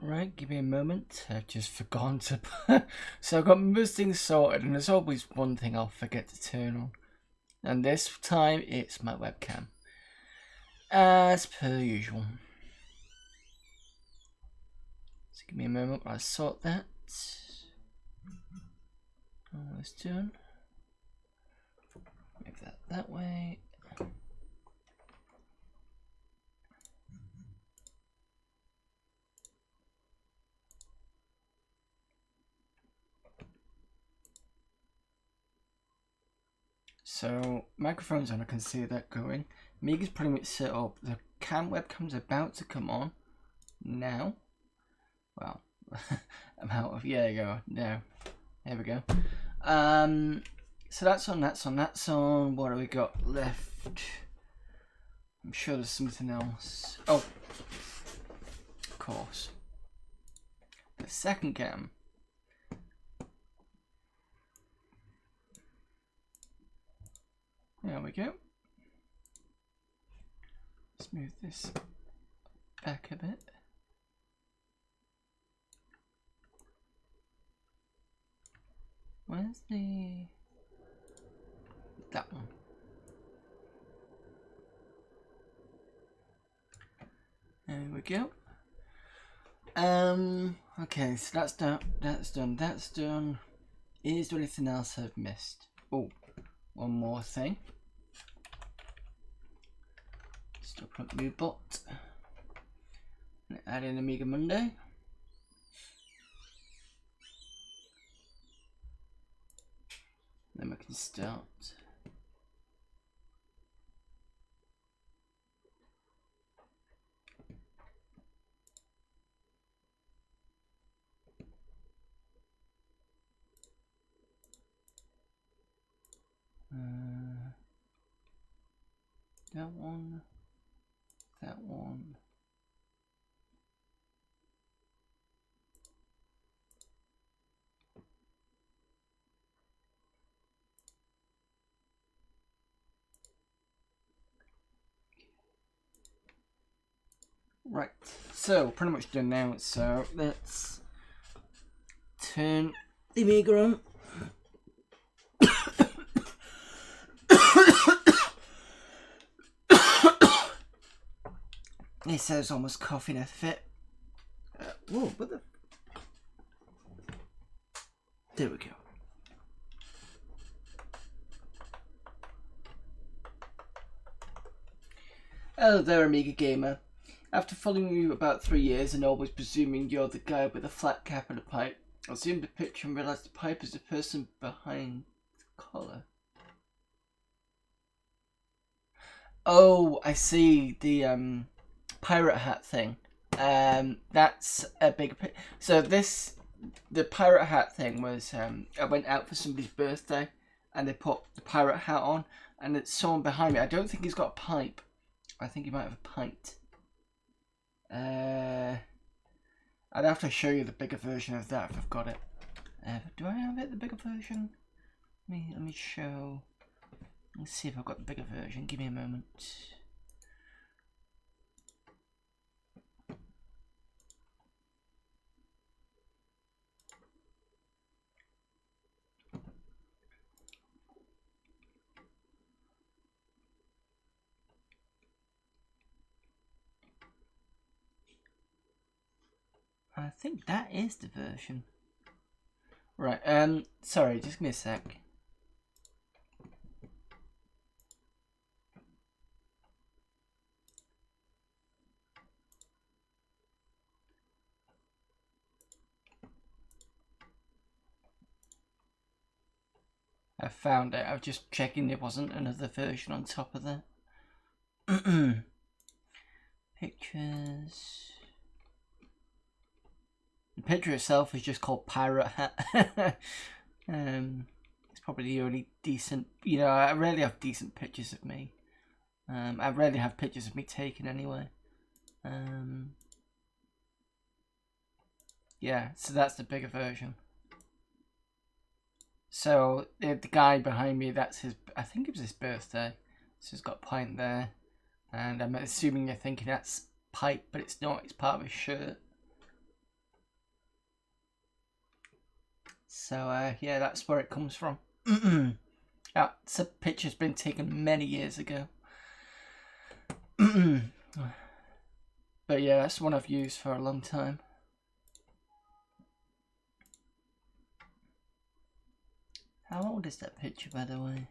Right, give me a moment. I've just forgotten to. So I've got most things sorted, and there's always one thing I'll forget to turn on. And this time it's my webcam. As per usual. So give me a moment while I sort that. Almost done. Move that way. So microphone's on, I can see that going. Amiga's pretty much set up. The webcam's about to come on now. Well, I'm out of, yeah, there you go. No, there we go. So that's on. What do we got left? I'm sure there's something else. Oh, of course. The second cam. There we go. Let's move this back a bit. Where's that one? There we go. Okay, so that's done. Is there anything else I've missed? Oh, one more thing. Just open up new bot. And add in Amiga Monday. Then we can start. That one. Right, so pretty much done now, so let's turn the Amiga on. He says almost coughing a fit. Whoa, what the? There we go. Hello there, Amiga Gamer. After following you about 3 years and always presuming you're the guy with a flat cap and a pipe, I zoomed the picture and realised the pipe is the person behind the collar. Oh, I see, the pirate hat thing. That's a big. So the pirate hat thing was I went out for somebody's birthday and they put the pirate hat on, and it's someone behind me. I don't think he's got a pipe. I think he might have a pint. I'd have to show you the bigger version of that if I've got it. Do I have it, the bigger version? Let me show. Let's see if I've got the bigger version. Give me a moment. I think that is the version. Right, sorry, just give me a sec. I found it. I was just checking there wasn't another version on top of that. Pictures. The picture itself is just called Pirate Hat. It's probably the only decent, you know, I rarely have decent pictures of me. I rarely have pictures of me taken anyway. Yeah, so that's the bigger version. So the guy behind me, that's his, I think it was his birthday. So he's got a pint there. And I'm assuming you're thinking that's pipe, but it's not, it's part of his shirt. So yeah, that's where it comes from. It's a picture's been taken many years ago. But yeah, that's one I've used for a long time. How old is that picture, by the way?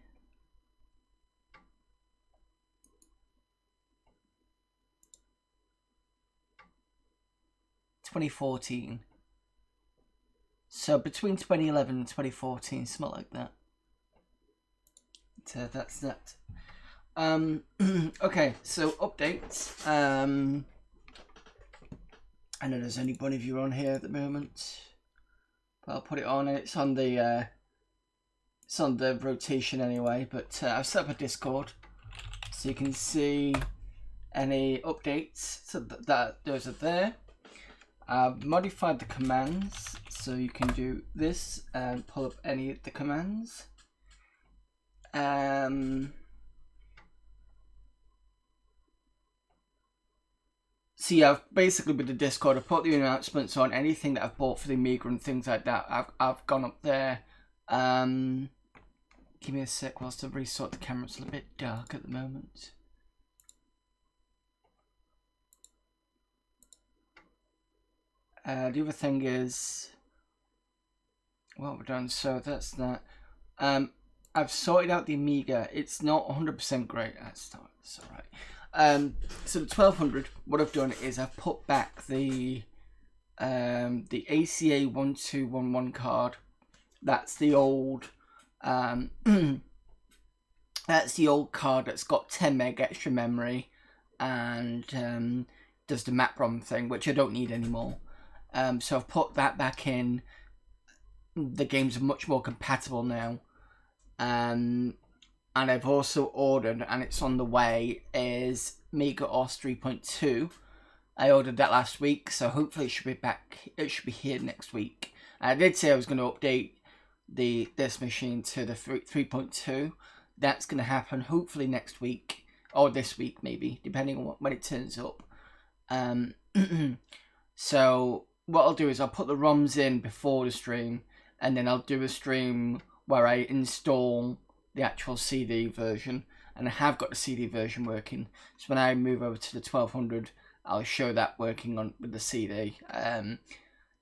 (2014). So between 2011 and 2014, something like that. So that's that. Okay, so updates. I know there's only one of you on here at the moment, but I'll put it on. It's on the rotation anyway. But I've set up a Discord, so you can see any updates. So that those are there. I've modified the commands, so you can do this and pull up any of the commands. So yeah, basically with the Discord, I've put the announcements on anything that I've bought for the Amiga and things like that. I've gone up there. Give me a sec whilst I resort the camera. It's a little bit dark at the moment. The other thing is, well, we're done. So that's that. I've sorted out the Amiga. It's not 100% great. That's alright. So the 1200, what I've done is I've put back the ACA 1211 card. That's the old that's the old card that's got 10 meg extra memory and does the map ROM thing, which I don't need anymore. So I've put that back in. The games are much more compatible now. And I've also ordered, and it's on the way, is Omegarace 3.2. I ordered that last week, so hopefully it should be back. It should be here next week. I did say I was going to update this machine to the 3.2. That's going to happen hopefully next week, or this week maybe, depending on when it turns up. So what I'll do is I'll put the ROMs in before the stream, and then I'll do a stream where I install the actual CD version, and I have got the CD version working. So when I move over to the 1200, I'll show that working on with the CD. I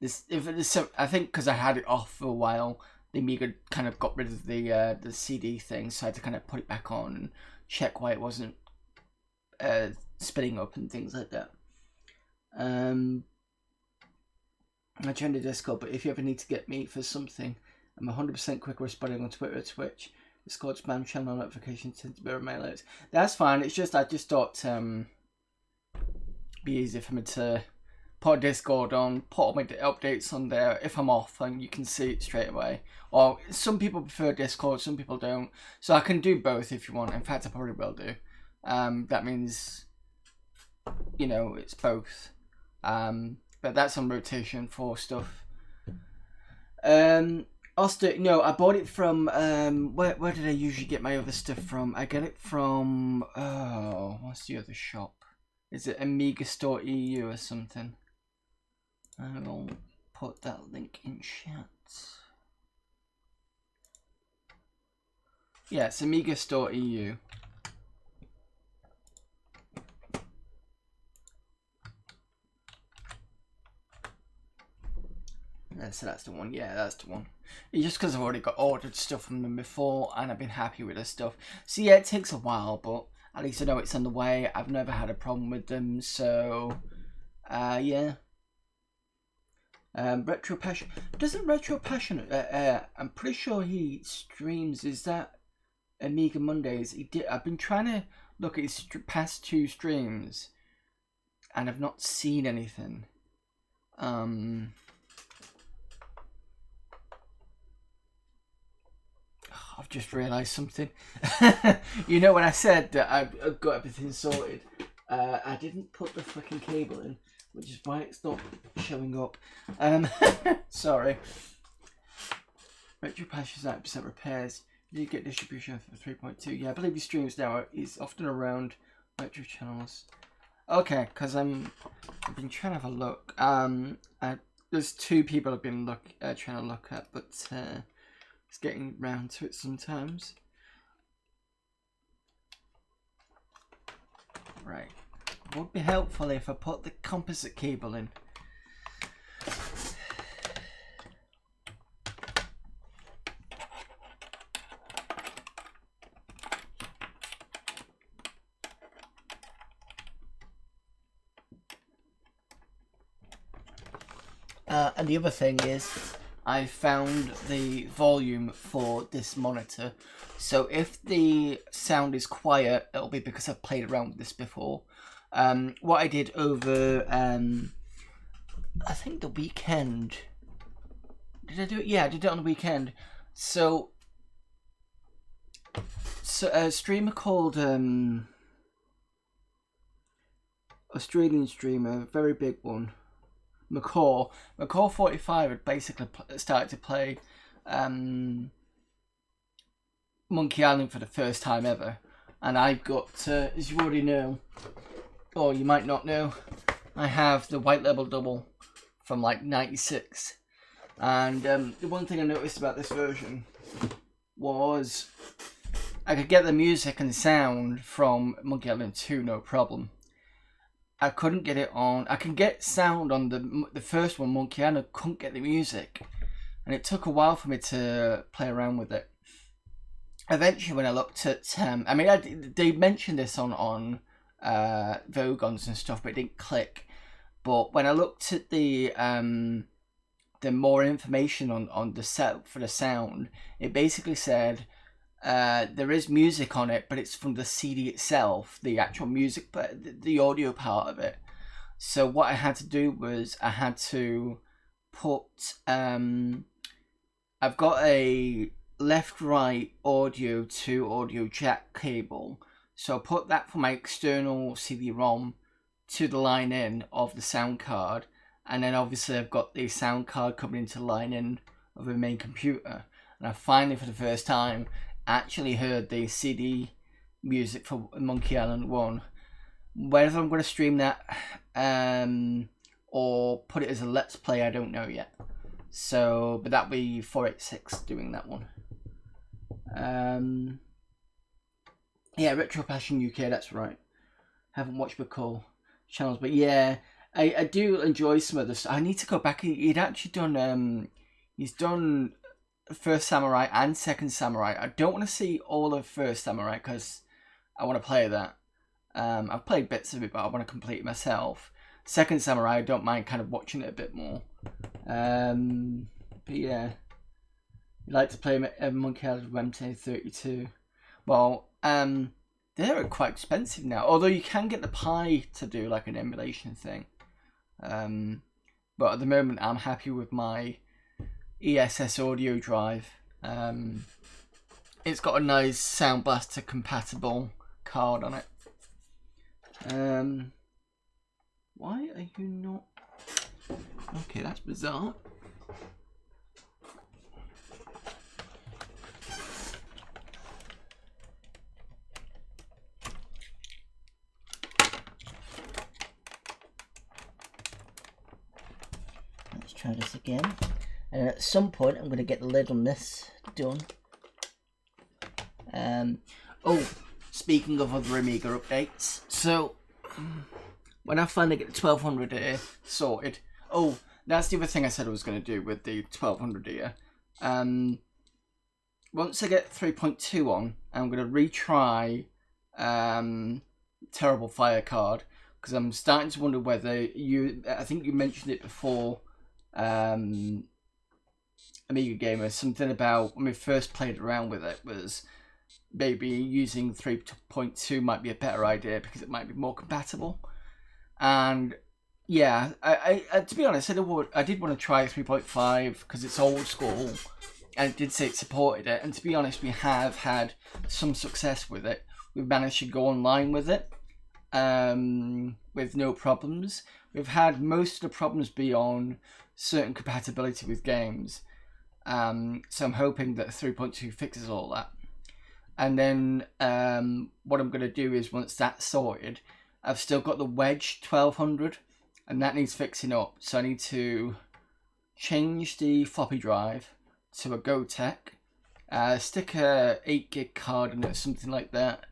think because I had it off for a while, the Amiga kind of got rid of the CD thing, so I had to kind of put it back on and check why it wasn't spinning up and things like that. I joined the Discord, but if you ever need to get me for something, I'm 100% quick responding on Twitter or Twitch. Discord spam channel notifications tend to be my alerts. That's fine. It's just I just thought be easy for me to put Discord on, put all my updates on there if I'm off, and you can see it straight away. Or some people prefer Discord, some people don't. So I can do both if you want. In fact, I probably will do. That means, you know, it's both. But that's on rotation for stuff. Oster, no, I bought it from, where did I usually get my other stuff from? I get it from, what's the other shop? Is it Amiga Store EU or something? I will put that link in chat. Yeah, it's Amiga Store EU. So that's the one. Yeah, that's the one. It's just because I've already got ordered stuff from them before and I've been happy with their stuff. So yeah, it takes a while, but at least I know it's on the way. I've never had a problem with them, so yeah. Retro Passion. Doesn't Retro Passion, I'm pretty sure he streams, is that Amiga Mondays? He did. I've been trying to look at his past 2 streams and I've not seen anything. I've just realised something. You know, when I said that I've got everything sorted, I didn't put the fucking cable in, which is why it's not showing up. Sorry. Retro Patch is 90% repairs. You get distribution for 3.2. Yeah, I believe he streams now. He's often around retro channels. Okay, because I've been trying to have a look. there's two people I've been trying to look at, but it's getting round to it sometimes. Right, it would be helpful if I put the composite cable in. And the other thing is, I found the volume for this monitor. So if the sound is quiet, it'll be because I've played around with this before. What I did over, I think the weekend. Did I do it? Yeah, I did it on the weekend. So a streamer called Australian streamer, very big one, McCaw 45 had basically started to play Monkey Island for the first time ever, and I've got, as you already know, or you might not know, I have the white label double from like '96, and the one thing I noticed about this version was I could get the music and sound from Monkey Island 2 no problem. I couldn't get it on. I can get sound on the first one, Monkey Island. I couldn't get the music, and it took a while for me to play around with it. Eventually, when I looked at, I mean, they mentioned this on Vogons and stuff, but it didn't click. But when I looked at the more information on the setup for the sound, it basically said there is music on it, but it's from the CD itself, the actual music, but the audio part of it. So what I had to do was I had to put, I've got a left-right audio to audio jack cable. So I put that from my external CD-ROM to the line in of the sound card. And then obviously I've got the sound card coming into the line in of the main computer. And I finally, for the first time, actually heard the CD music for Monkey Island 1. Whether I'm going to stream that or put it as a Let's Play, I don't know yet. So, but that'll be 486 doing that one. Yeah, Retro Passion UK, that's right. Haven't watched McCall channels, but yeah, I do enjoy some of this. I need to go back. He'd actually done, he's done First Samurai and Second Samurai. I don't want to see all of First Samurai because I want to play that. I've played bits of it, but I want to complete it myself. Second Samurai, I don't mind kind of watching it a bit more. But yeah, you like to play Monkey Island with MT32. Well, they're quite expensive now. Although you can get the Pi to do like an emulation thing. But at the moment, I'm happy with my ESS audio drive. It's got a nice Sound Blaster compatible card on it. Why are you not? Okay, that's bizarre. Let's try this again. And at some point, I'm going to get the lid on this done. Oh, speaking of other Amiga updates, so when I finally get the 1200 here sorted, oh, that's the other thing I said I was going to do with the 1200 here. Once I get 3.2 on, I'm going to retry Terrible Fire Card, because I'm starting to wonder whether I think you mentioned it before, Amiga Gamer, something about when we first played around with it was maybe using 3.2 might be a better idea because it might be more compatible. And yeah, I to be honest, I did want to try 3.5 because it's old school and it did say it supported it, and to be honest, we have had some success with it. We've managed to go online with it with no problems. We've had most of the problems be on certain compatibility with games. So I'm hoping that 3.2 fixes all that. And then what I'm going to do is, once that's sorted, I've still got the Wedge 1200, and that needs fixing up. So I need to change the floppy drive to a Gotek, stick a 8 gig card in it, something like that,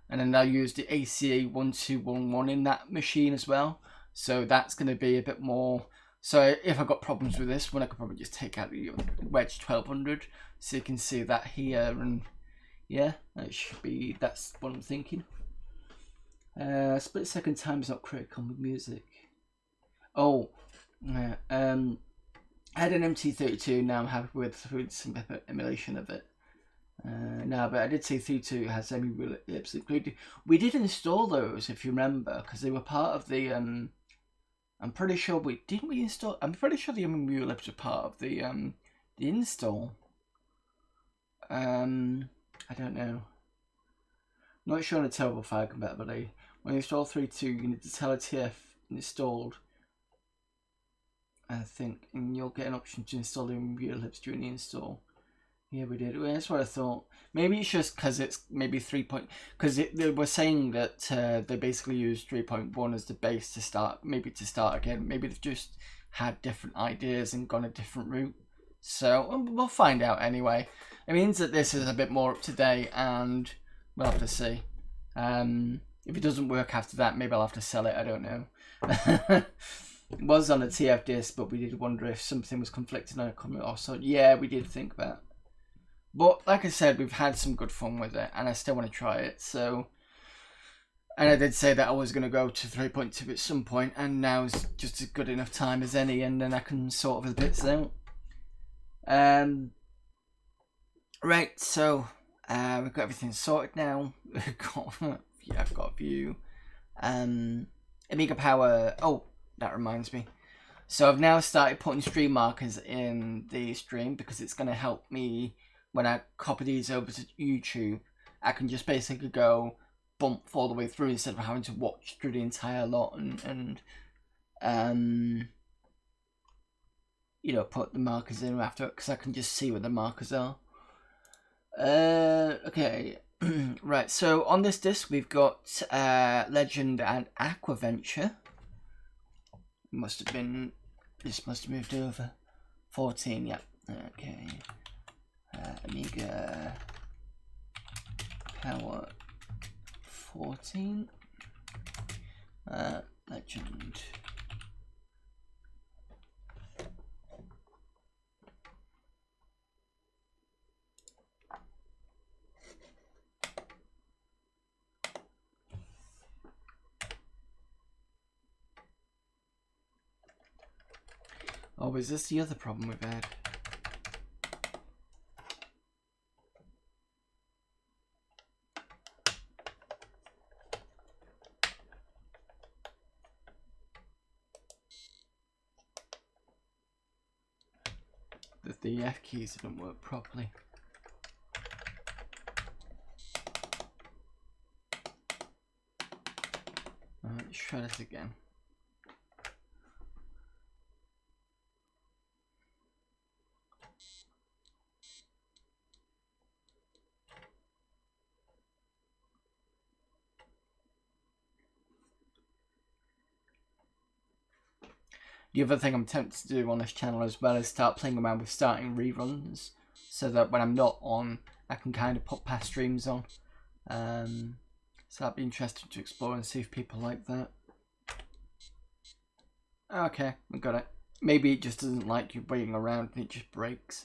and then I'll use the ACA1211 in that machine as well. So that's going to be a bit more. So if I got problems with this one, I could probably just take out the Wedge 1200. So you can see that here, and yeah, that should be. That's what I'm thinking. Split second time is not critical with music. Oh, yeah. I had an MT32. Now I'm happy with some emulation of it. No, but I did say 32 has semi-lips included. We did install those, if you remember, because they were part of the. I'm pretty sure we install. I'm pretty sure the lips were part of the install. I don't know. Not sure on a terrible file compatibility. When you install 3.2, you need to tell a TF installed. I think, and you'll get an option to install the lips during the install. Yeah, we did. Well, that's what I thought. Maybe it's just because it's maybe 3. Because they were saying that they basically used 3.1 as the base to start. Maybe to start again. Maybe they've just had different ideas and gone a different route. So we'll find out anyway. It means that this is a bit more up to date, and we'll have to see. If it doesn't work after that, maybe I'll have to sell it. I don't know. It was on a TF disc, but we did wonder if something was conflicting on a comment. Also, yeah, we did think that. But like I said, we've had some good fun with it, and I still want to try it. So, and I did say that I was going to go to 3.2 at some point, and now's just as good enough time as any, and then I can sort of the bits out. Right, so we've got everything sorted now. I've got a view. Amiga Power. Oh, that reminds me. So I've now started putting stream markers in the stream because it's going to help me when I copy these over to YouTube. I can just basically go bump all the way through instead of having to watch through the entire lot and you know, put the markers in after it because I can just see where the markers are. Okay. Right, so on this disc we've got Legend and Aquaventure. Must have been, this must have moved over. 14, yeah. Okay. Amiga Power 14. Legend. Oh, is this the other problem we've had? That the F keys didn't work properly. Let's try this again. The other thing I'm tempted to do on this channel as well is start playing around with starting reruns, so that when I'm not on, I can kind of put past streams on. So that'd be interesting to explore and see if people like that. Okay, we got it. Maybe it just doesn't like you waiting around and it just breaks.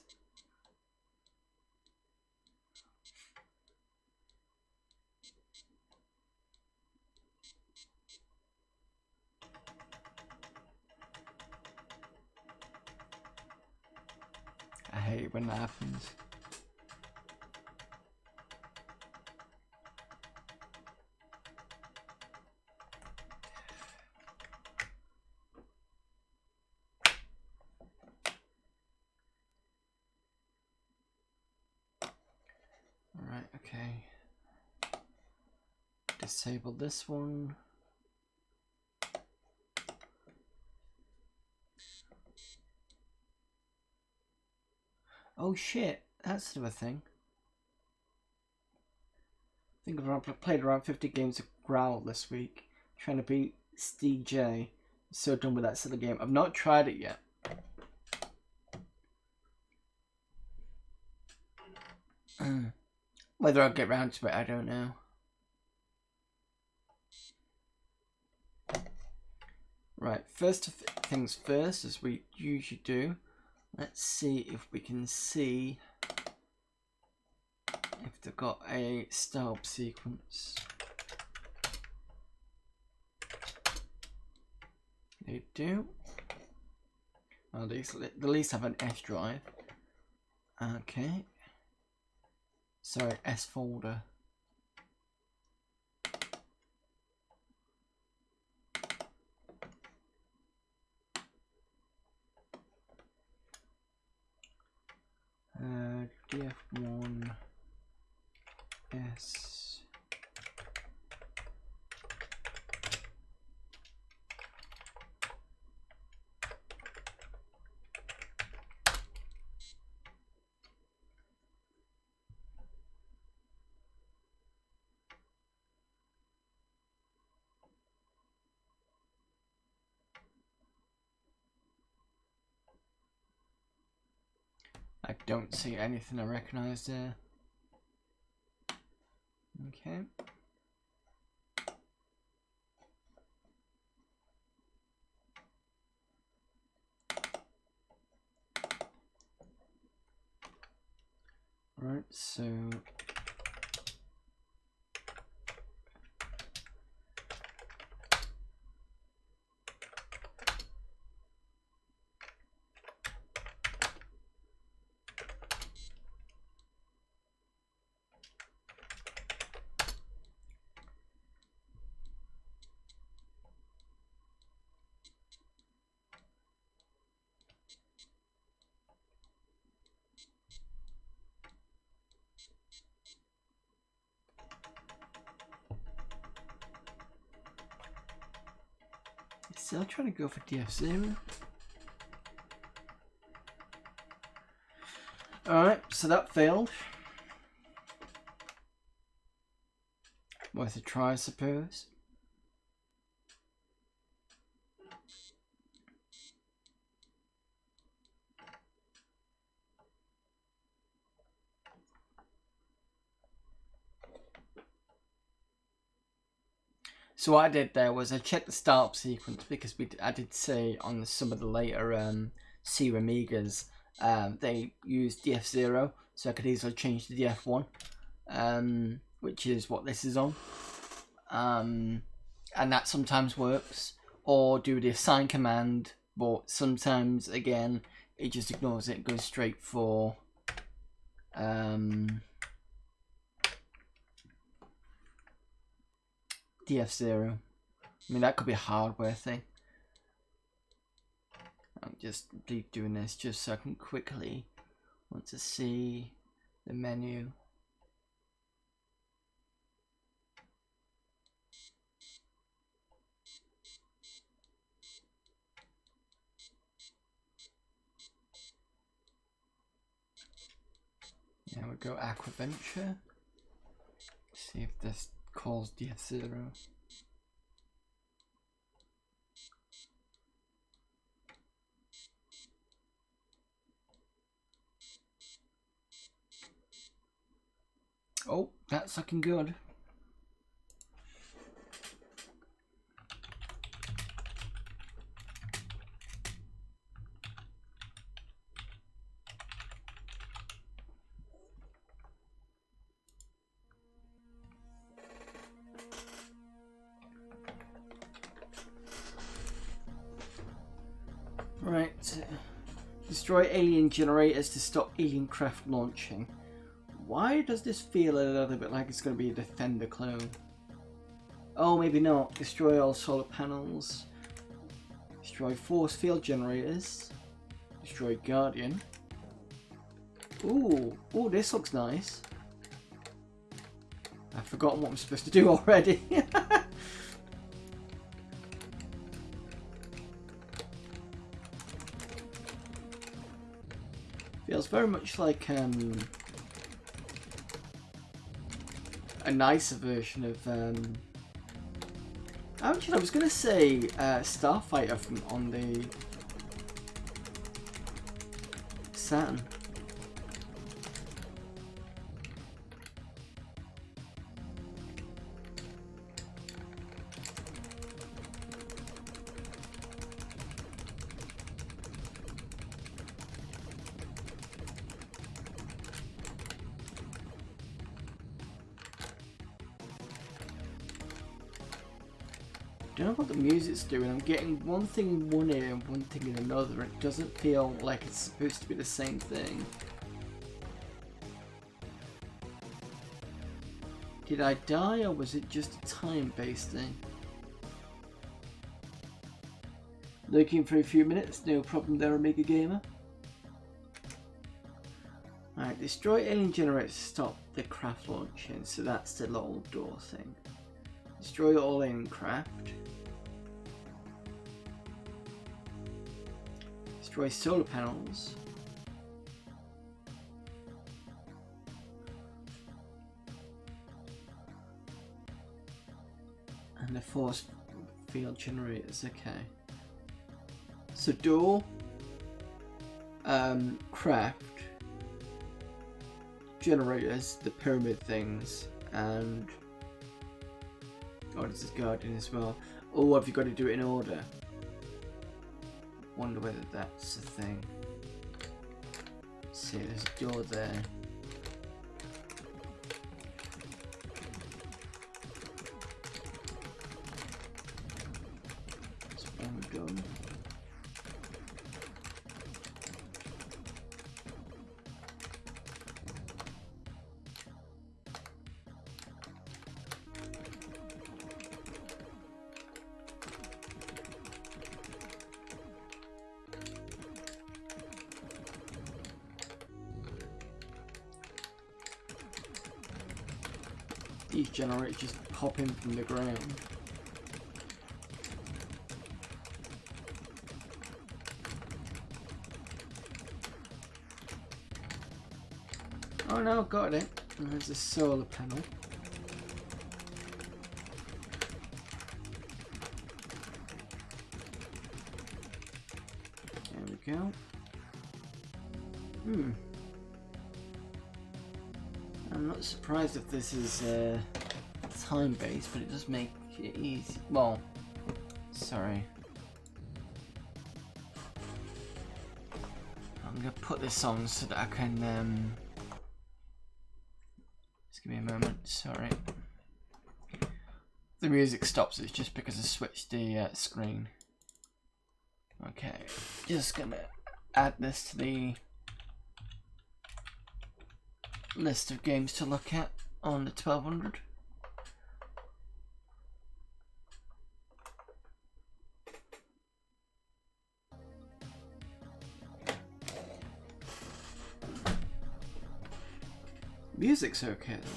I hate it when that happens. Alright, okay. Disable this one. Oh shit, that's sort of a thing. I think I've played around 50 games of Growl this week, trying to beat Steve J. So done with that silly game. I've not tried it yet. Whether I'll get round to it, I don't know. Right, first things first, as we usually do, let's see if we can see if they've got a start sequence. They do. Well, they at least have an S drive. Okay. Sorry, S folder. DF1 S. I don't see anything I recognise there. Okay. Right, so still trying to go for DF0. Alright, so that failed. Worth a try, I suppose. So what I did there was I checked the startup sequence because I did say on some of the later C Amigas they used DF0, so I could easily change to DF1, which is what this is on, and that sometimes works. Or do the assign command, but sometimes again it just ignores it, goes straight for DF0. I mean, that could be a hardware thing. I'm just doing this just so I can quickly want to see the menu. Now we go Aquaventure. See if this calls DF0. Oh, that's looking good. Right, destroy alien generators to stop alien craft launching. Why does this feel a little bit like it's going to be a Defender clone? Oh, maybe not. Destroy all solar panels. Destroy force field generators. Destroy Guardian. Ooh, this looks nice. I've forgotten what I'm supposed to do already. Feels very much like a nicer version of actually I was gonna say Starfighter from on the Saturn. Don't know what the music's doing. I'm getting one thing in one ear and one thing in another. It doesn't feel like it's supposed to be the same thing. Did I die, or was it just a time-based thing? Looking for a few minutes, no problem there, Amiga Gamer. Alright, destroy alien generators to stop the craft launching, so that's the little door thing. Destroy all alien craft. Destroy solar panels. And the force field generators, okay. So door, craft, generators, the pyramid things, and oh, this is guardian as well. Oh, have you got to do it in order? Wonder whether that's a thing. Let's see, there's a door there. That's one done. These generators just pop in from the ground. Oh no, got it. There's a solar panel. There we go. I'm not surprised if this is time-based, but it does make it easy. Well, sorry. I'm gonna put this on so that I can. Just give me a moment. Sorry. The music stops. It's just because I switched the screen. Okay, just gonna add this to the list of games to look at on the 1200. Music's okay though.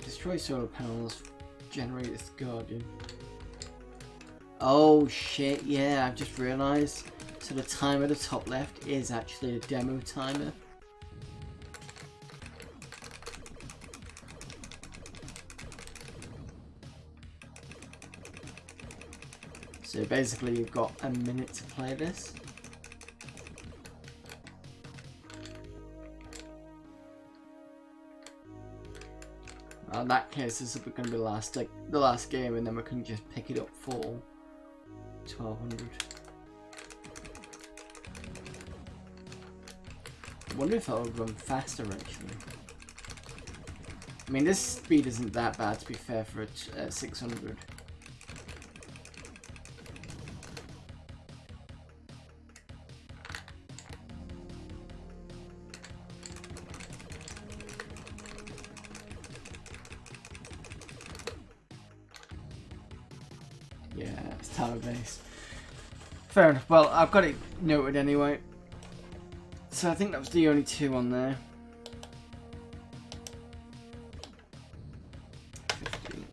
Destroy solar panels, generate this guardian. Oh shit, yeah, I've just realised. So the timer at the top left is actually a demo timer. So basically you've got a minute to play this. In that case, this is going to be the last game, and then we can just pick it up for 1200. I wonder if it'll run faster actually. I mean, this speed isn't that bad to be fair for a 600. Yeah, it's tower based. Fair enough. Well, I've got it noted anyway. So I think that was the only two on there. 15.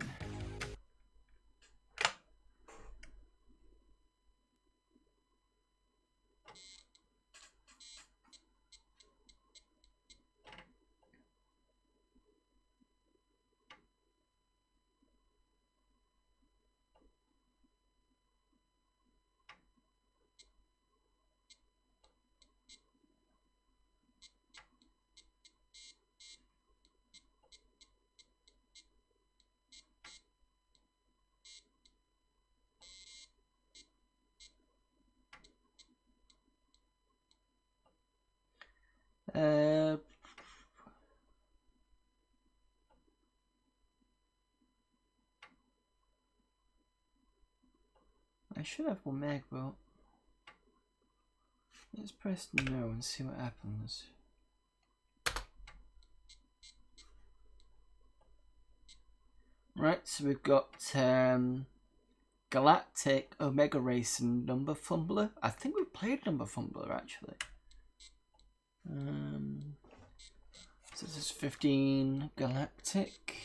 I should have one meg, but let's press no and see what happens. Right, so we've got Galactic, Omegarace, and Number-fumbler. I think we played Number-fumbler actually. So this is 15 Galactic.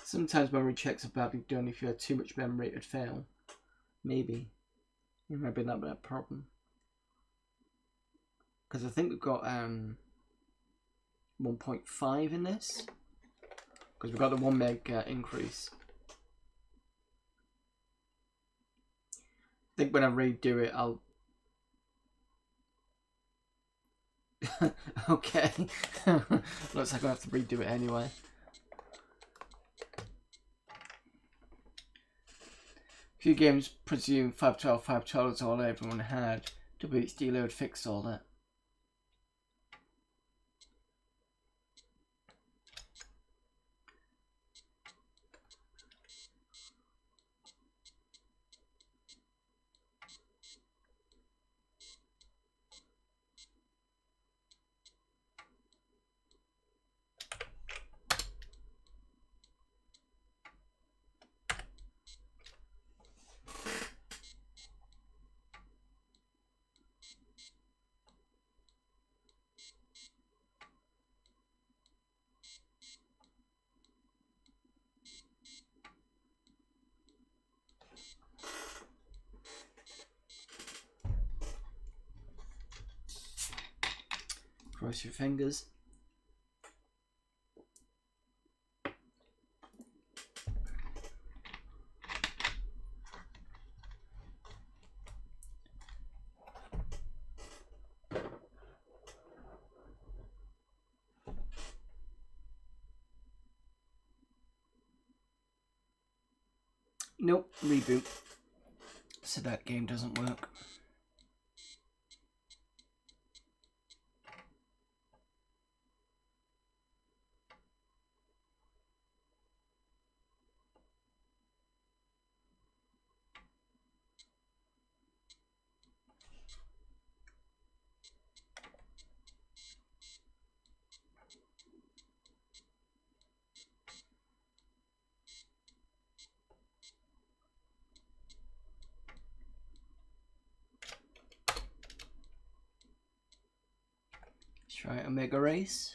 Sometimes memory checks are badly done. If you had too much memory, it'd fail. Maybe. Maybe that'd be a problem. Because I think we've got 1.5 in this. Because we've got the 1 meg increase. I think when I redo it, I'll... Okay. Looks like I have to redo it anyway. Few games presume 512 is all everyone had. WHD load fixed all that. Cross your fingers. Nope, reboot. So that game doesn't work. Try Omegarace.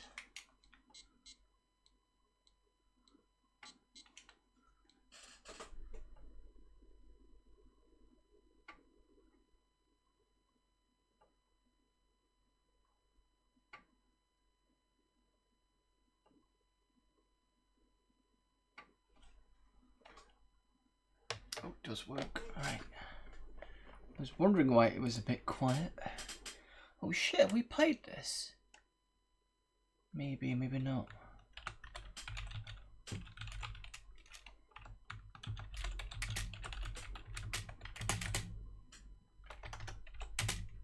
Oh, it does work. Alright. I was wondering why it was a bit quiet. Oh shit, have we played this? Maybe, maybe not.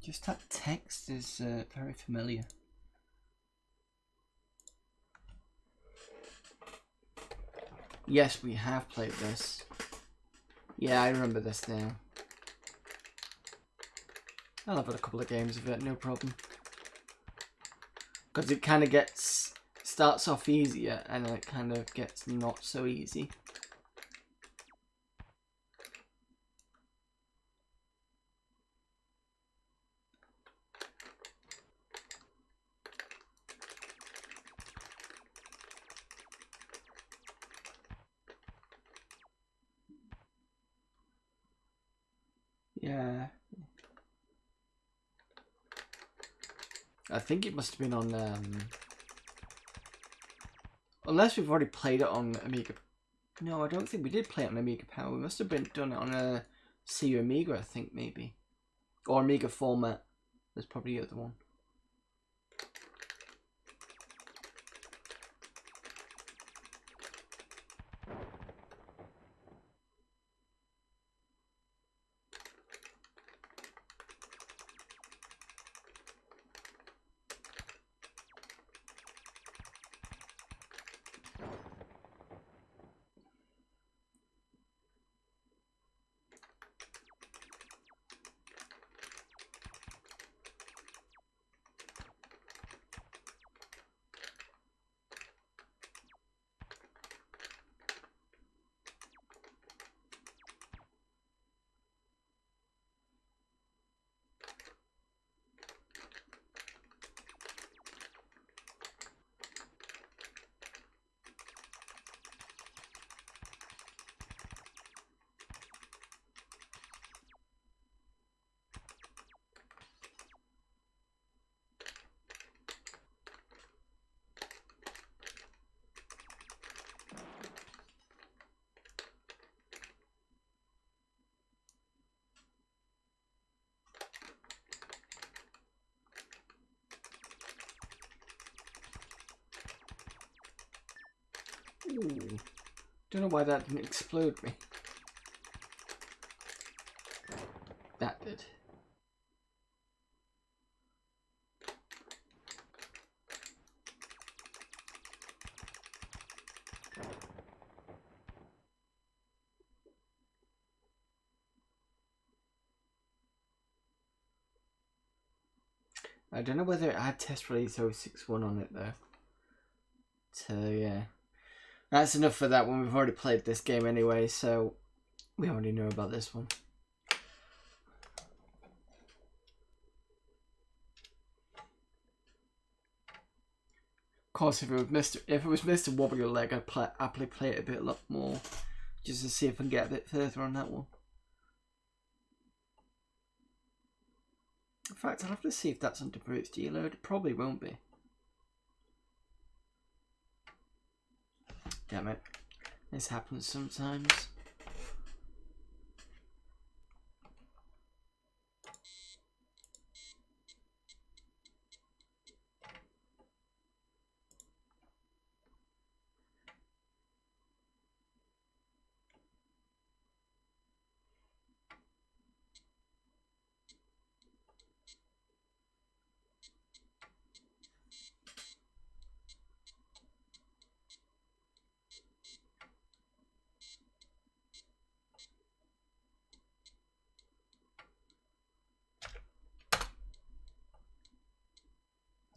Just that text is very familiar. Yes, we have played this. Yeah, I remember this now. I'll have a couple of games of it, no problem. Because it kind of starts off easier and then it kind of gets not so easy. Yeah. I think it must have been on, unless we've already played it on Amiga. No, I don't think we did play it on Amiga Power. We must have done it on a CU Amiga, I think, maybe. Or Amiga format. There's probably the other one. Ooh. Don't know why that didn't explode me. That did. I don't know whether it had test release 061 on it though. So yeah. That's enough for that one. We've already played this game anyway, so we already know about this one. Of course, if it was Mr. Wobble Your Leg, I'd happily play it a lot more, just to see if I can get a bit further on that one. In fact, I'll have to see if that's under Brute's Deload. It probably won't be. Damn it. This happens sometimes.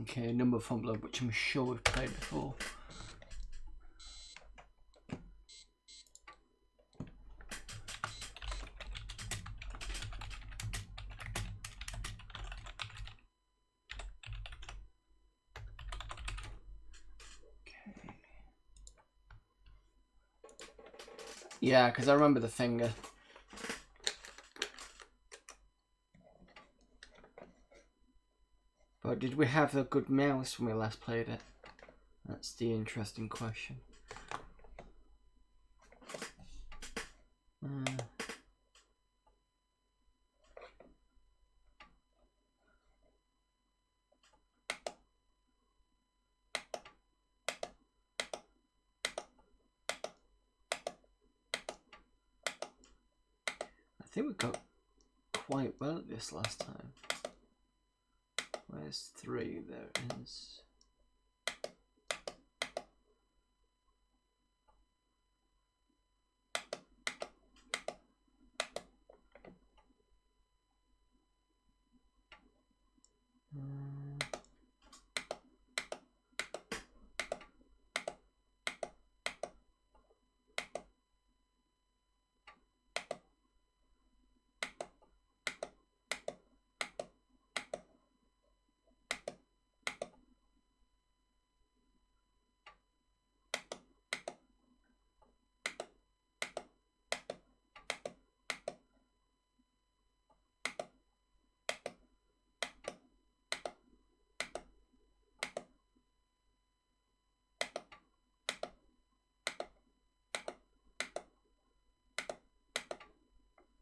Okay, Number-fumbler, which I'm sure we've played before. Okay. Yeah, because I remember the finger. But did we have a good mouse when we last played it? That's the interesting question. I think we got quite well at this last time. Where's 3? There it is.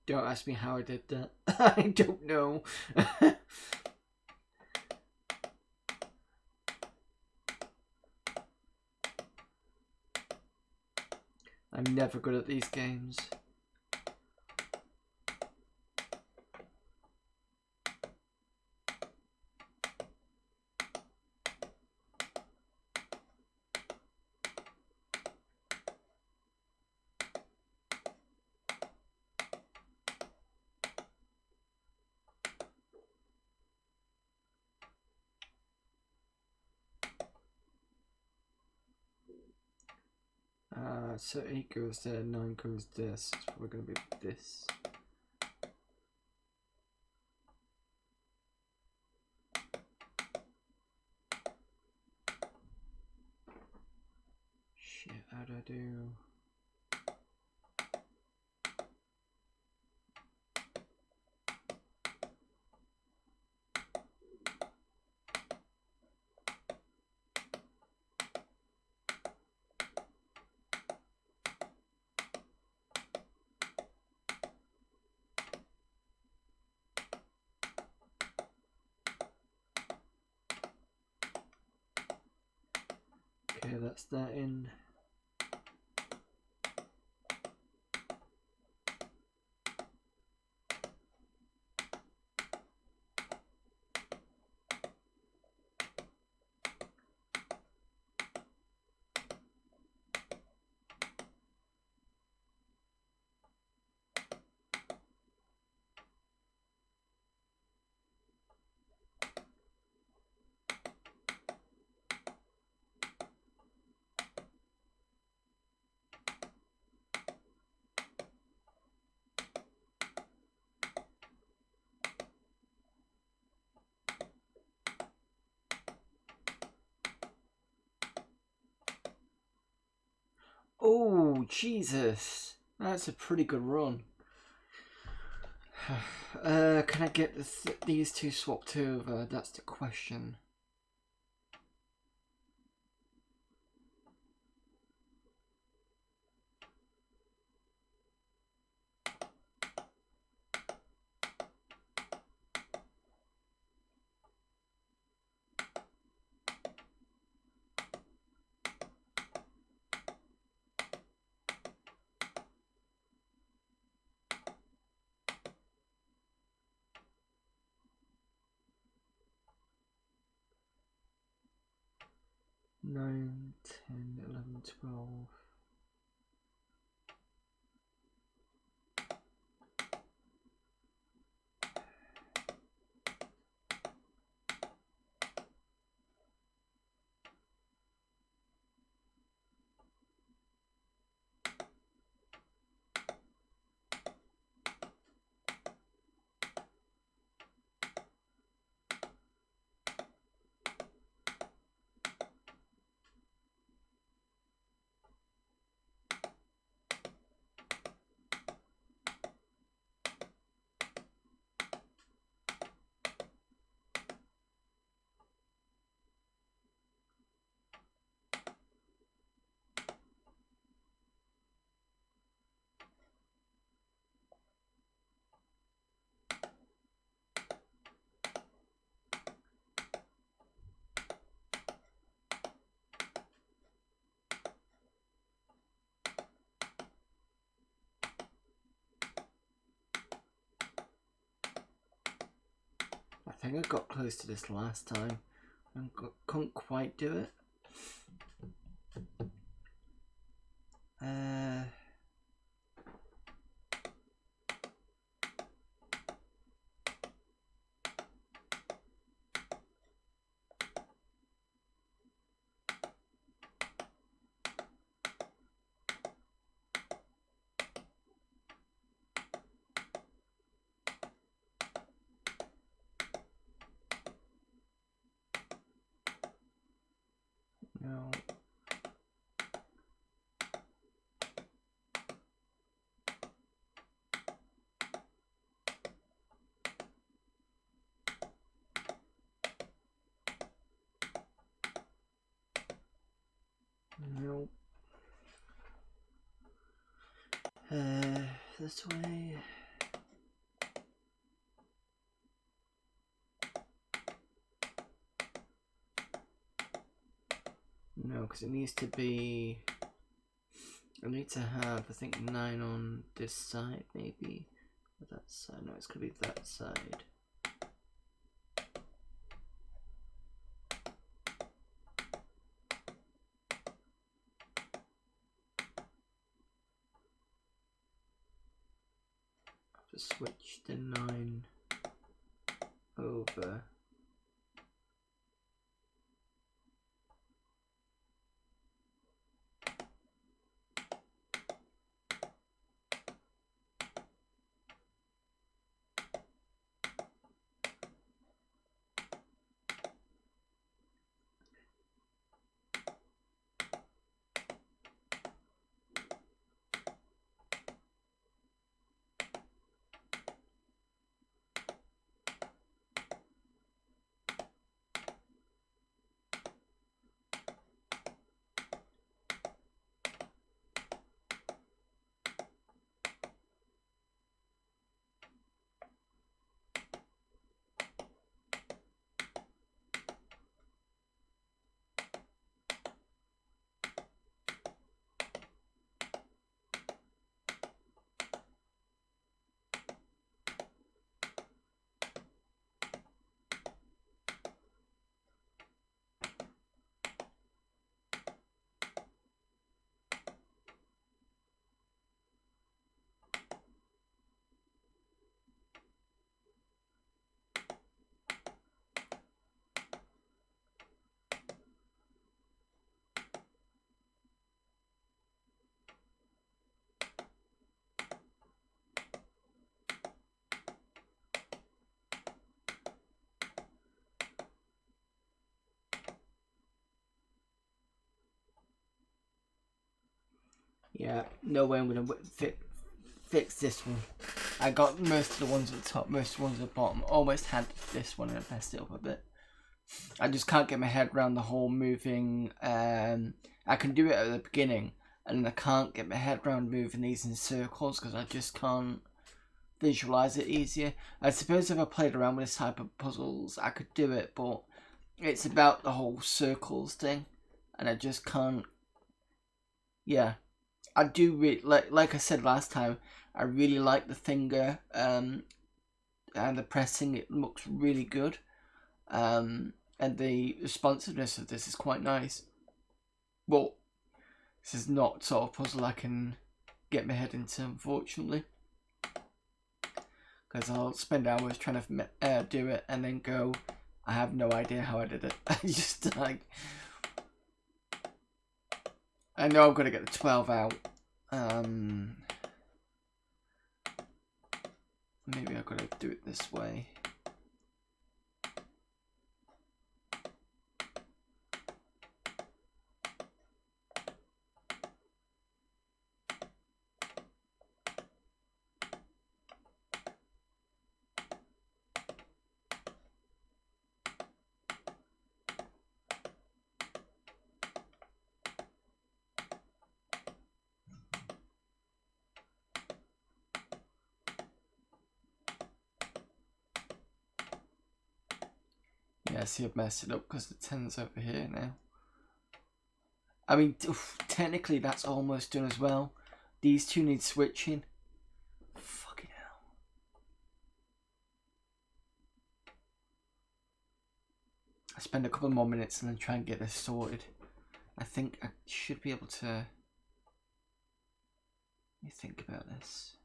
Don't ask me how I did that. I don't know. I'm never good at these games. So 8 goes there, 9 goes this. It's probably going to be this. Shit, how do I do? Okay, that's that in. Oh, Jesus. That's a pretty good run. Can I get these two swapped over? That's the question. Nine, 10, 11, 12. I think I got close to this last time and couldn't quite do it. No. Nope. This way. No, because it needs to be I need to have, I think, 9 on this side, maybe. Or that side. No, it's going to be that side. I have to switch the 9 over. Yeah, no way I'm going to fix this one. I got most of the ones at the top, most of the ones at the bottom. Almost had this one and I messed it up a bit. I just can't get my head around the whole moving. I can do it at the beginning, and then I can't get my head around moving these in circles because I just can't visualize it easier. I suppose if I played around with this type of puzzles, I could do it, but it's about the whole circles thing, and I just can't. Yeah. I do really like I said last time. I really like the finger and the pressing. It looks really good, and the responsiveness of this is quite nice. But this is not sort of puzzle I can get my head into, unfortunately, because I'll spend hours trying to do it and then go, I have no idea how I did it. I just like, I know I'm gonna get the 12 out. Maybe I've got to do it this way. Yeah, see, I've messed it up because the 10's over here now. I mean, technically that's almost done as well. These two need switching. Fucking hell. I spend a couple more minutes and then try and get this sorted. I think I should be able to... Let me think about this.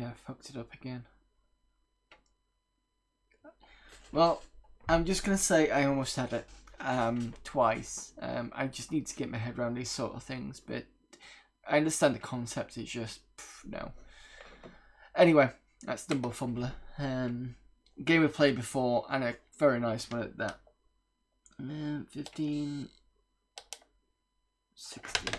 I fucked it up again. Well, I'm just gonna say I almost had it twice. I just need to get my head around these sort of things, but I understand the concept. It's just no. Anyway, that's Number-fumbler. Game we played before, and a very nice one at that. 15, 16.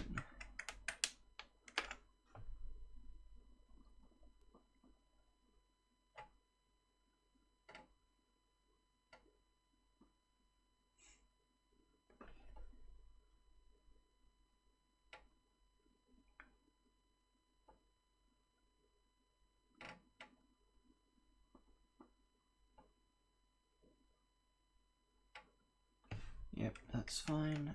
Yep, that's fine.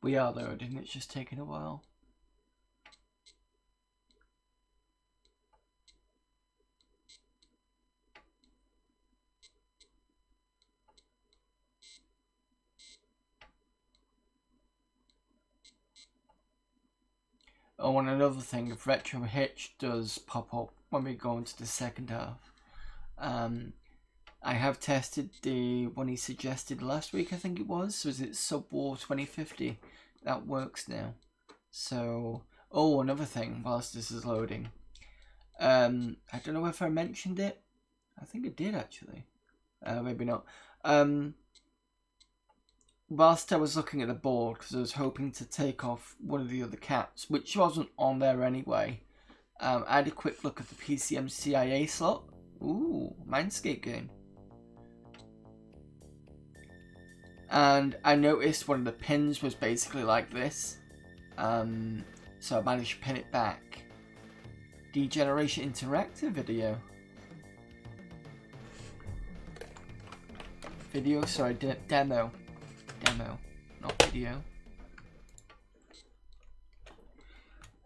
We are loading, it's just taking a while. Oh, and another thing, if Retro Hitch does pop up when we go into the second half, I have tested the one he suggested last week, I think it was. Was it Subwar 2050? That works now. So, oh, another thing whilst this is loading. I don't know if I mentioned it. I think I did actually. Maybe not. Whilst I was looking at the board, because I was hoping to take off one of the other cats, which wasn't on there anyway, I had a quick look at the PCM CIA slot. Ooh, Mindscape game. And I noticed one of the pins was basically like this. So I managed to pin it back. Degeneration Interactive video. Sorry, demo. Demo, not video.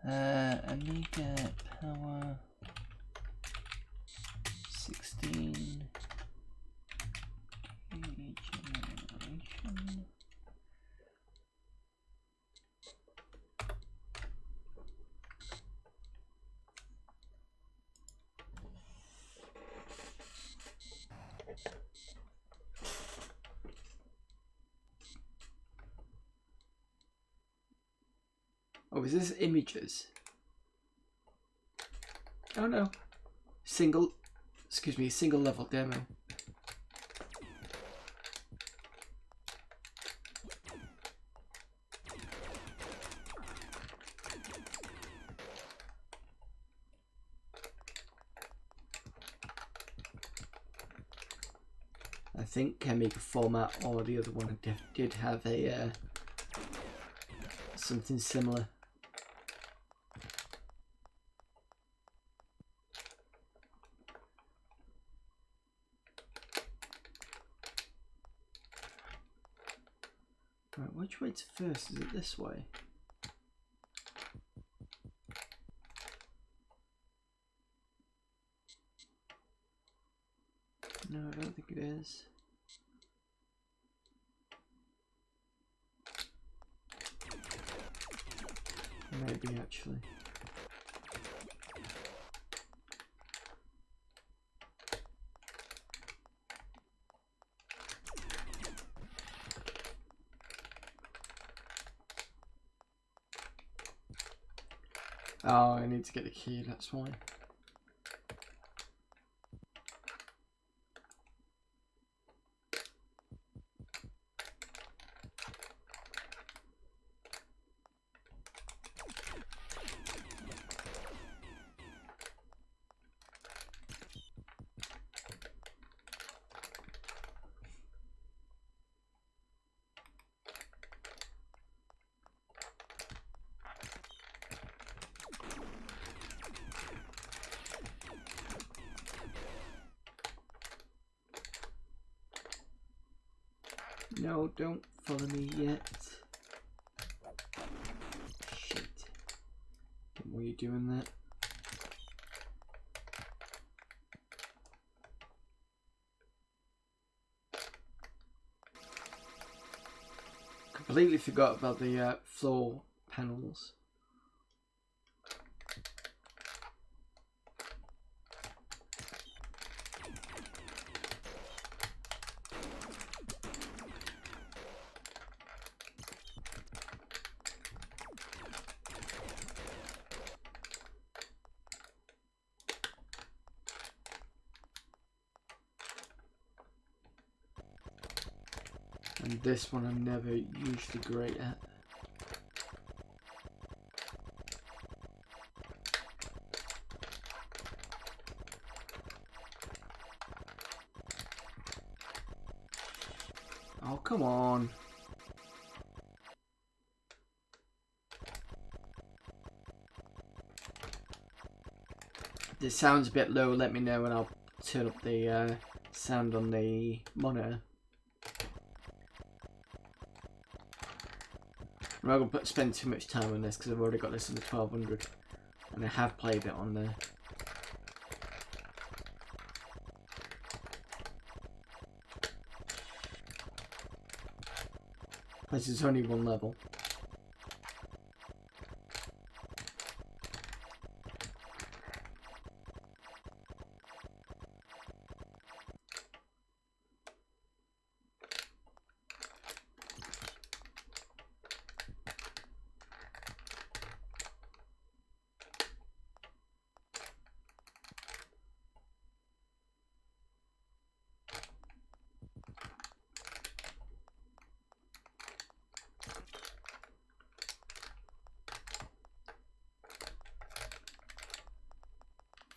Amiga Power 16 Degeneration. Oh, is this images? Oh no. Single level demo. I think Amiga format or the other one did have a something similar. Right, which way to first? Is it this way? No, I don't think it is. Maybe actually. Oh, I need to get a key, that's why. No, don't follow me yet. Shit. Why are you doing that? Completely forgot about the floor panels. And this one I'm never usually great at. Oh, come on. This sounds a bit low, let me know and I'll turn up the sound on the monitor. I'm not going to spend too much time on this because I've already got this on the 1200 and I have played it on there. Plus it's only one level.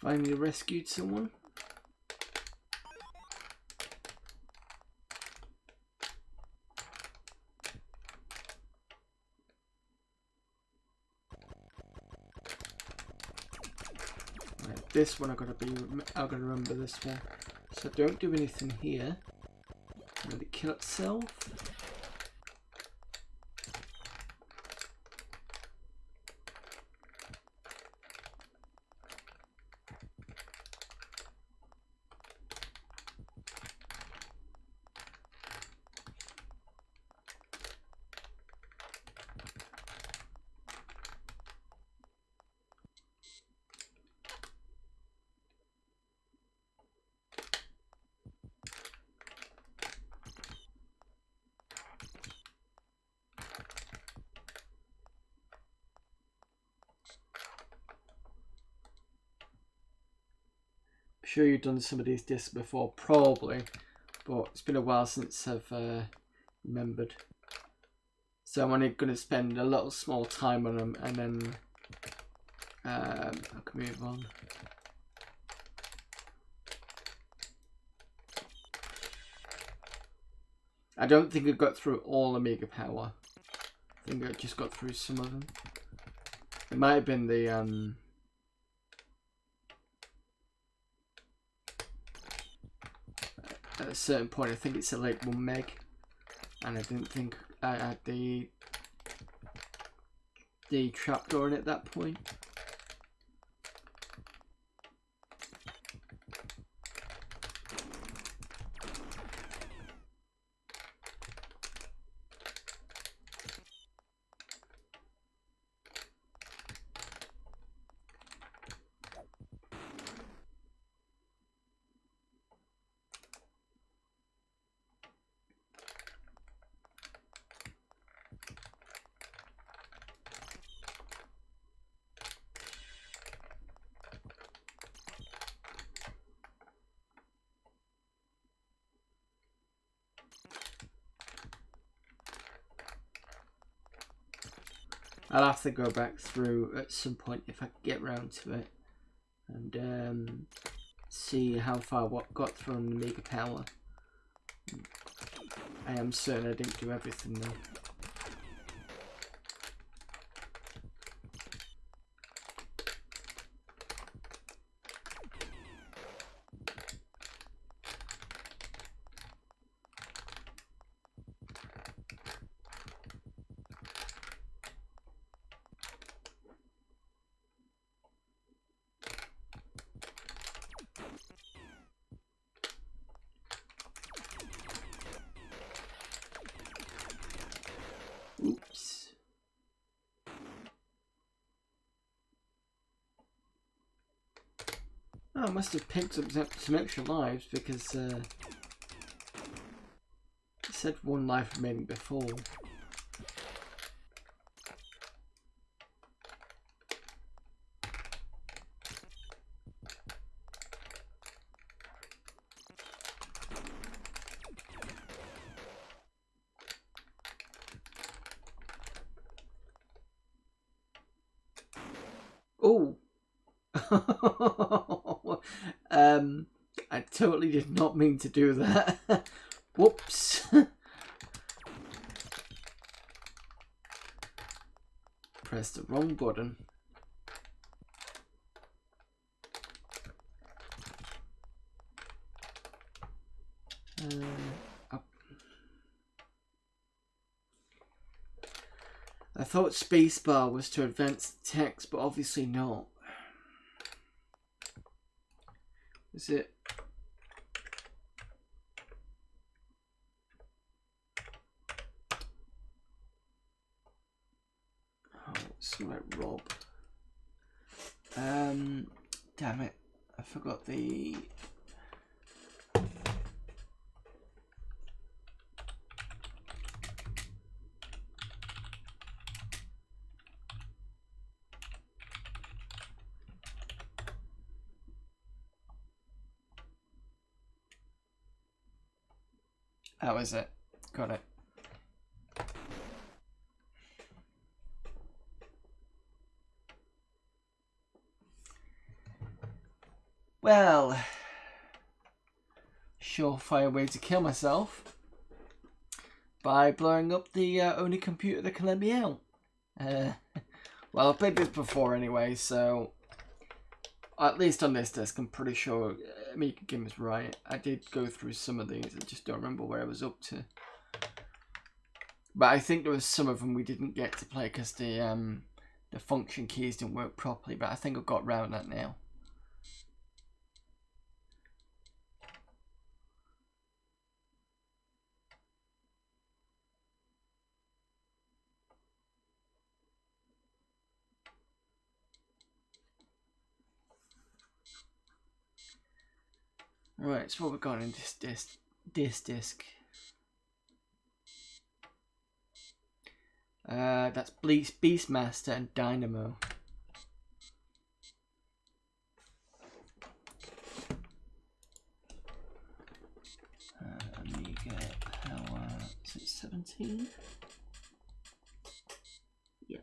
Finally rescued someone. Right, this one I gotta remember this one. So don't do anything here. Let it kill itself. Sure you've done some of these discs before, probably, but it's been a while since I've remembered. So I'm only going to spend a little small time on them and then I can move on. I don't think I got through all Amiga Power. I think I just got through some of them. It might have been the at a certain point, I think it's at like 1 meg, and I didn't think I had the trapdoor in at that point. I'll have to go back through at some point if I get round to it and see how far what got through on the Amiga Power. I am certain I didn't do everything though. Oh, I must have picked up some extra lives because it said 1 life remaining before. Oh. I totally did not mean to do that. Whoops. Pressed the wrong button. Up. I thought spacebar was to advance the text, but obviously not. Is it? Oh, it's like Rob. Damn it. I forgot the... That was it. Got it. Well, surefire way to kill myself by blowing up the only computer that can let me out. Well, I've played this before anyway, so at least on this disc, I'm pretty sure Amiga Games right. I did go through some of these. I just don't remember where I was up to. But I think there was some of them we didn't get to play because the function keys didn't work properly. But I think I've got around that now. Right, so what we've got in this disc. That's Beastmaster and Dynamo. Amiga Power, is it 17? Yeah.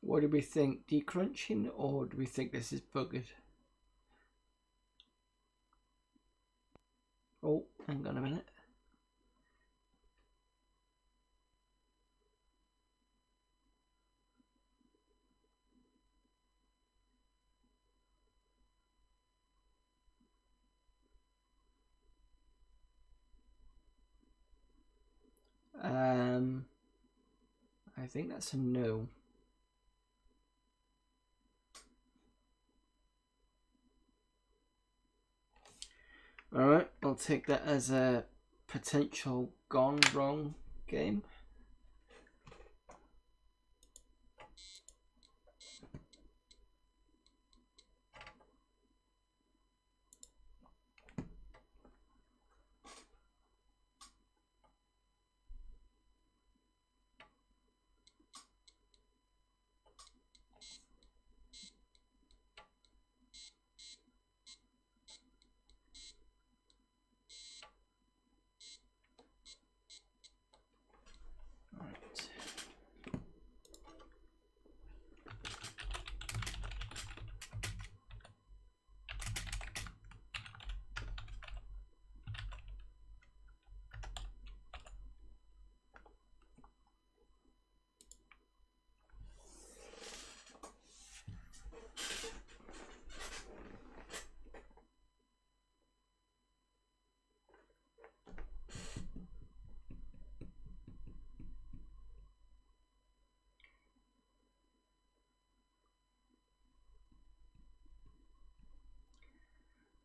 What do we think? Decrunching, or do we think this is buggered? Oh, hang on a minute. I think that's a no. Alright, I'll take that as a potential gone wrong game.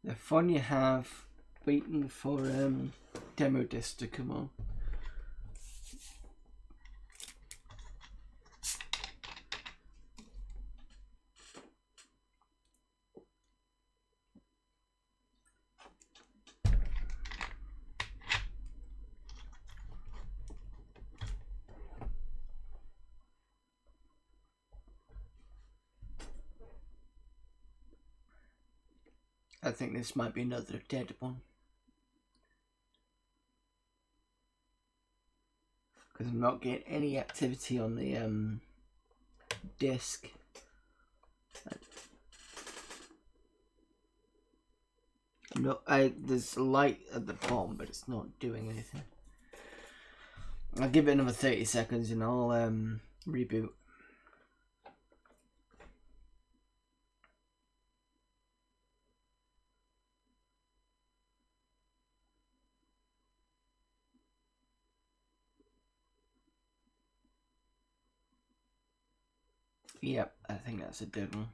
The fun you have waiting for demo disc to come on. I think this might be another dead one. Because I'm not getting any activity on the disc. No, there's light at the bottom, but it's not doing anything. I'll give it another 30 seconds and I'll reboot. Yep, I think that's a dead one.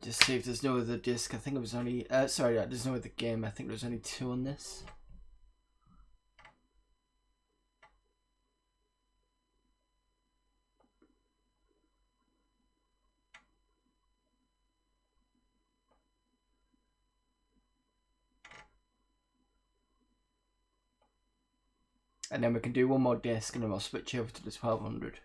Just see if there's no other disc. I think it was only, sorry, there's no other game. I think there's only 2 on this. And then we can do one more disc and then we'll switch over to the 1200.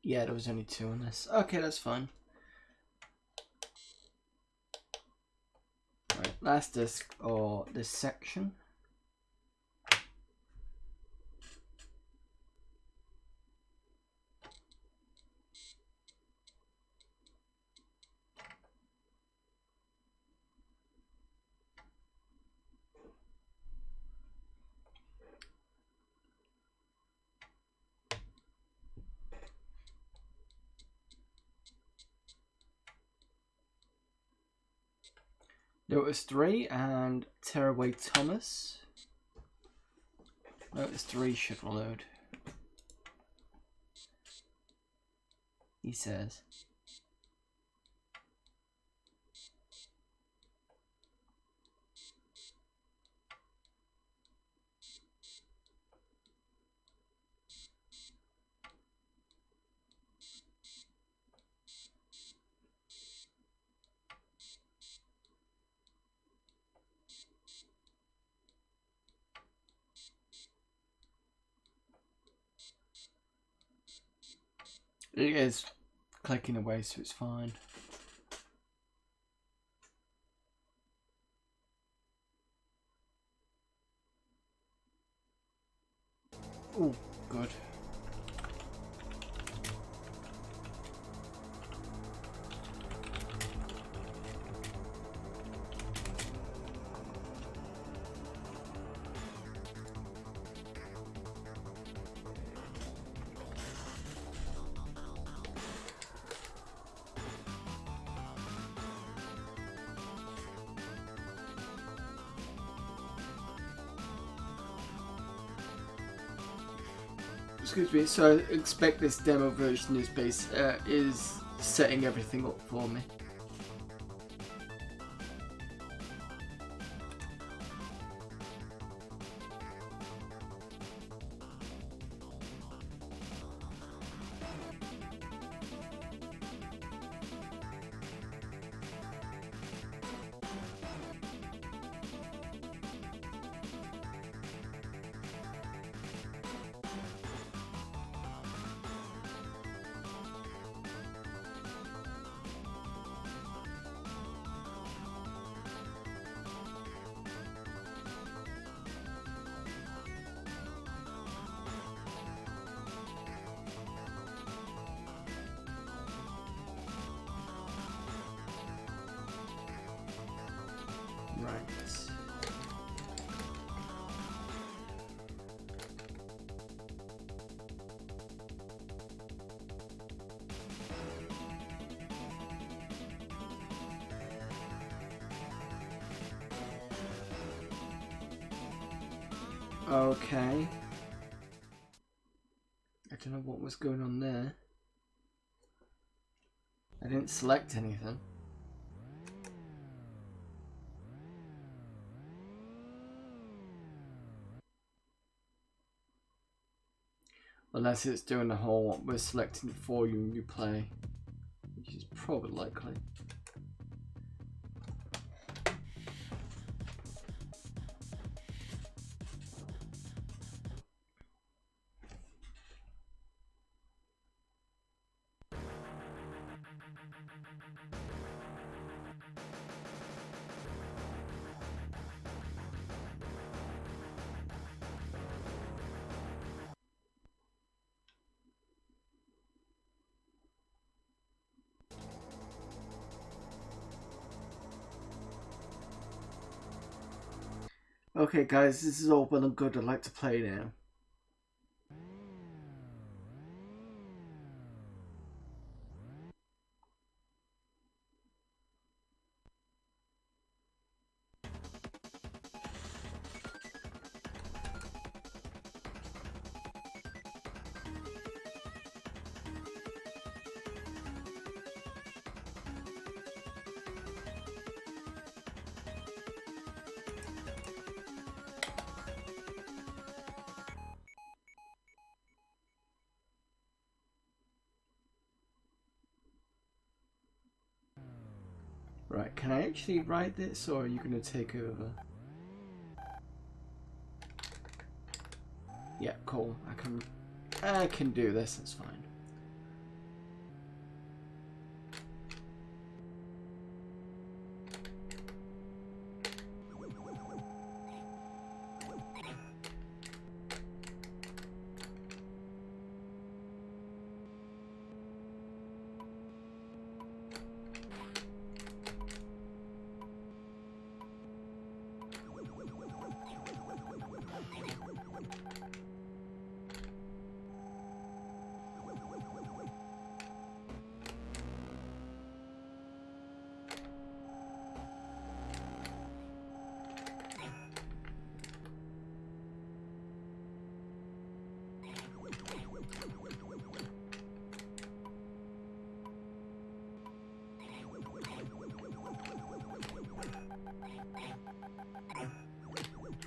Yeah, there was only 2 on this. Okay, that's fine. Right, last disc or this section. Lotus 3 and Tearaway Thomas. Lotus 3 should load. He says. It is clicking away, so it's fine. Oh, good. Excuse me. So I expect this demo version is setting everything up for me. Right. Okay. I don't know what was going on there. I didn't select anything. Unless it's doing the whole we're selecting for you and you play, which is probably likely. Okay guys, this is all well and good. I'd like to play now. Right, can I actually write this, or are you going to take over? Yeah, cool. I can do this. That's fine.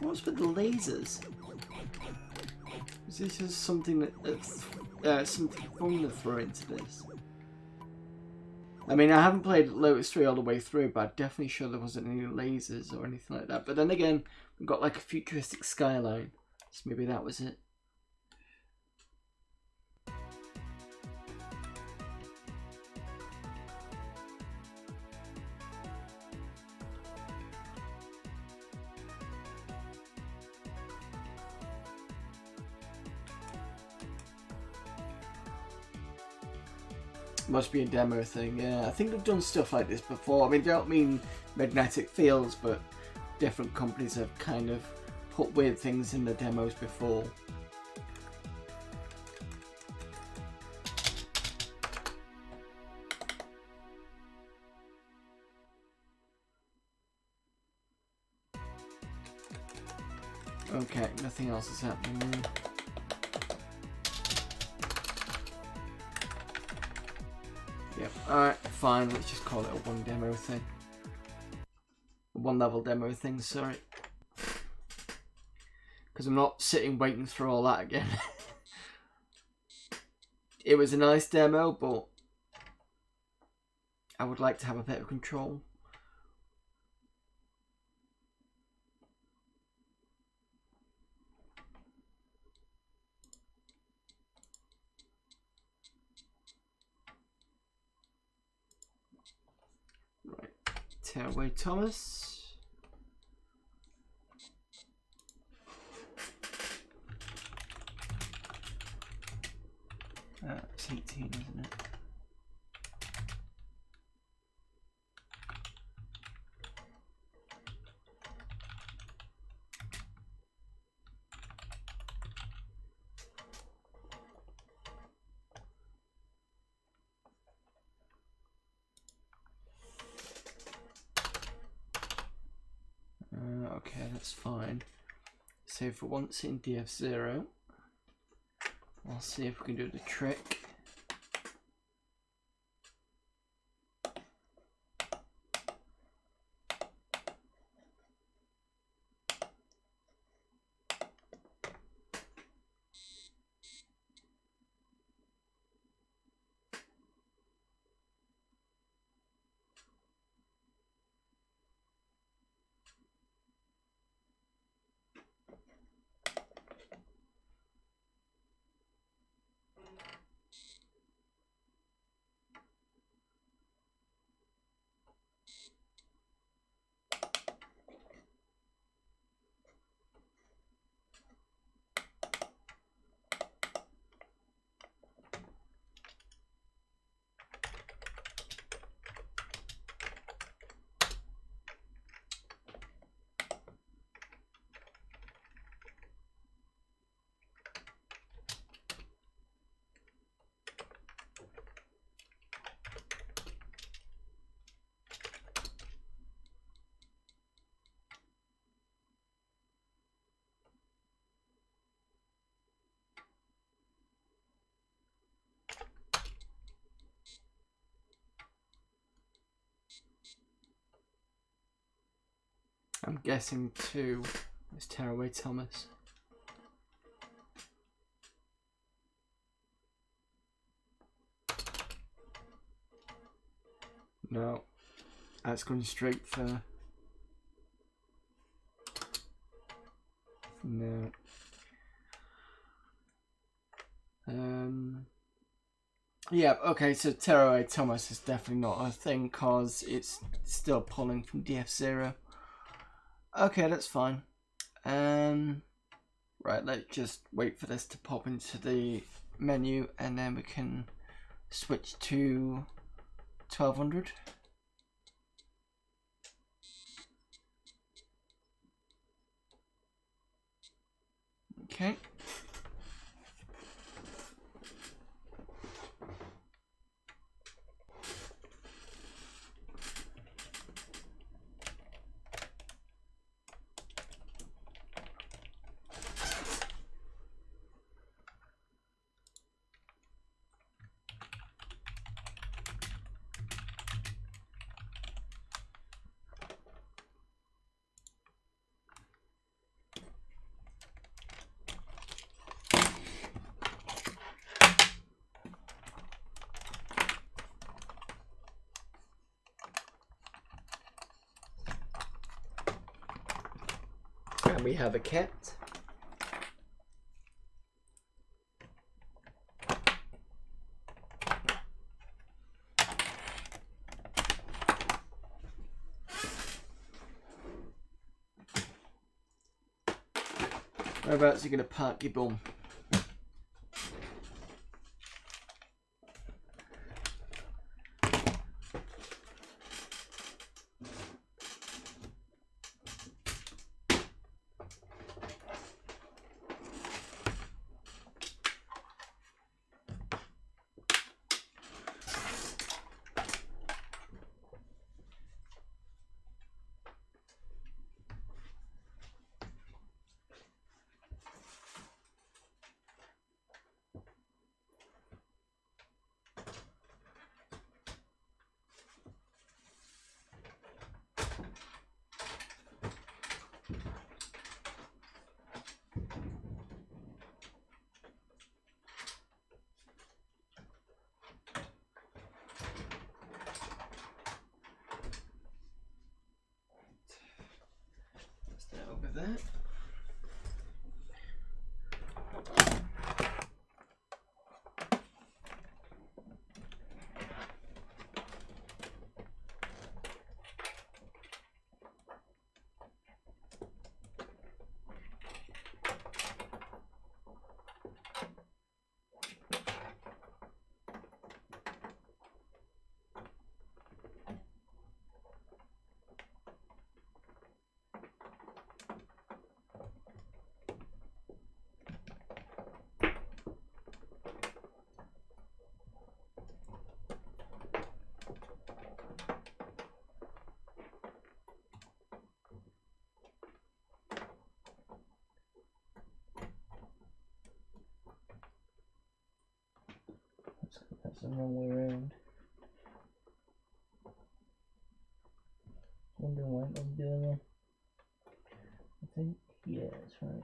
What's with the lasers? Is this just something that's something from the throw into this? I mean, I haven't played Lotus 3 all the way through, but I'm definitely sure there wasn't any lasers or anything like that. But then again, we've got like a futuristic skyline, so maybe that was it. Must be a demo thing, yeah. I think they've done stuff like this before. I mean, they don't mean magnetic fields, but different companies have kind of put weird things in the demos before. Okay, nothing else is happening. Alright, fine, let's just call it a one demo thing. A one level demo thing, sorry. Because I'm not sitting waiting through all that again. It was a nice demo, but I would like to have a bit of control. Right, Tearaway Thomas. It's 18, isn't it? Okay, that's fine. So for once in DF0, I'll see if we can do the trick. I'm guessing 2 is Tearaway Thomas. No, that's going straight for... No. Yeah, okay, so Tearaway Thomas is definitely not a thing because it's still pulling from DF0. Okay, that's fine. Right, let's just wait for this to pop into the menu and then we can switch to 1200. Okay. And we have a cat. Whereabouts are you going to park your bum? that. That's the wrong way around. Wondering why I'm doing that. I think, yeah, that's right.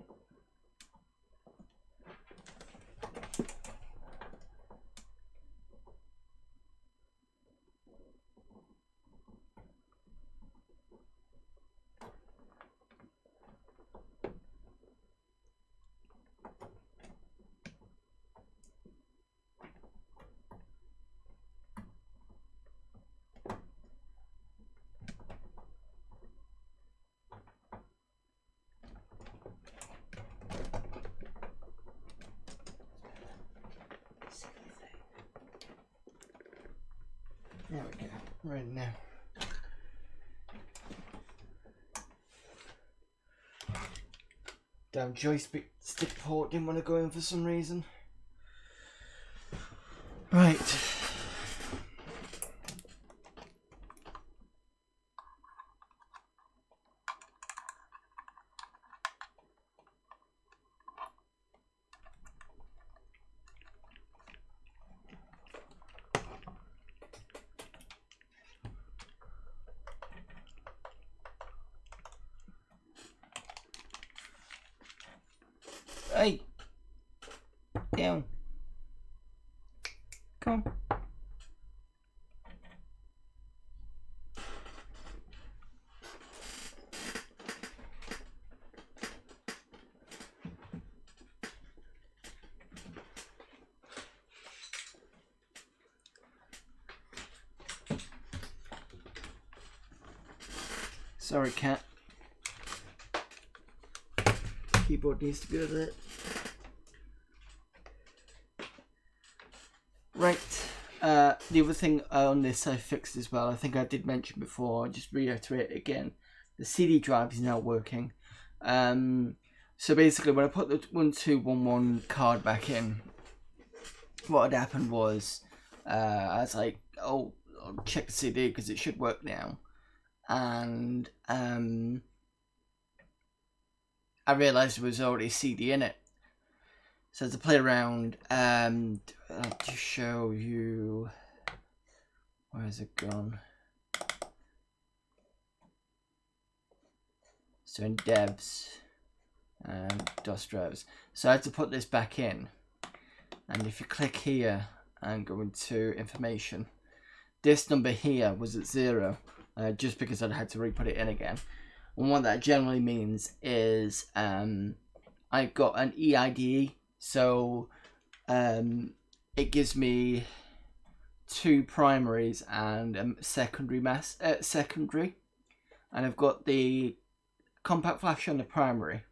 There we go, right now. Damn joystick port didn't want to go in for some reason. Right. Hey! Down. Come on. Sorry, cat. Keyboard needs to go there. Right, the other thing on this I fixed as well, I think I did mention before, I'll just reiterate it again. The CD drive is now working. So basically when I put the 1211 card back in, what had happened was, I was like, oh, I'll check the CD because it should work now. And I realised there was already a CD in it. So to play around, I'll just show you, where's it gone? So in devs, DOS drivers. So I had to put this back in. And if you click here and go into information, this number here was at 0, just because I'd had to re-put it in again. And what that generally means is I've got an EIDE. So it gives me 2 primaries and a secondary and I've got the compact flash on the primary,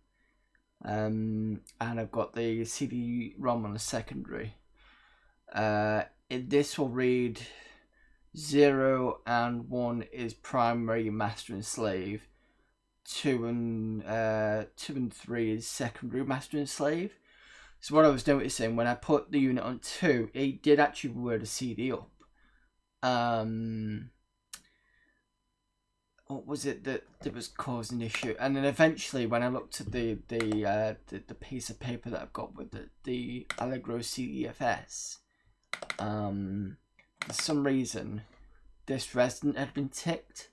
and I've got the CD-ROM on the secondary. This will read 0 and 1 is primary, master and slave. 2 and 3 is secondary, master and slave. So what I was noticing when I put the unit on 2, it did actually word a CD up. What was it that was causing the issue? And then eventually, when I looked at the piece of paper that I've got with the Allegro CDFS, for some reason, this resident had been ticked.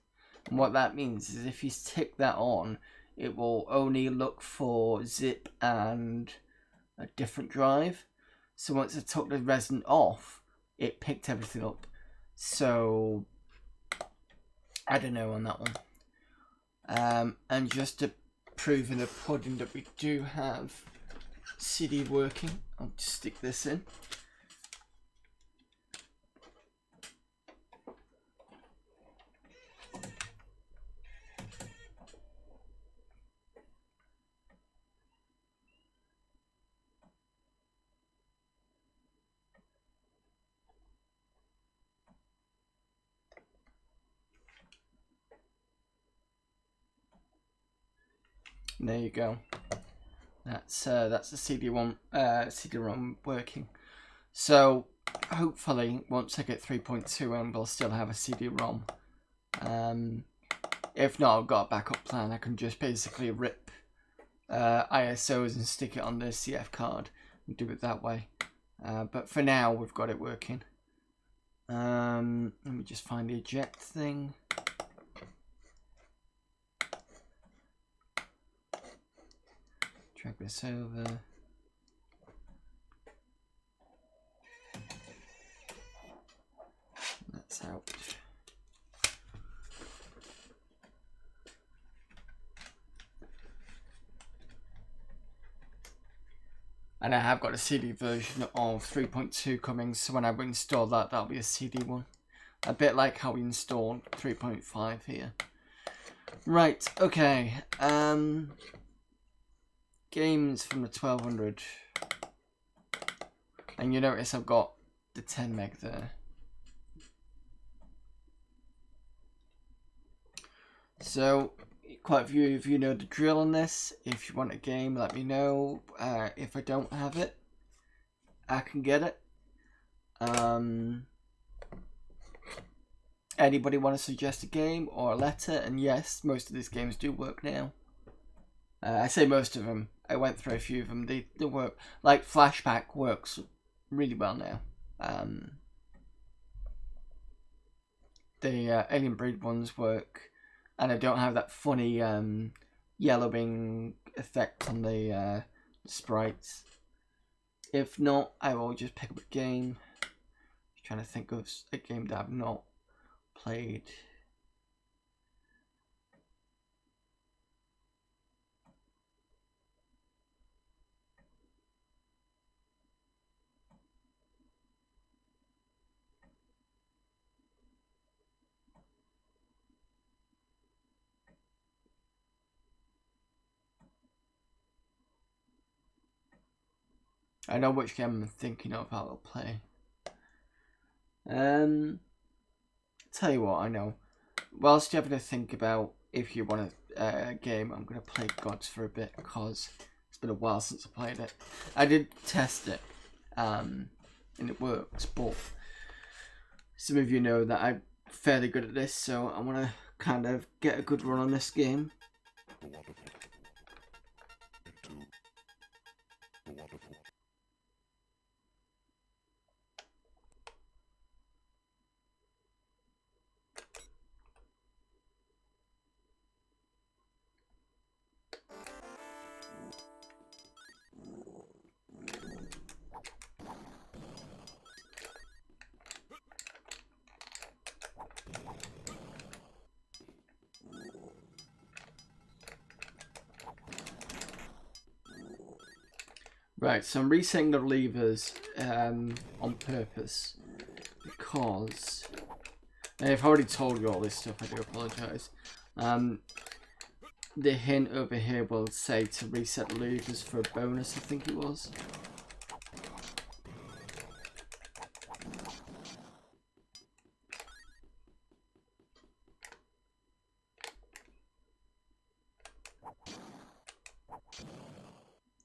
And what that means is if you tick that on, it will only look for zip and a different drive. So once I took the resident off, it picked everything up. So I don't know on that one. And just to proof in the pudding that we do have CD working. I'll just stick this in. There you go. That's the CD-ROM working. So hopefully once I get 3.2 in, we'll still have a CD-ROM. If not, I've got a backup plan. I can just basically rip ISOs and stick it on the CF card and do it that way. But for now, we've got it working. Let me just find the eject thing. Drag this over. That's out. And I have got a CD version of 3.2 coming, so when I install that, that'll be a CD one. A bit like how we installed 3.5 here. Right, okay. Games from the 1200. And you notice I've got the 10 meg there. So, quite a few of you know the drill on this. If you want a game, let me know. If I don't have it, I can get it. Anybody want to suggest a game or a letter? And yes, most of these games do work now. I say most of them. I went through a few of them. They work. Like Flashback works really well now. The Alien Breed ones work. And I don't have that funny yellowing effect on the sprites. If not, I will just pick up a game. Just trying to think of a game that I've not played. I know which game I'm thinking of I will play. Tell you what, I know. Whilst you're having to think about if you want a game, I'm going to play Gods for a bit because it's been a while since I played it. I did test it, and it works, but some of you know that I'm fairly good at this, so I want to kind of get a good run on this game. Right, so I'm resetting the levers on purpose because I've already told you all this stuff, I do apologise. The hint over here will say to reset the levers for a bonus, I think it was.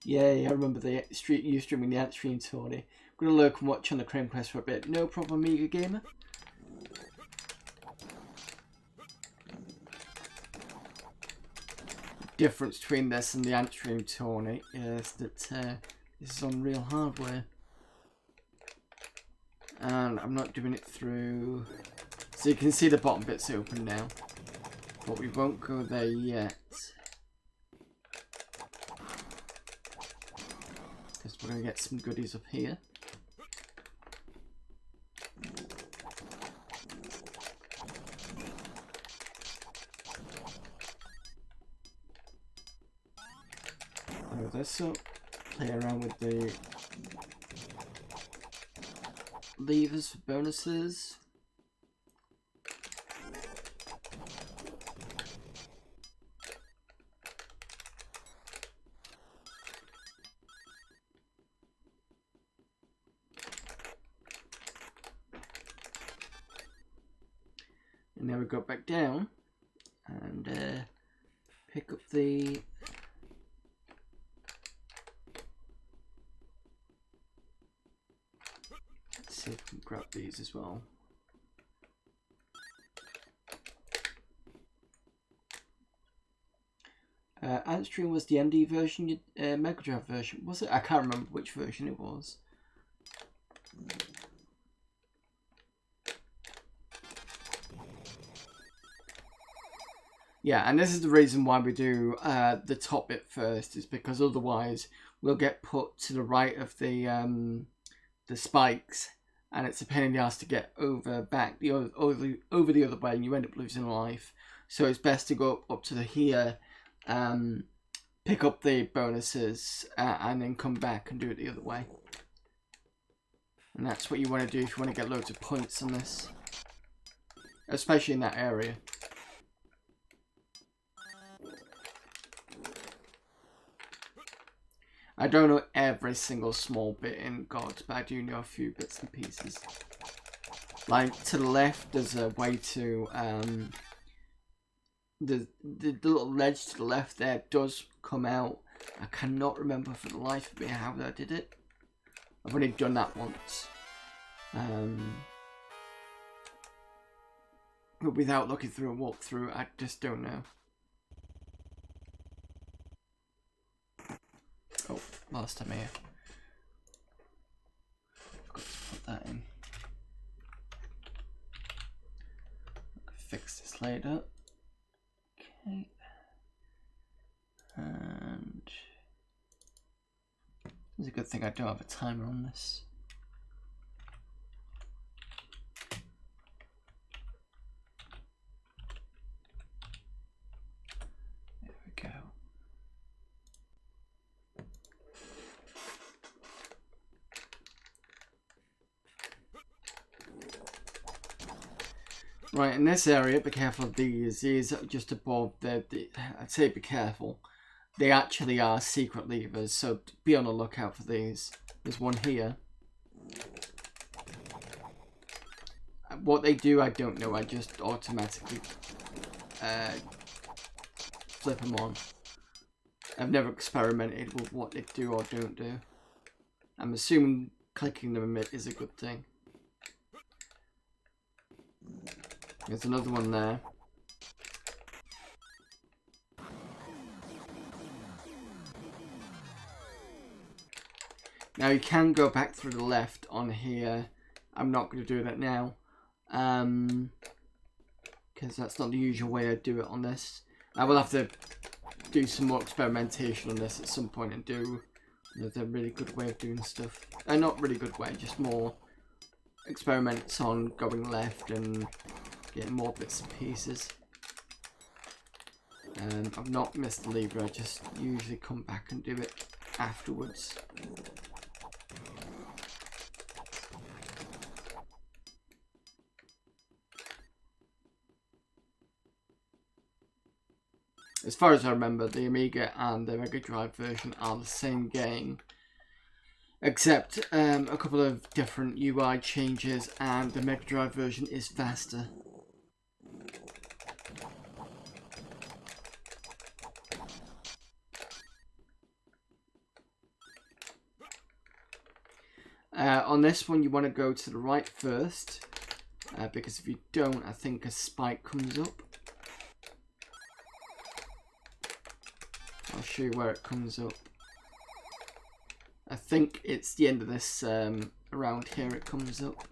Yeah, I remember the you streaming the Ant Stream, Tony. I'm going to lurk and watch on the Crane Quest for a bit. No problem, Amiga Gamer. The difference between this and the Ant Stream, Tony, is that this is on real hardware. And I'm not doing it through... So you can see the bottom bit's open now. But we won't go there yet. Because we're going to get some goodies up here. Move this up. Play around with the levers for bonuses. And now we go back down and pick up the let's see if we can grab these as well. Antstream was the MD version, Mega Drive version, was it? I can't remember which version it was. Yeah, and this is the reason why we do the top bit first, is because otherwise we'll get put to the right of the spikes, and it's a pain in the ass to get over the other way, and you end up losing life. So it's best to go up to the here, pick up the bonuses, and then come back and do it the other way. And that's what you want to do if you want to get loads of points on this, especially in that area. I don't know every single small bit in God, but I do know a few bits and pieces. Like, to the left, there's a way to, the little ledge to the left there does come out. I cannot remember for the life of me how I did it. I've only done that once. But without looking through a walkthrough, I just don't know. Oh, last time here. Got to put that in. Fix this later. Okay. And it's a good thing I don't have a timer on this. There we go. Right, in this area, be careful of these. These are just above I'd say be careful. They actually are secret levers, so be on the lookout for these. There's one here. What they do, I don't know. I just automatically flip them on. I've never experimented with what they do or don't do. I'm assuming clicking them is a good thing. There's another one there. Now you can go back through the left on here. I'm not going to do that now. Because that's not the usual way I do it on this. I will have to do some more experimentation on this at some point and do another really good way of doing stuff. Not really good way, just more experiments on going left and getting more bits and pieces. I've not missed the lever, I just usually come back and do it afterwards. As far as I remember, the Amiga and the Mega Drive version are the same game, except a couple of different UI changes, and the Mega Drive version is faster. On this one, you want to go to the right first, because if you don't, I think a spike comes up. I'll show you where it comes up. I think it's the end of this, around here it comes up.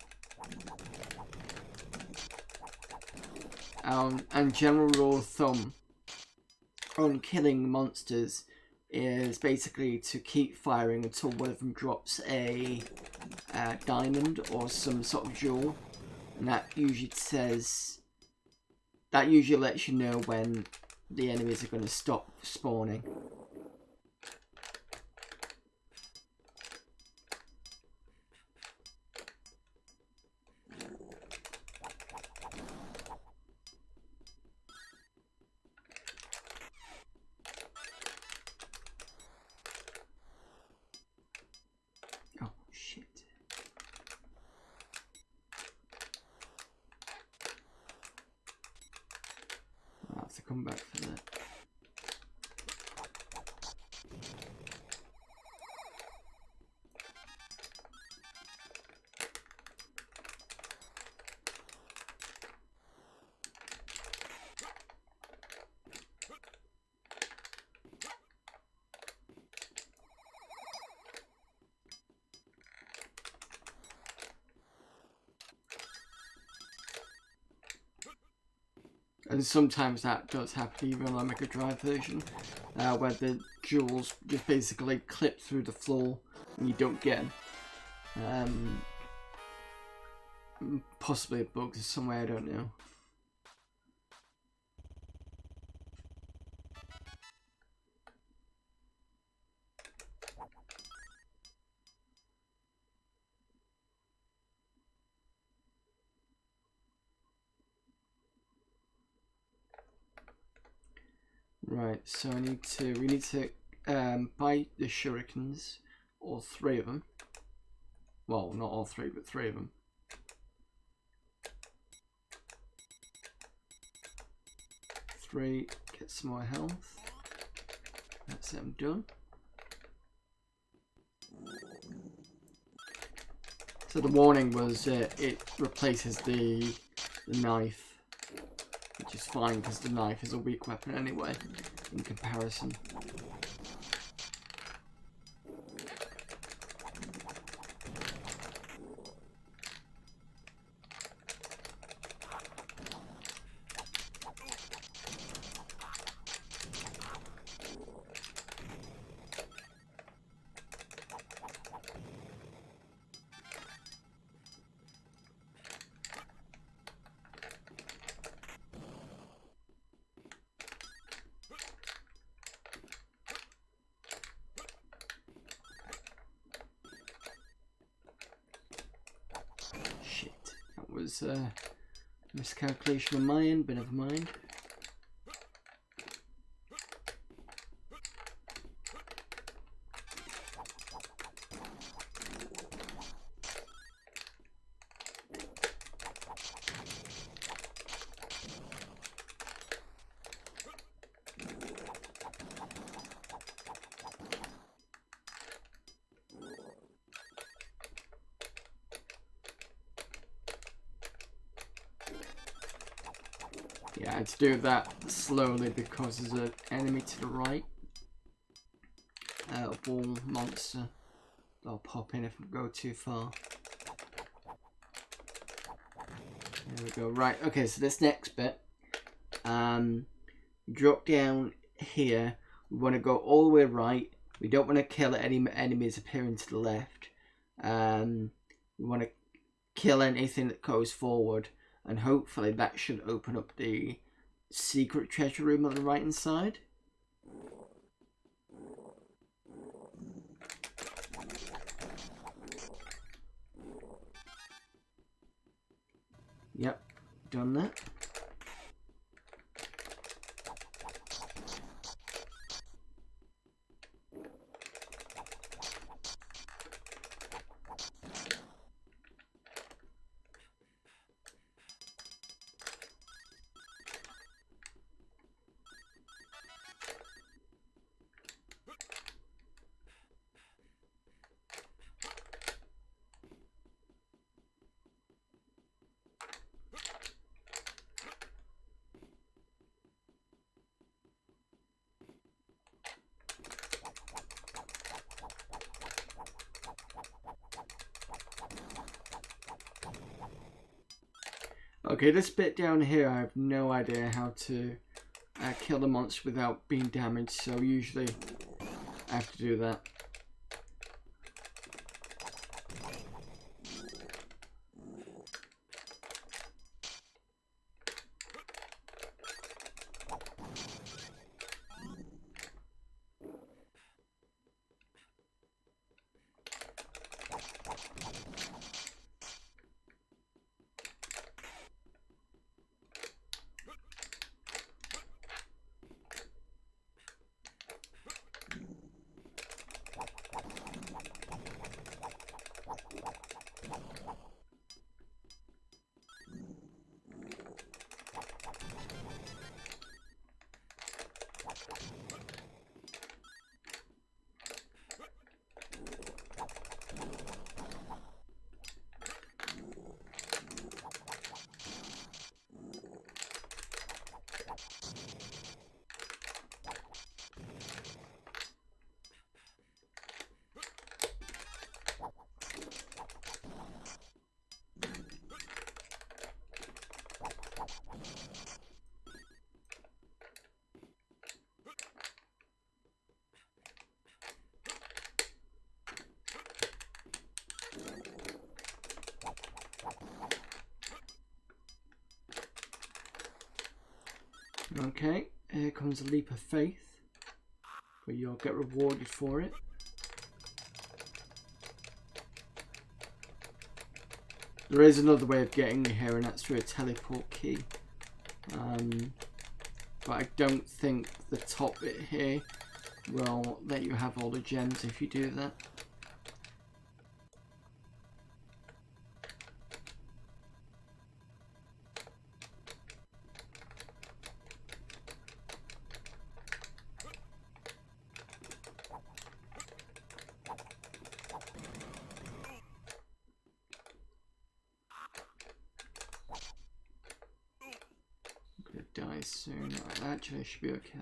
And general rule of thumb on killing monsters is basically to keep firing until one of them drops a diamond or some sort of jewel, and that usually lets you know when the enemies are going to stop spawning. come back for that. And sometimes that does happen even on the Mega Drive version, where the jewels just basically clip through the floor and you don't get them. Possibly a bug somewhere, I don't know. Right, so we need to buy the shurikens, all 3 of them. Well, not all 3, but 3 of them. Get some more health. That's it, I'm done. So the warning was it replaces the knife, which is fine because the knife is a weak weapon anyway in comparison. Was a miscalculation on my end, but never mind. Yeah, I had to do that slowly because there's an enemy to the right. A ball monster. I'll pop in if I go too far. There we go. Right, okay, so this next bit. Drop down here. We want to go all the way right. We don't want to kill any enemies appearing to the left. We want to kill anything that goes forward. And hopefully that should open up the secret treasure room on the right hand side. Yep, done that. Okay, this bit down here, I have no idea how to kill the monster without being damaged, so usually I have to do that. Okay, here comes a leap of faith, where you'll get rewarded for it. There is another way of getting here, and that's through a teleport key. But I don't think the top bit here will let you have all the gems if you do that. Die soon. Actually, I should be okay.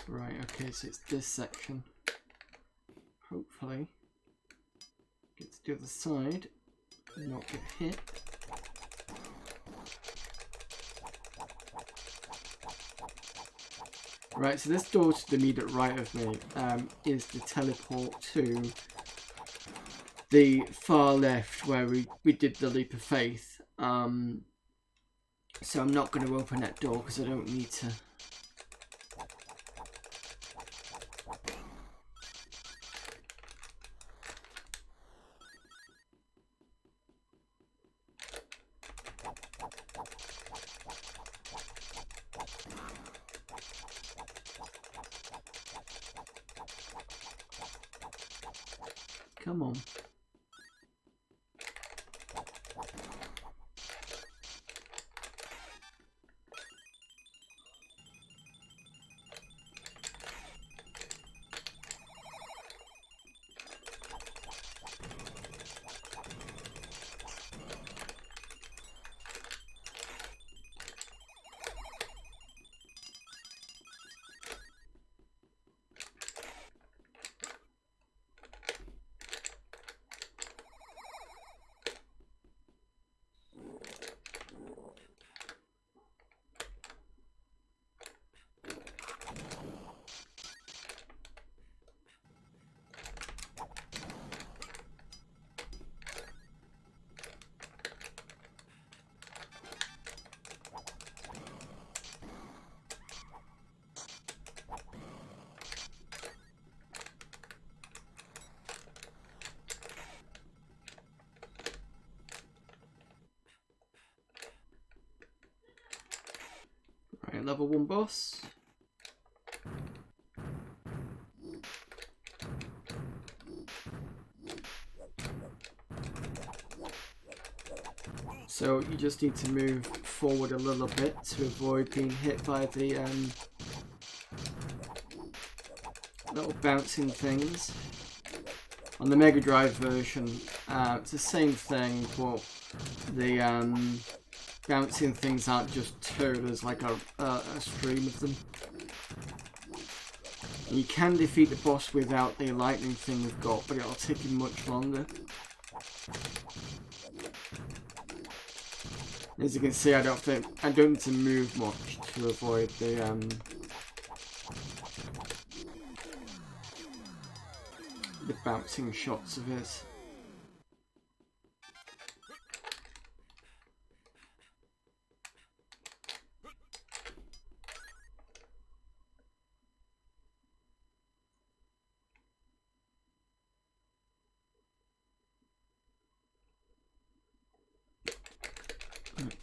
Right, okay, so it's this section. Hopefully, get to the other side and not get hit. Right, so this door to the immediate right of me is the teleport to the far left where we did the leap of faith. So I'm not going to open that door because I don't need to. Come on. Right, level 1 boss. So you just need to move forward a little bit to avoid being hit by the little bouncing things. On the Mega Drive version, it's the same thing, but the bouncing things aren't just two, there's like a stream of them. And you can defeat the boss without the lightning thing we've got, but it'll take you much longer. As you can see, I don't need to move much to avoid the bouncing shots of it.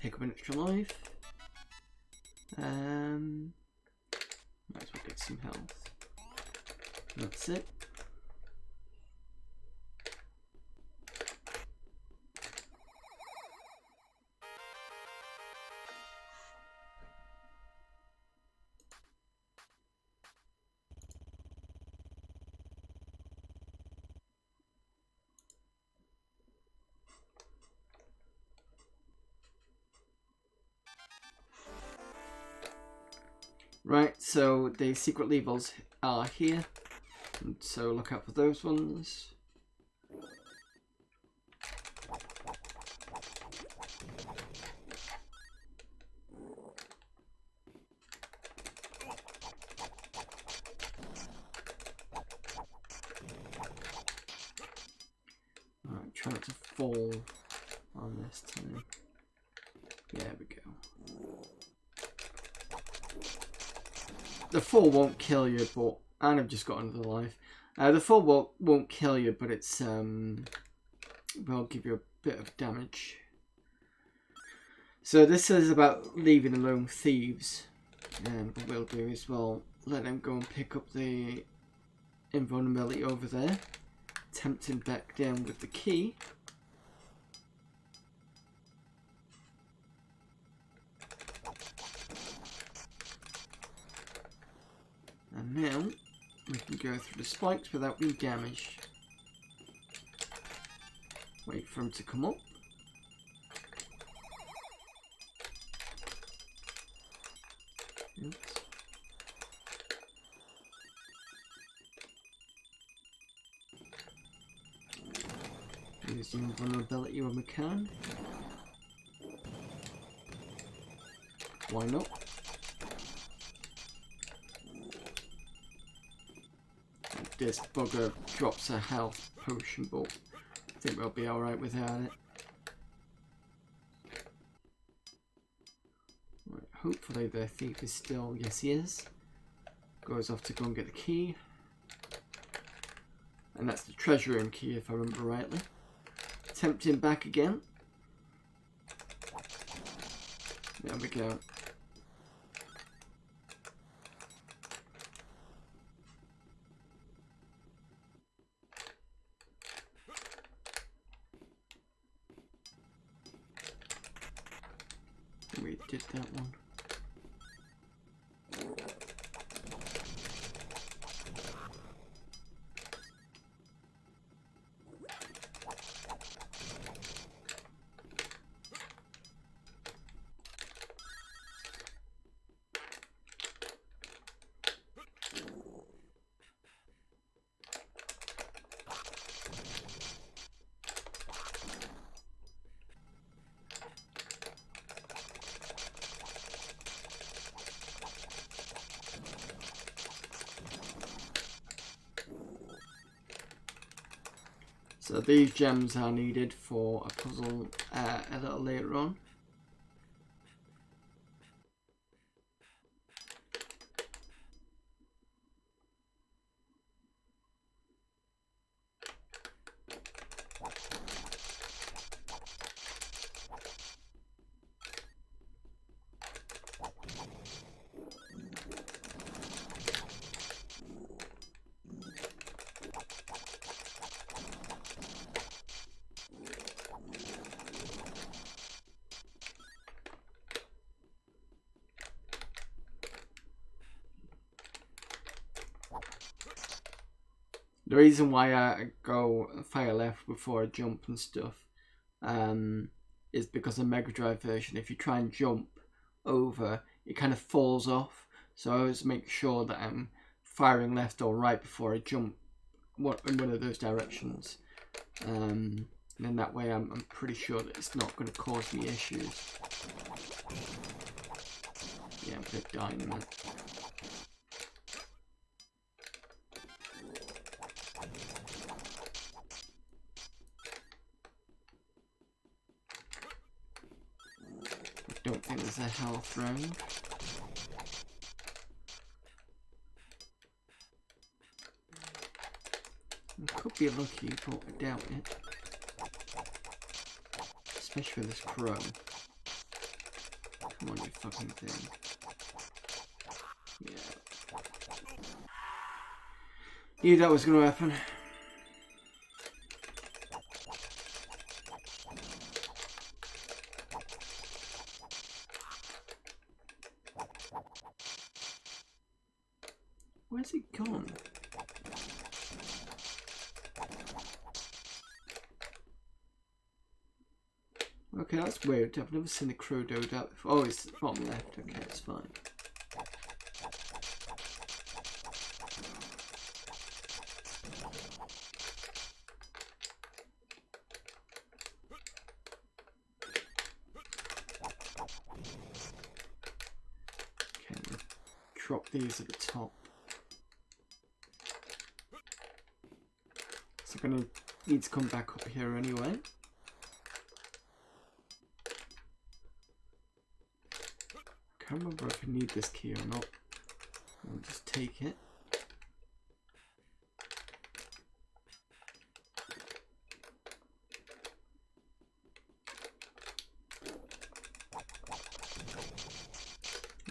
Pick up an extra life. Might as well get some health. That's it. Right, so the secret levels are here, and so look out for those ones. Alright, try not to fall on this time. There we go. The fall won't kill you, but... And I've just got another life. The fall won't kill you, but it's... will give you a bit of damage. So this is about leaving alone thieves. And what we'll do is we'll let them go and pick up the invulnerability over there. Tempt him back down with the key. And now we can go through the spikes without being damaged. Wait for him to come up. Oops. Use the invulnerability when we can. Why not? This bugger drops a health potion, but I think we'll be alright without it. Right, hopefully the thief is still... Yes, he is. Goes off to go and get the key. And that's the treasure room key, if I remember rightly. Tempt him back again. There we go. We did that one. So these gems are needed for a puzzle a little later on. The reason why I go fire left before I jump and stuff is because the Mega Drive version, if you try and jump over, it kind of falls off. So I always make sure that I'm firing left or right before I jump in one of those directions. And then that way I'm pretty sure that it's not going to cause me issues. Yeah, I'm going to die in a minute. I don't think there's a health round. I could be lucky, but I doubt it. Especially with this crow. Come on, you fucking thing. Yeah. Knew that was going to happen. Where's he gone? Okay, that's weird. I've never seen the crow do that before. Oh, it's bottom left. Okay, it's fine. Okay, drop these at the top. So I'm going to need to come back up here anyway. can't remember if I need this key or not. I'll just take it.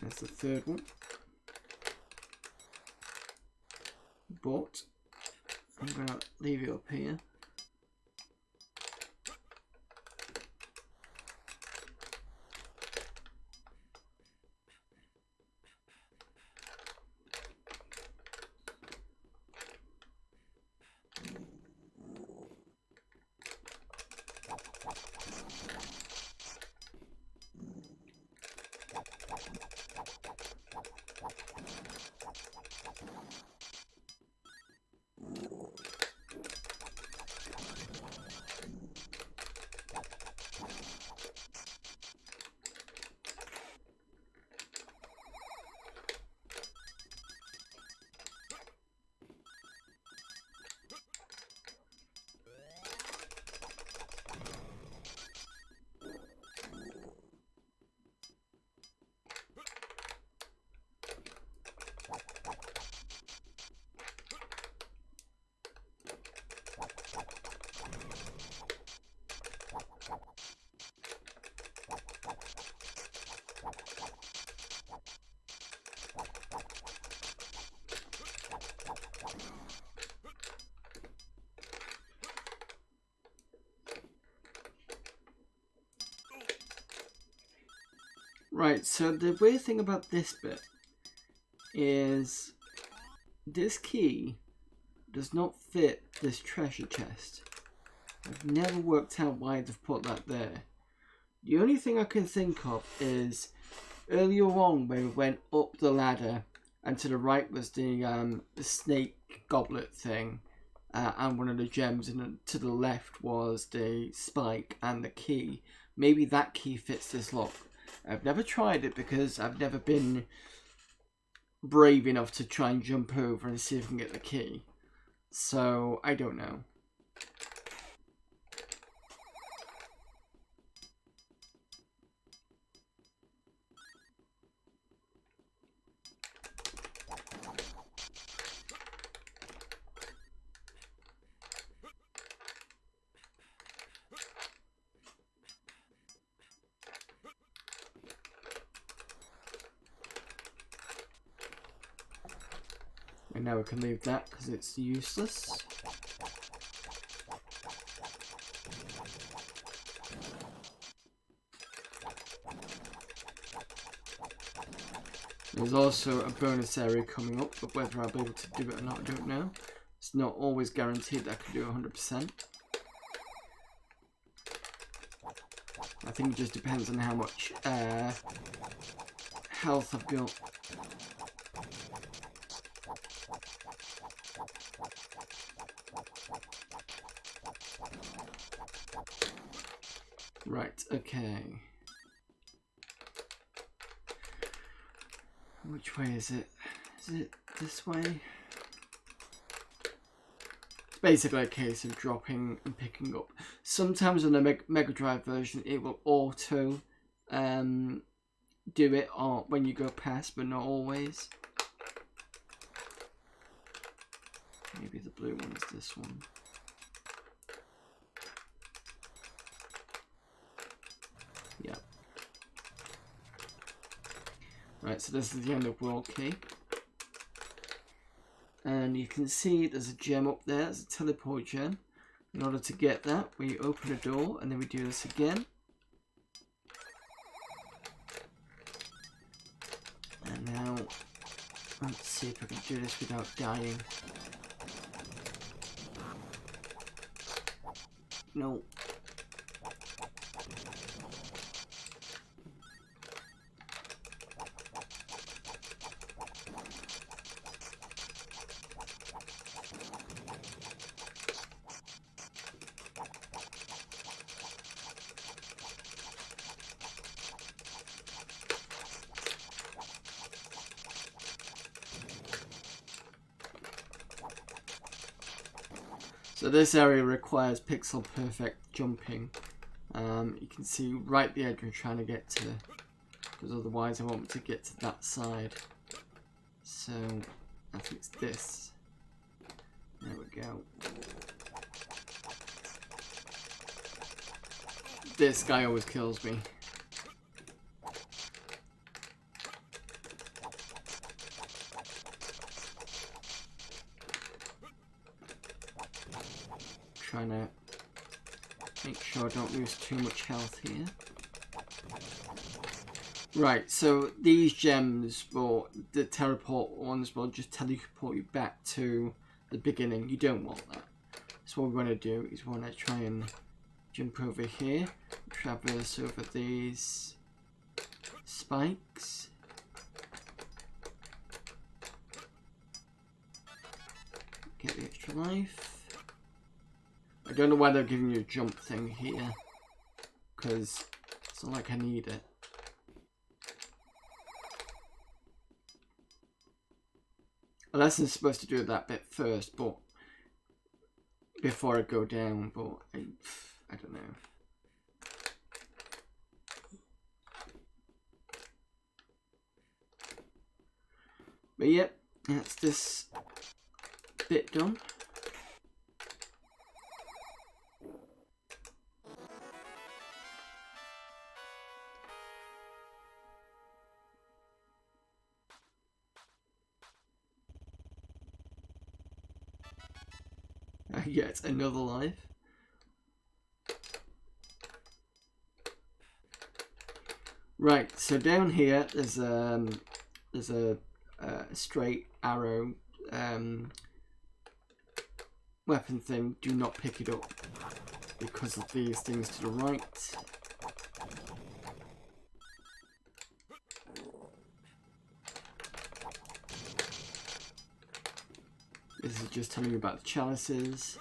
There's the third one. But I'm going to leave it up here. Right, so the weird thing about this bit is this key does not fit this treasure chest. I've never worked out why they've put that there. The only thing I can think of is earlier on when we went up the ladder and to the right was the snake goblet thing and one of the gems, and to the left was the spike and the key. Maybe that key fits this lock. I've never tried it because I've never been brave enough to try and jump over and see if I can get the key. So, I don't know. And now we can leave that because it's useless. There's also a bonus area coming up, but whether I'll be able to do it or not, I don't know. It's not always guaranteed that I can do 100%. I think it just depends on how much health I've got. Right, okay. Which way is it? Is it this way? It's basically a case of dropping and picking up. Sometimes on the Mega Drive version it will auto do it when you go past, but not always. Maybe the blue one is this one. Yeah. Right, so this is the end of world key. And you can see there's a gem up there, there's a teleport gem. In order to get that, we open a door and then we do this again. And now, let's see if I can do this without dying. No. So this area requires pixel perfect jumping. You can see right the edge we're trying to get to. because otherwise I want to get to that side. So I think it's this. There we go. This guy always kills me. Trying to make sure I don't lose too much health here. Right, so these gems, or the teleport ones, will just teleport you back to the beginning. You don't want that. So what we want to do is we want to try and jump over here, traverse over these spikes. Get the extra life. I don't know why they're giving you a jump thing here, because it's not like I need it. Unless I'm supposed to do that bit first, but before I go down, but I don't know. But yep, that's this bit done. Yet another life. Right, so down here there's a straight arrow weapon thing. Do not pick it up because of these things to the right. This is just telling you about the chalices.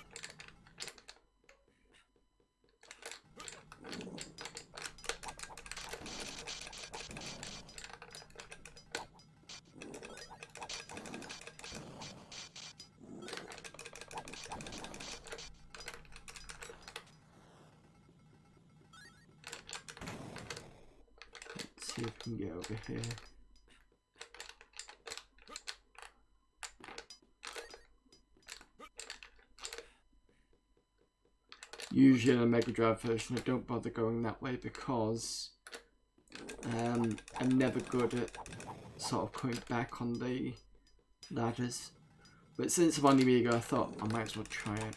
Let's see if we can get over here. Usually in a Mega Drive version I don't bother going that way because I'm never good at sort of coming back on the ladders. But since I'm on the Amiga I thought I might as well try it.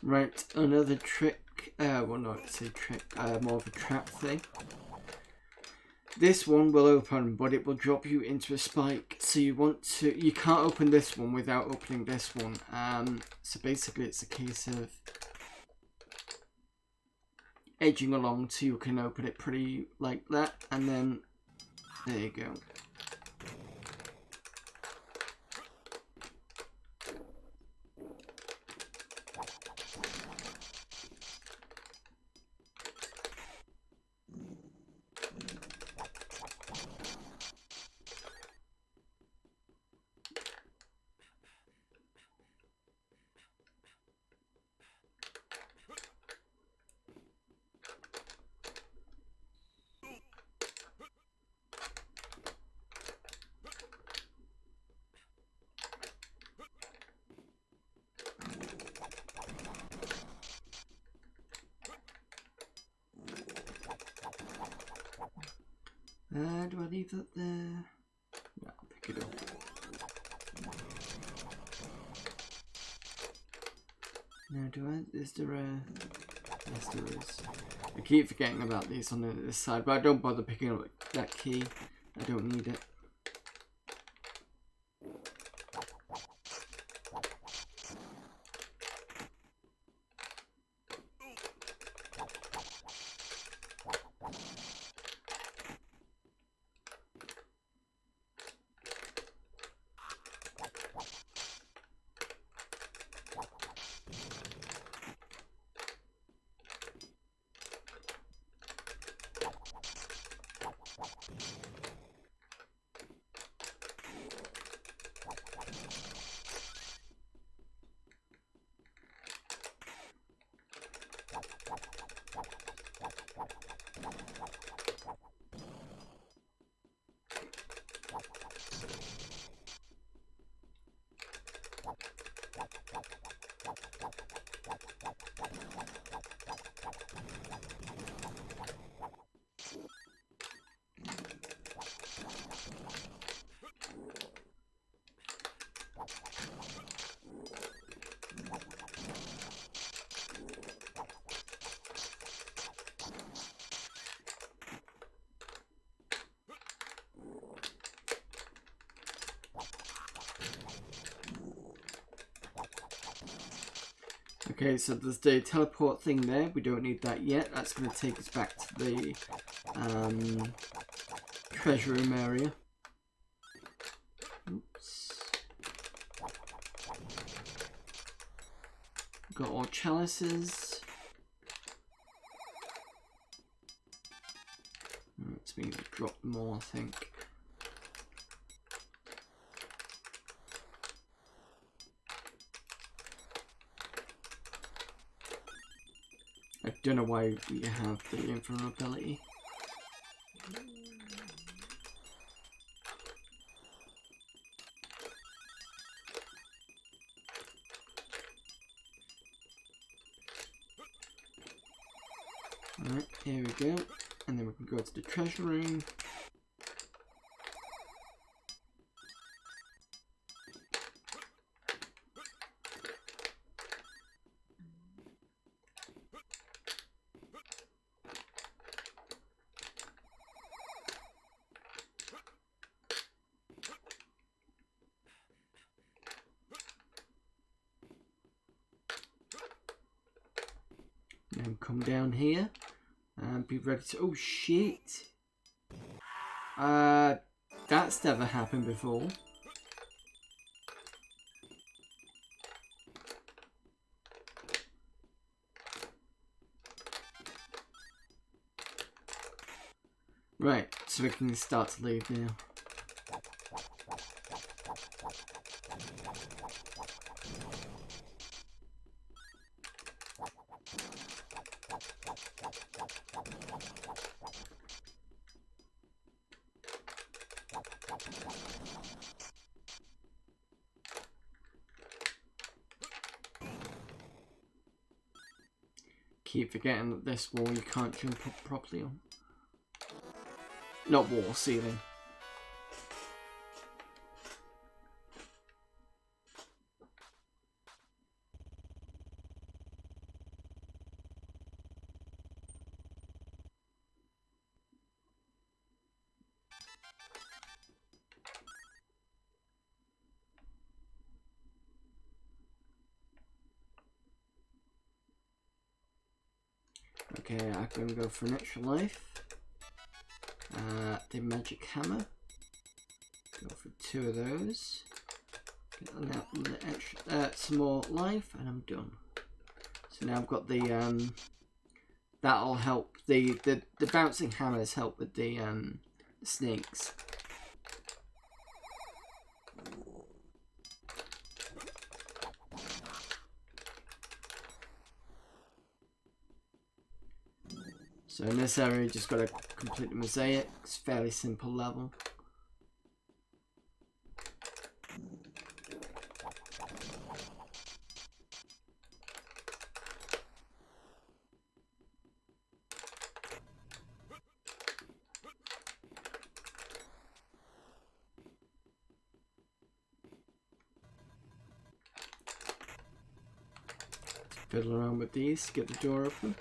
Right, another trick, well not say trick, more of a trap thing. This one will open, but it will drop you into a spike, so you can't open this one without opening this one. So basically it's a case of edging along so you can open it pretty like that, and then there you go. Do I leave that there? No, I'll pick it up. No, do I? Is there a... Yes, there is. I keep forgetting about these on this side, but I don't bother picking up that key. I don't need it. Okay, so there's the teleport thing there. We don't need that yet. That's going to take us back to the treasure room area. Oops. Got all chalices. Let's maybe drop more, I think. I don't know why we have the invulnerability. Alright, here we go. And then we can go to the treasure room. Now come down here and be ready to... Oh shit! That's never happened before. Right, so we can start to leave now. Keep forgetting that this wall you can't jump up properly on. Not wall, ceiling. Okay, I'm going to go for an extra life. The magic hammer. Go for 2 of those. Get extra, some more life, and I'm done. So now I've got the that'll help. The bouncing hammers help with the snakes. So in this area, you just got to complete the mosaic. It's a fairly simple level. Fiddle around with these, get the door open.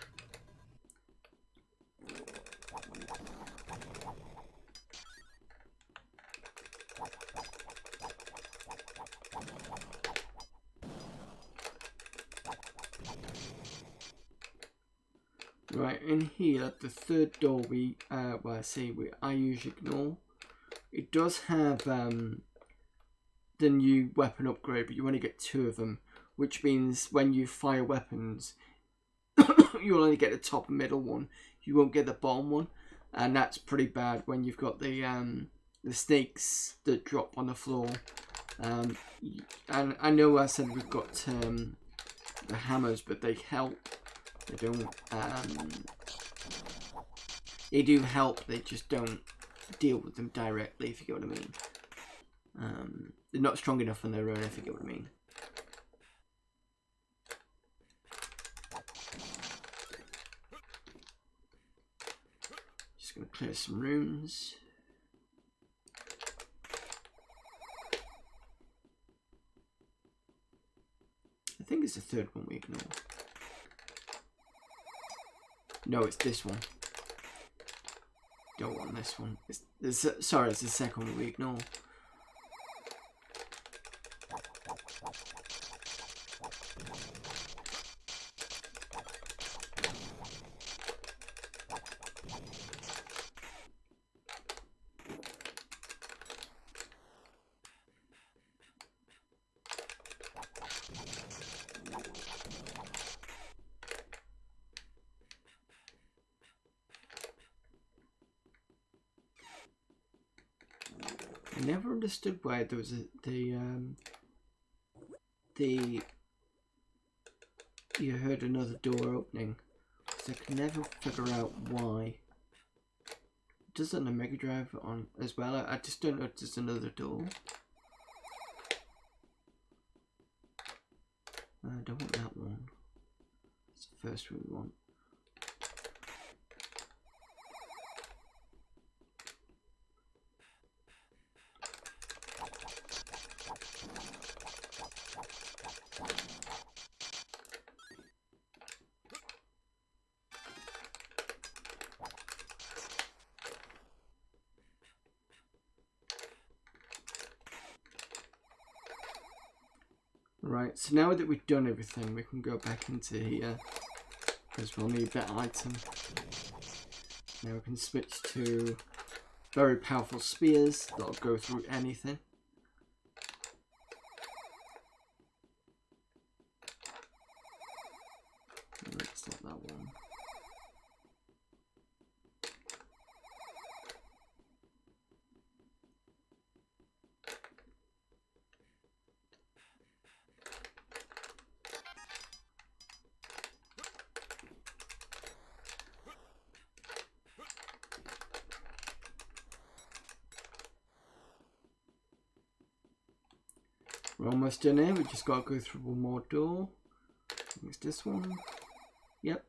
Right, in here, the third door I usually ignore. It does have the new weapon upgrade, but you only get 2 of them, which means when you fire weapons, you'll only get the top and middle one. You won't get the bottom one, and that's pretty bad when you've got the snakes that drop on the floor. And I know I said we've got the hammers, but they help. They don't. They do help. They just don't deal with them directly, if you get what I mean. They're not strong enough on their own, if you get what I mean. Just gonna clear some rooms. I think it's the third one we ignore. No, it's this one. Don't want this one. Sorry, it's the second one we ignore. never understood why there was you heard another door opening. So I could never figure out why. Does it on the Mega Drive on as well? I just don't know if there's another door. I don't want that one. It's the first one we want. Right, so now that we've done everything, we can go back into here, because we'll need that item. Now we can switch to very powerful spears that'll go through anything. It's not that one. We're almost done here, we just got to go through one more door. I think it's this one. Yep.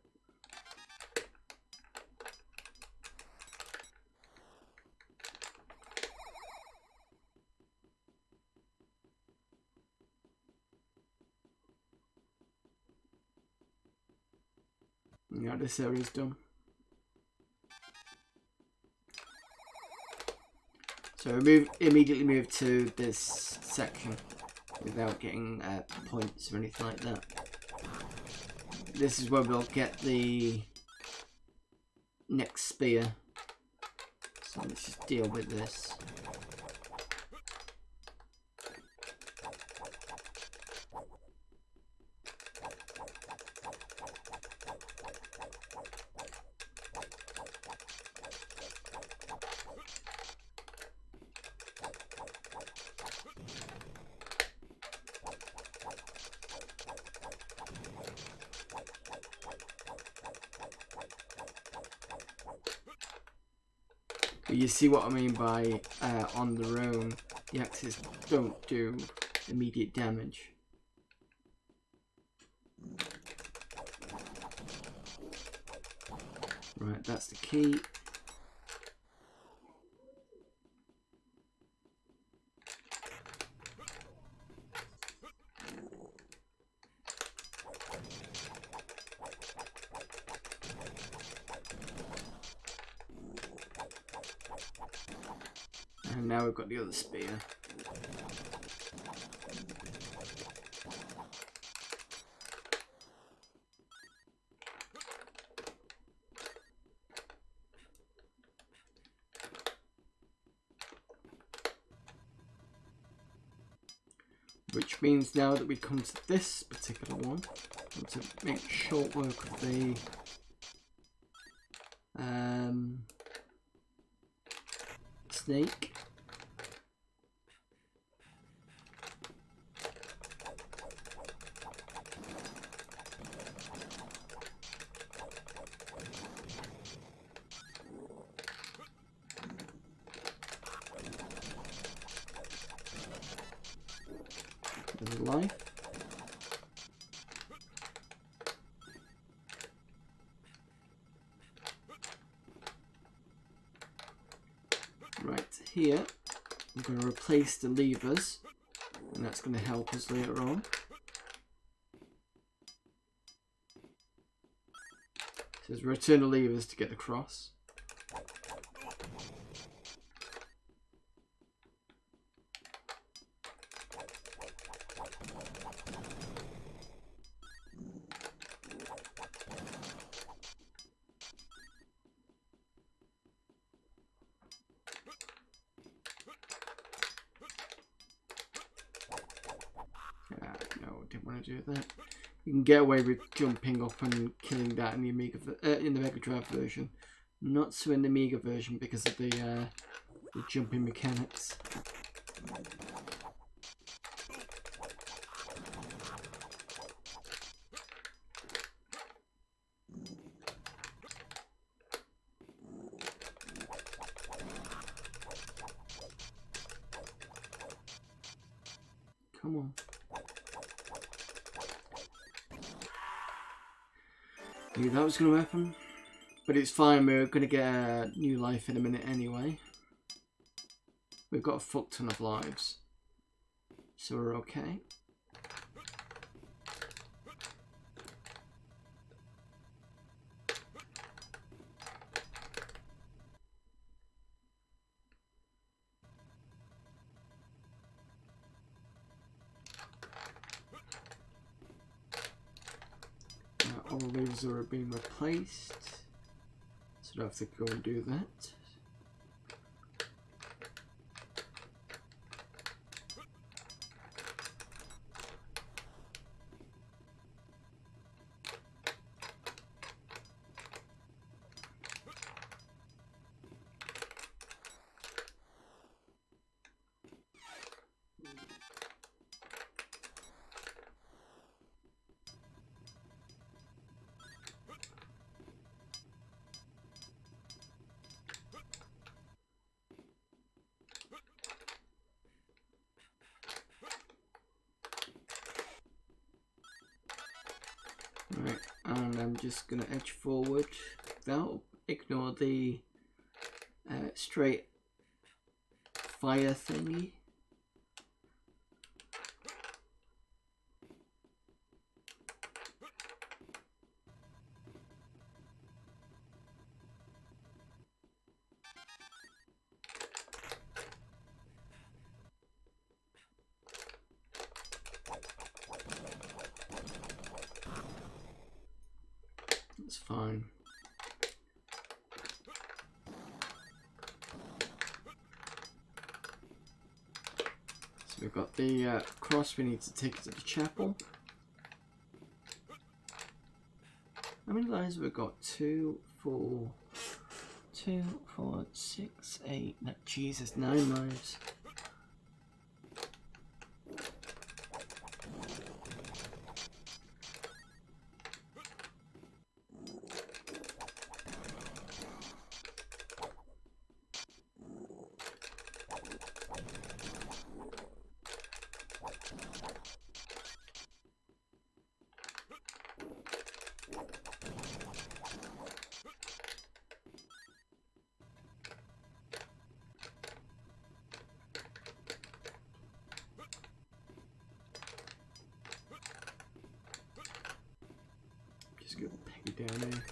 Now this area's done. So we immediately move to this section without getting points or anything like that. This is where we'll get the next spear. So let's just deal with this. You see what I mean by on their own, the axes don't do immediate damage. Right, that's the key. And now we've got the other spear. Which means now that we come to this particular one, I want to make short work of the snake. There's life. Right, here I'm going to replace the levers, and that's going to help us later on. It says return the levers to get across. Didn't want to do that. You can get away with jumping up and killing that in the Amiga, in the Mega Drive version. Not so in the Amiga version because of the jumping mechanics. Come on. Knew that was going to happen. But it's fine, we're going to get a new life in a minute anyway. We've got a fuck ton of lives. So we're okay. All the leaves are being replaced. So I have to go and do that. Right, and I'm just going to edge forward. That'll ignore the straight fire thingy. It's fine. So we've got the cross we need to take to the chapel. How many lives have we got? 2, 4, 6, 8. No, Jesus, 9 lives. Just get Peggy down there.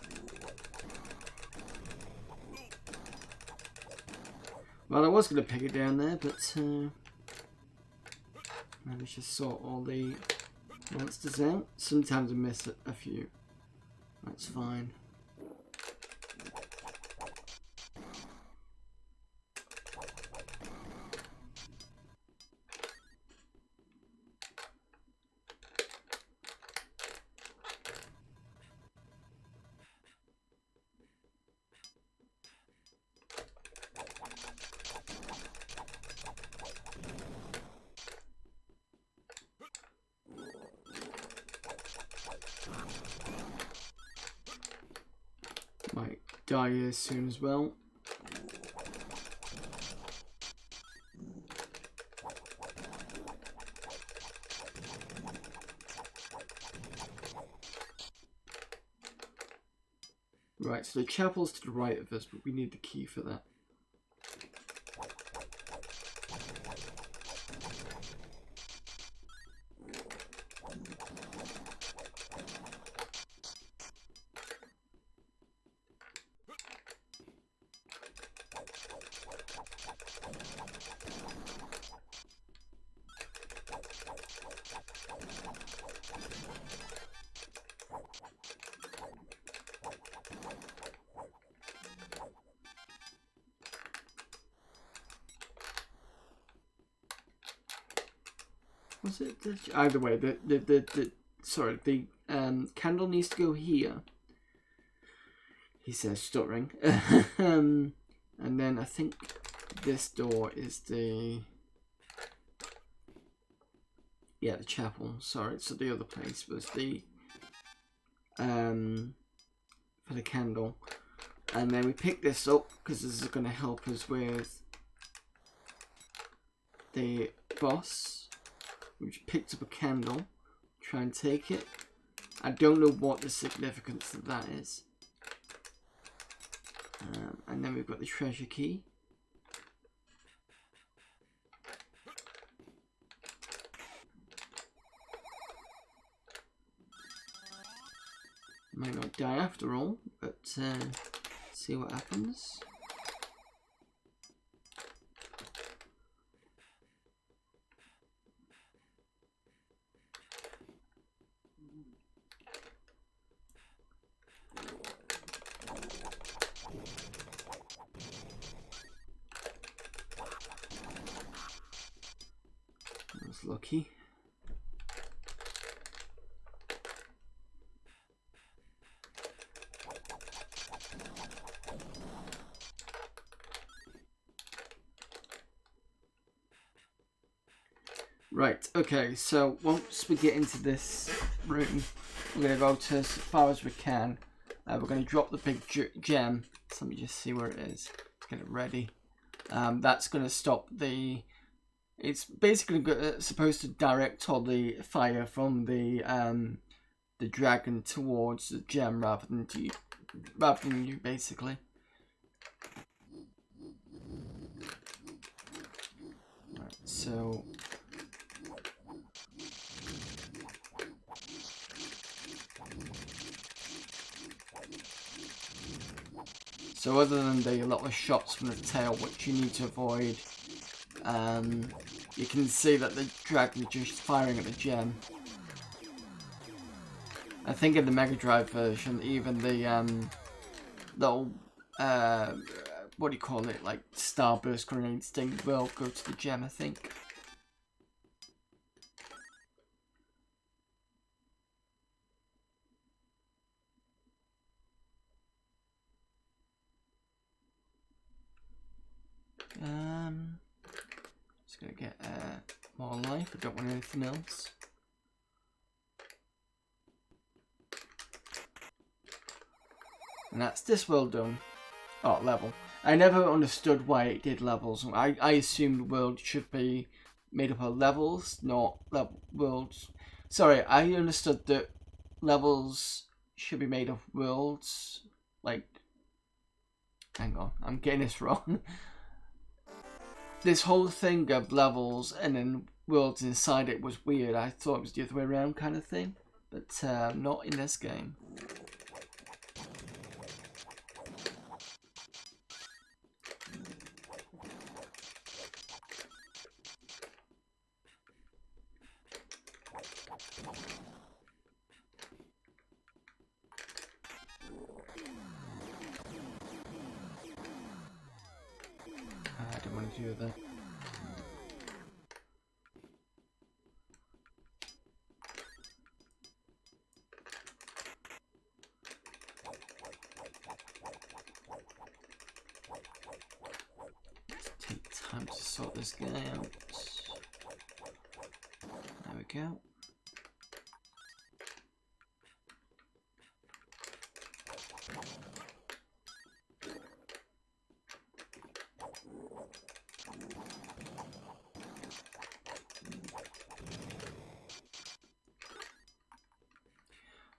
Well, I was going to peg it down there, but maybe just sort all the monsters out. Sometimes I miss a few. That's fine. Might die here soon as well. Right, so the chapel's to the right of us, but we need the key for that. Was it either way? Sorry, the candle needs to go here. He says, stuttering. And then I think this door is the Yeah, the chapel. Sorry, so the other place was the for the candle. And then we pick this up because this is going to help us with the boss. We just picked up a candle. Try and take it. I don't know what the significance of that is. And then we've got the treasure key. Might not die after all, but see what happens. I was lucky. Right, okay, so once we get into this room, we're going to go to as far as we can. We're going to drop the big gem. So let me just see where it is. Let's get it ready. That's going to stop the... It's basically supposed to direct all the fire from the dragon towards the gem rather than you, basically. Right, so... So other than the lot of shots from the tail, which you need to avoid, you can see that the dragon is just firing at the gem. I think in the Mega Drive version, even the little, what do you call it, like starburst grenades thing will go to the gem, I think. Just gonna get more life. I don't want anything else. And that's this world done. Oh, level. I never understood why it did levels. I assumed the world should be made up of levels, not worlds. Sorry, I understood that levels should be made of worlds. Like, hang on, I'm getting this wrong. This whole thing of levels and then worlds inside it was weird. I thought it was the other way around kind of thing, but not in this game. I don't want to do that. Let's take time to sort this guy out. There we go.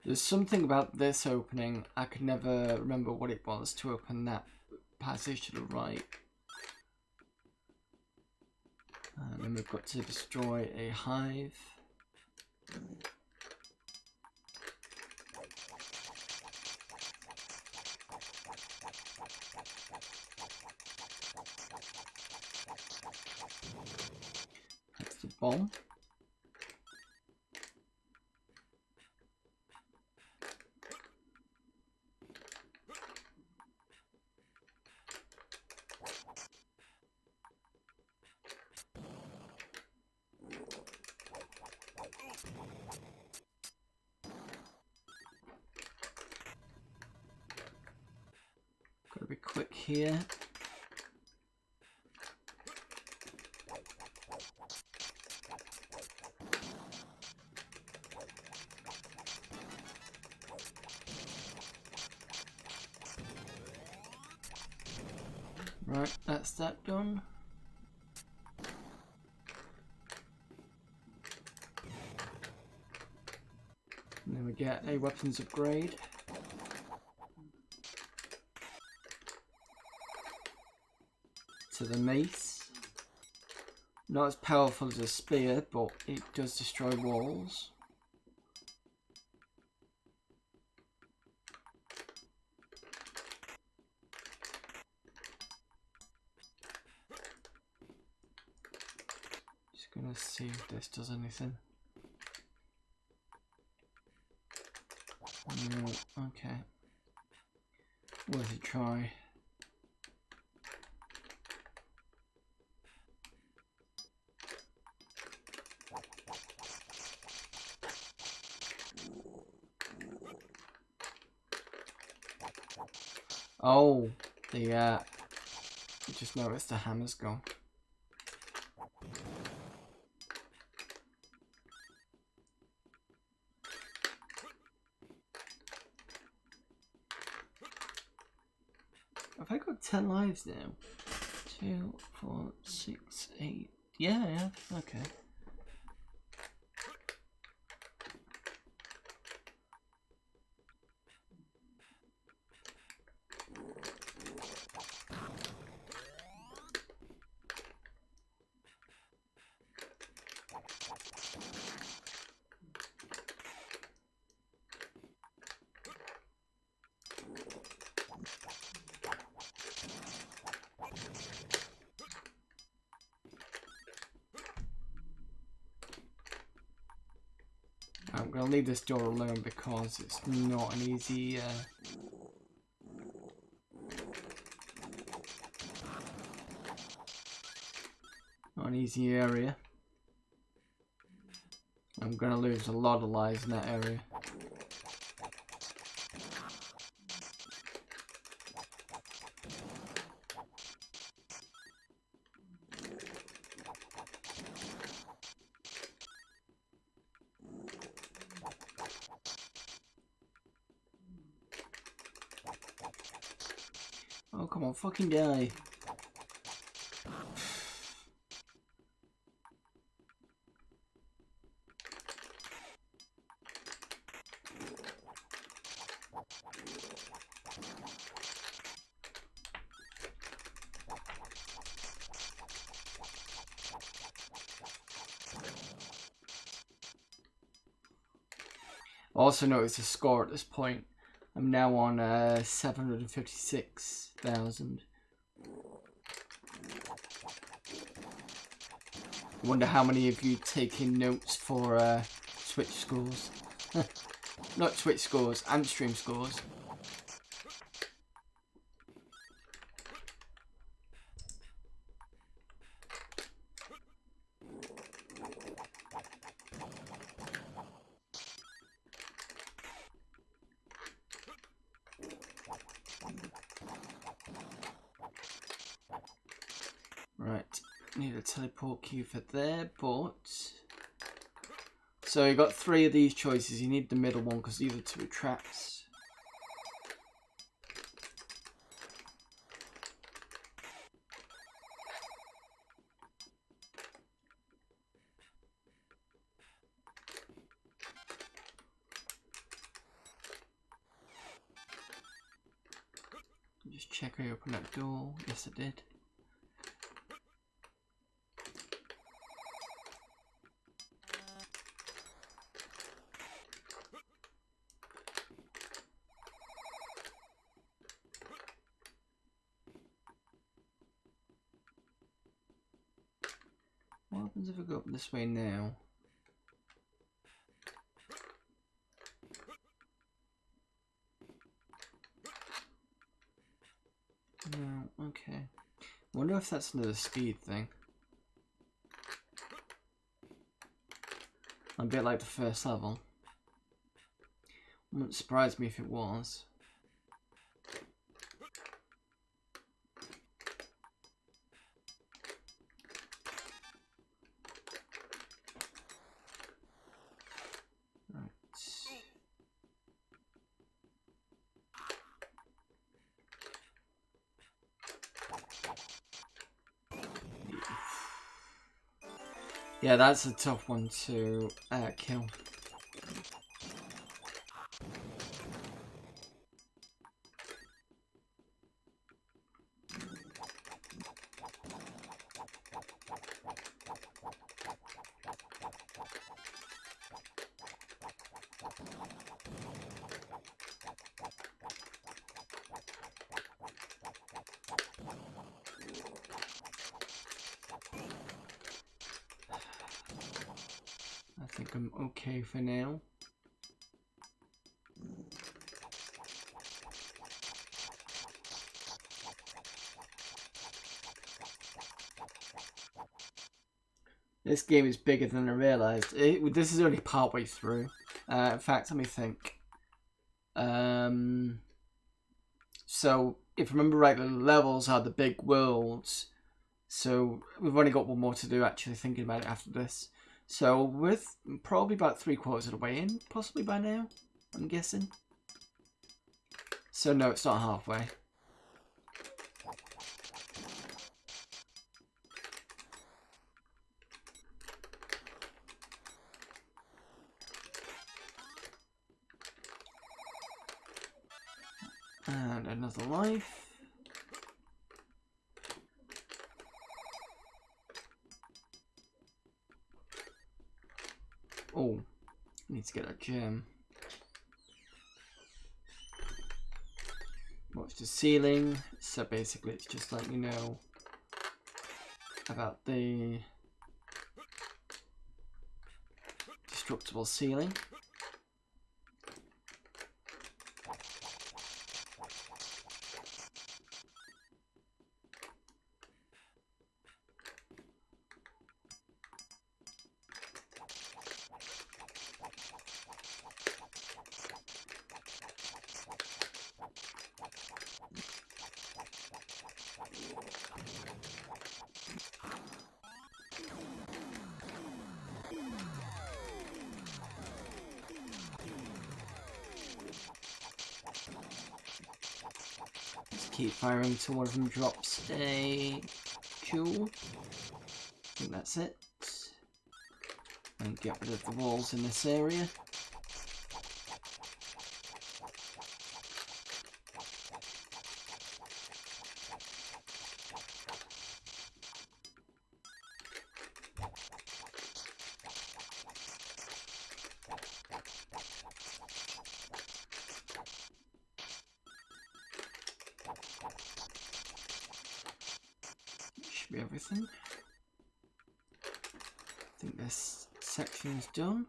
There's something about this opening, I could never remember what it was to open that passage to the right. And then we've got to destroy a hive. That's the bomb. Gotta be quick here. Right, that's that done. And then we get a weapons upgrade. To the mace. Not as powerful as a spear, but it does destroy walls. Just gonna see if this does anything. No, okay. Worth a try. Oh, I just noticed the hammer's gone. Have I got 10 lives now? 2, 4, 6, 8. Yeah, okay. I'm going to leave this door alone because it's not an easy area. I'm going to lose a lot of lives in that area. Oh, come on, fucking die. Also notice the score at this point. I'm now on 756,000. I wonder how many of you taking notes for Twitch scores. Not Twitch scores, and stream scores. Right, need a teleport key for there, but... So you got 3 of these choices. You need the middle one because these are 2 traps. Just check I opened that door. Yes, I did. What happens if I go up this way now? No, okay. Wonder if that's another speed thing. A bit like the first level. Wouldn't surprise me if it was. Yeah, that's a tough one to kill. I think I'm okay for now. This game is bigger than I realised. This is only partway through. In fact, let me think. So, if I remember right, the levels are the big worlds. So, we've only got one more to do, actually, thinking about it after this. So, we're probably about 3/4 of the way in, possibly by now, I'm guessing. So, no, it's not halfway. And another life. Oh, need to get a gem. Watch the ceiling. So basically it's just letting you know about the destructible ceiling. Keep firing until one of them drops a jewel. I think that's it. And get rid of the walls in this area. Be everything. I think this section is done.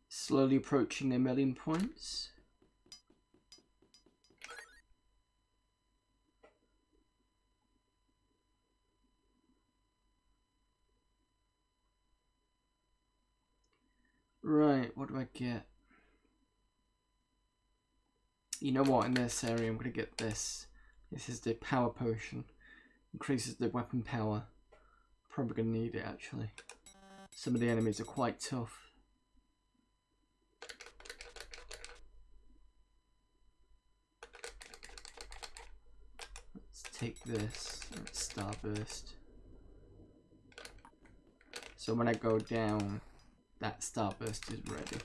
Slowly approaching the 1,000,000 points. Right, what do I get? You know what, in this area I'm going to get this. This is the power potion. Increases the weapon power. Probably going to need it actually. Some of the enemies are quite tough. Let's take this. Let's starburst. So when I go down, that starburst is ready.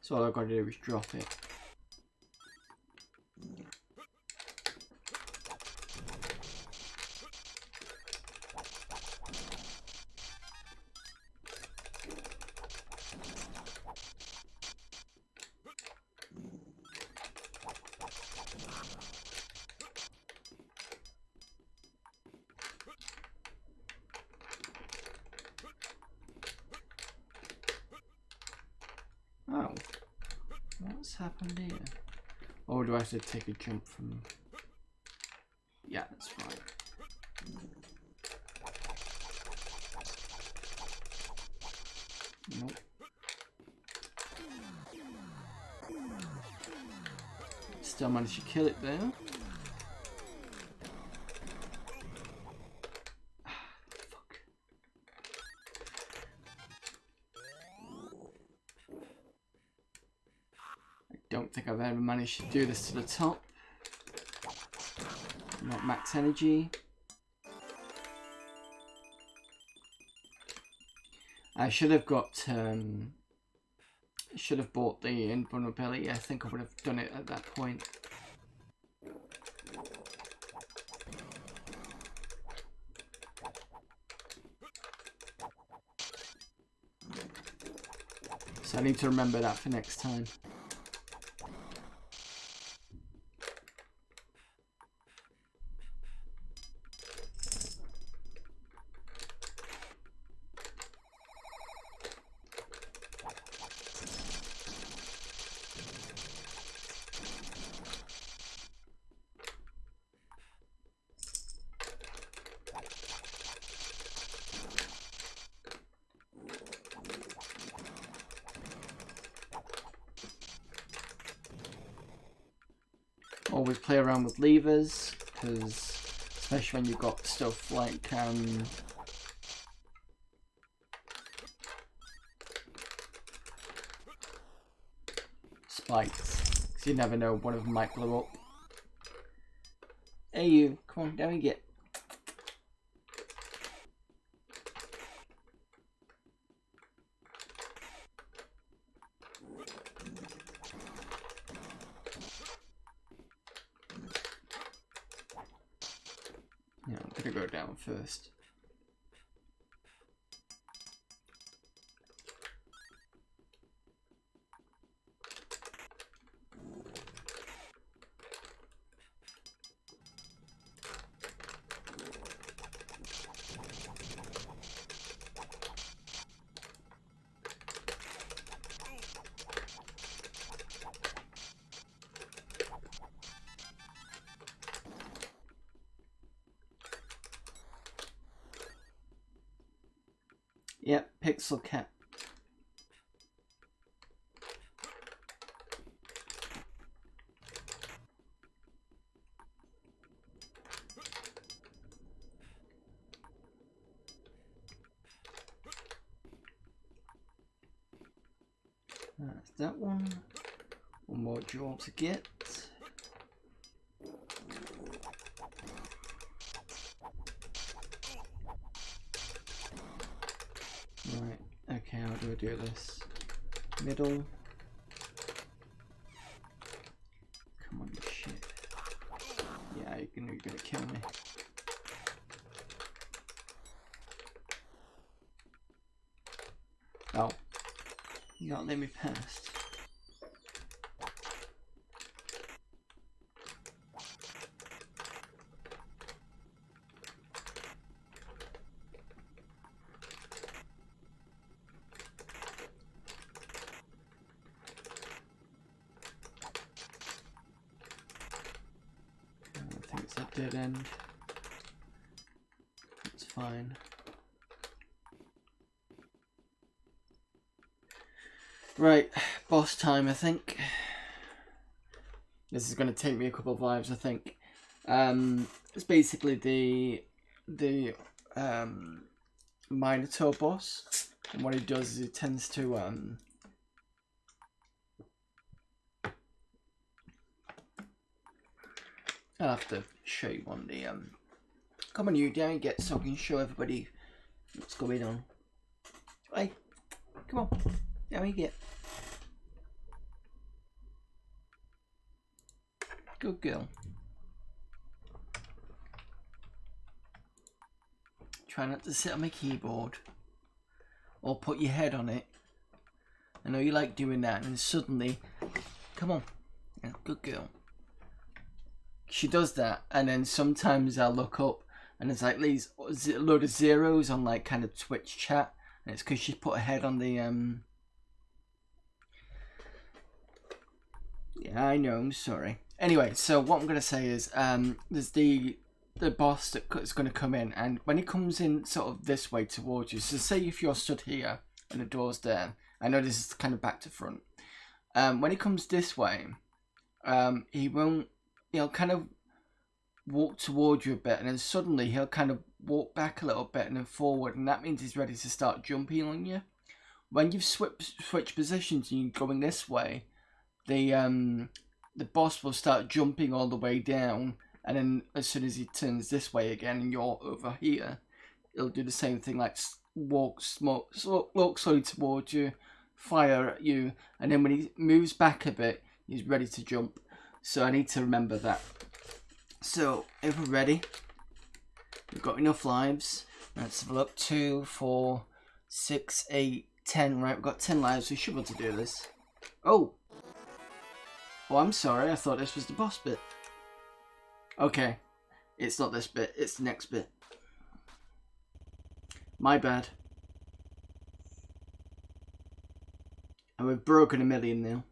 So all I've got to do is drop it. Oh, what's happened here? Or do I have to take a jump from... Yeah, that's fine. Nope. Still managed to kill it there. don't think I've ever managed to do this to the top. Not max energy. I should have got, should have bought the invulnerability. I think I would have done it at that point. So I need to remember that for next time. Always play around with levers, because especially when you've got stuff like spikes, because you never know, one of them might blow up. Hey you, come on, down you get. Yeah, I'm gonna go down first. Yep, pixel cap. That's that one. One more jewel to get. Right, okay, how do I do this? Middle. Come on, you shit. Yeah, you're gonna kill me. Oh. You not let me past. I think it's a dead end. It's fine. Right, boss time, I think. This is going to take me a couple of lives, I think. It's basically the Minotaur boss, and what he does is he tends to I'll have to show you on the come on, you down, get so I can show everybody what's going on. Hey, come on, down you get. Good girl. Try not to sit on my keyboard or put your head on it. I know you like doing that, and suddenly, come on, yeah, good girl. She does that, and then sometimes I'll look up and there's like these a load of zeros on like kind of Twitch chat, and it's because she put her head on the yeah, I know, I'm sorry. Anyway, so what I'm going to say is there's the boss that's going to come in, and when he comes in sort of this way towards you, so say if you're stood here and the door's there, I know this is kind of back to front, when he comes this way, he'll kind of walk toward you a bit, and then suddenly he'll kind of walk back a little bit and then forward, and that means he's ready to start jumping on you. When you've switched positions and you're going this way, the boss will start jumping all the way down, and then as soon as he turns this way again and you're over here, it'll do the same thing, like walk slowly towards you, fire at you, and then when he moves back a bit, he's ready to jump. So I need to remember that. So if we're ready, we've got enough lives. Let's have a look. 2, 4, 6, 8, 10. Right, we've got 10 lives. We should be able to do this. Oh, I'm sorry. I thought this was the boss bit. Okay, it's not this bit. It's the next bit. My bad. And we've broken 1,000,000 now.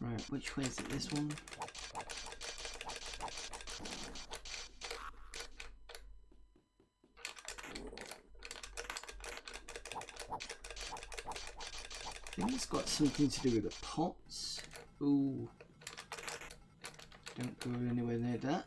Right, which way is it? This one? I think it's got something to do with the pots. Ooh. Don't go anywhere near that.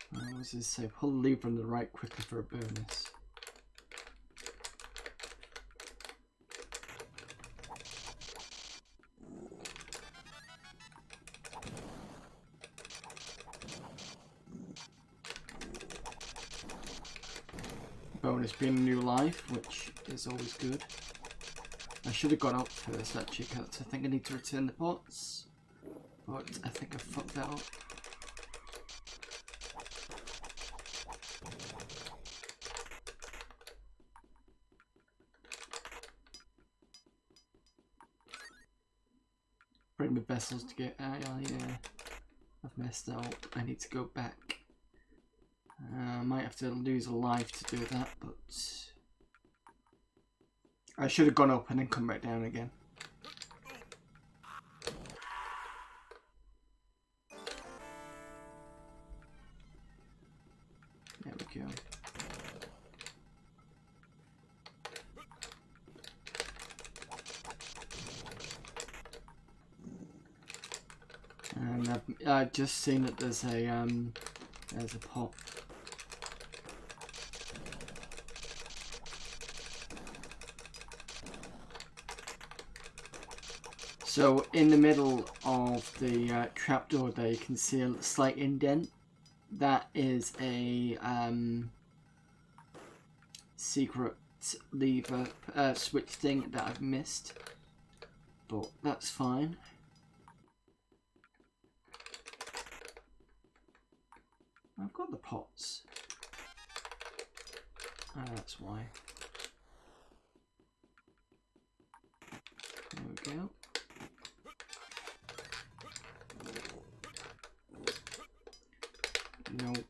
What does this say? Pull the lever on the right quickly for a bonus. Bonus being a new life, which is always good. I should have gone up first actually, because I think I need to return the pots. But I think I fucked that up. Bring the vessels to get out. Yeah, I've messed up. I need to go back. I might have to lose a life to do that, but I should have gone up and then come back down again. There we go. And I've just seen that there's a pot. So in the middle of the trapdoor there, you can see a slight indent. That is a secret lever switch thing that I've missed, but that's fine. I've got the pots. Oh, that's why. There we go. Nope.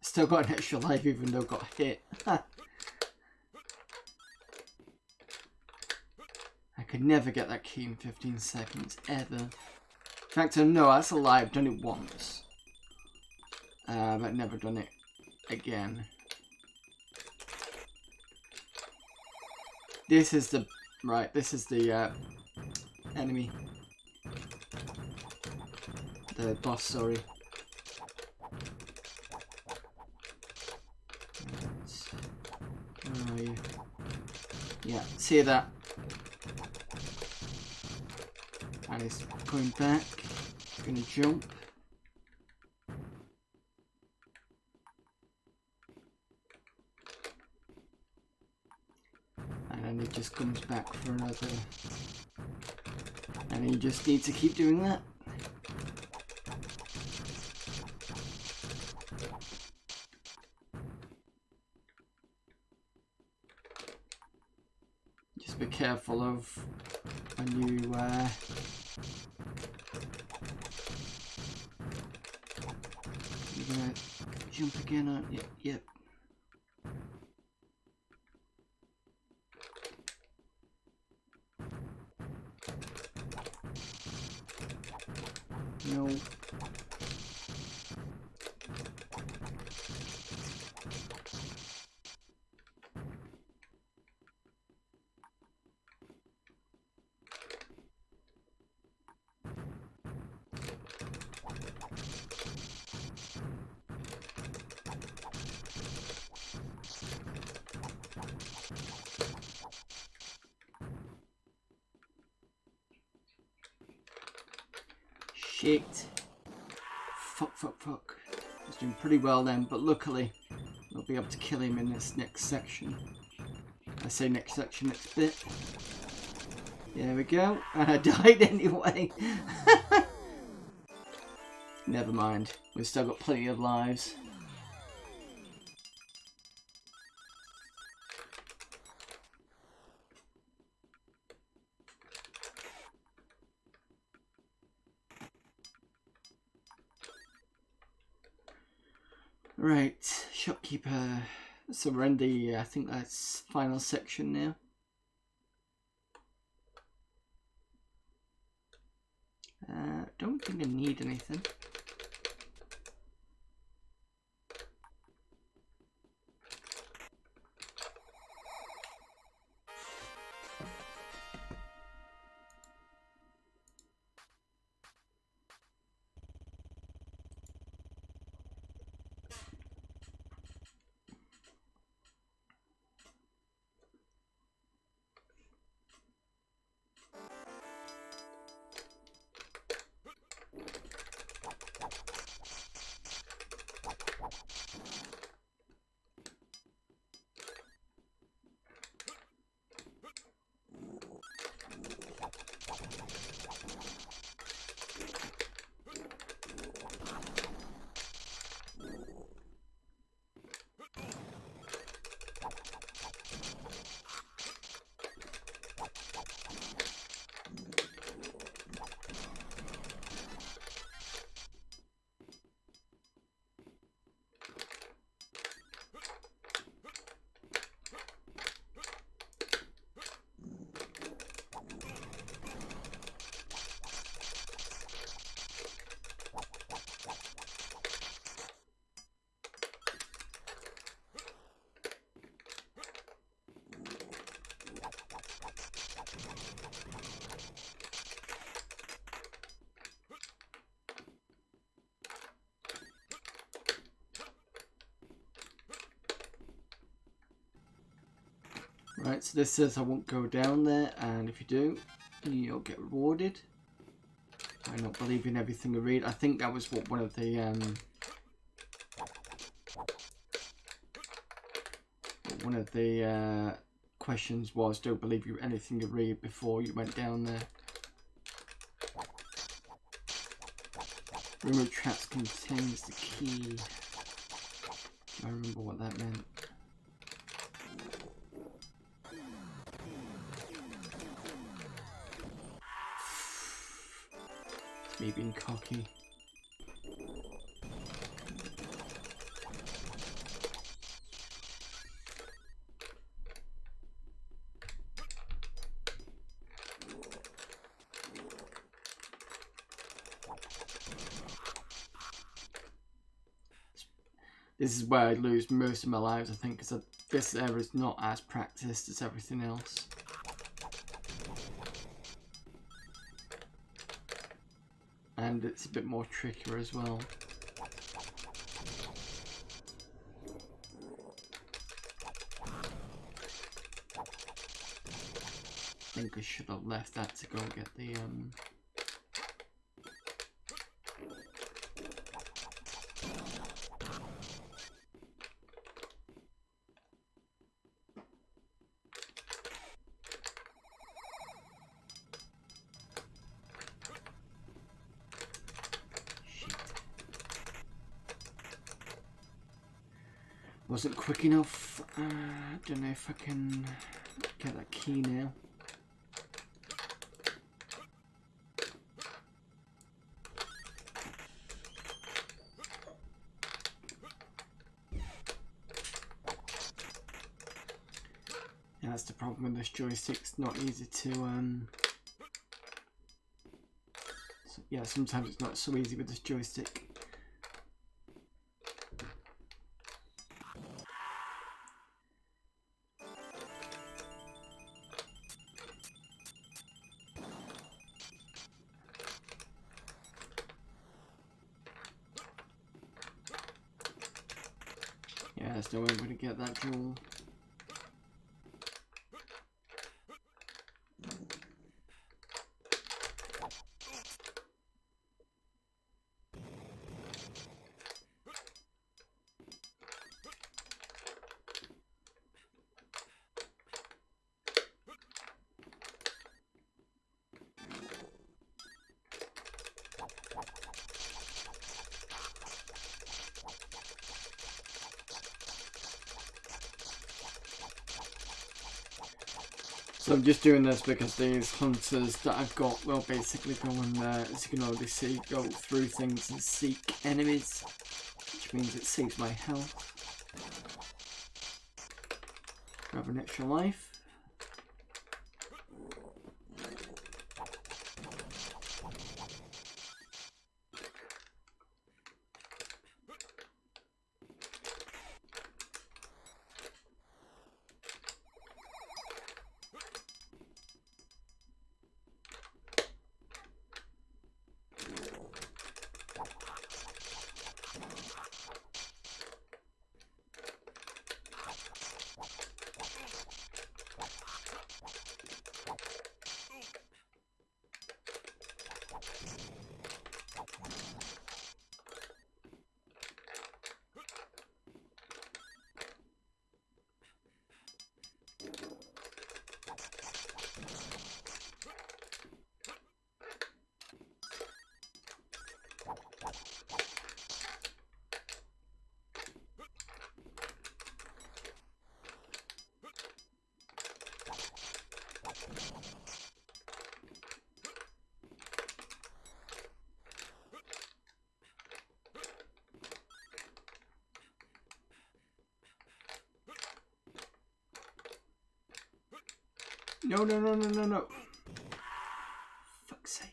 Still got an extra life even though I got hit. I could never get that key in 15 seconds, ever. In fact, no, that's a lie. I've done it once. But never done it again. This is the... Right, this is the enemy. The boss, sorry. Where are you? Yeah, see that? And he's going back. He's going to jump. And then he just comes back for another. And you just need to keep doing that. Just be careful of when you you're gonna jump again, aren't you? Yep. No. Shit. Fuck. I was doing pretty well then, but luckily we'll be able to kill him in this next section. I say next section, next bit. There we go. And I died anyway. Never mind. We've still got plenty of lives. Right, shopkeeper, surrender. I think that's final section now. Don't think I need anything. Right, so this says I won't go down there, and if you do, you'll get rewarded. I don't believe in everything I read. I think that was what one of the questions was. Don't believe you anything you read before you went down there. Remove traps contains the key. I remember what that meant. Me being cocky. This is where I lose most of my lives, I think, because this area is not as practiced as everything else. And it's a bit more trickier as well. I think I should have left that to go and get the wasn't quick enough. Don't know if I can get that key now. Yeah, that's the problem with this joystick. It's not easy to sort yeah, sometimes it's not so easy with this joystick. Yeah, there's no way I'm going to get that jewel. So I'm just doing this because these hunters that I've got will basically go in there, as you can already see, go through things and seek enemies, which means it saves my health. Grab an extra life. No, no, no, no, no, no. Fuck's sake.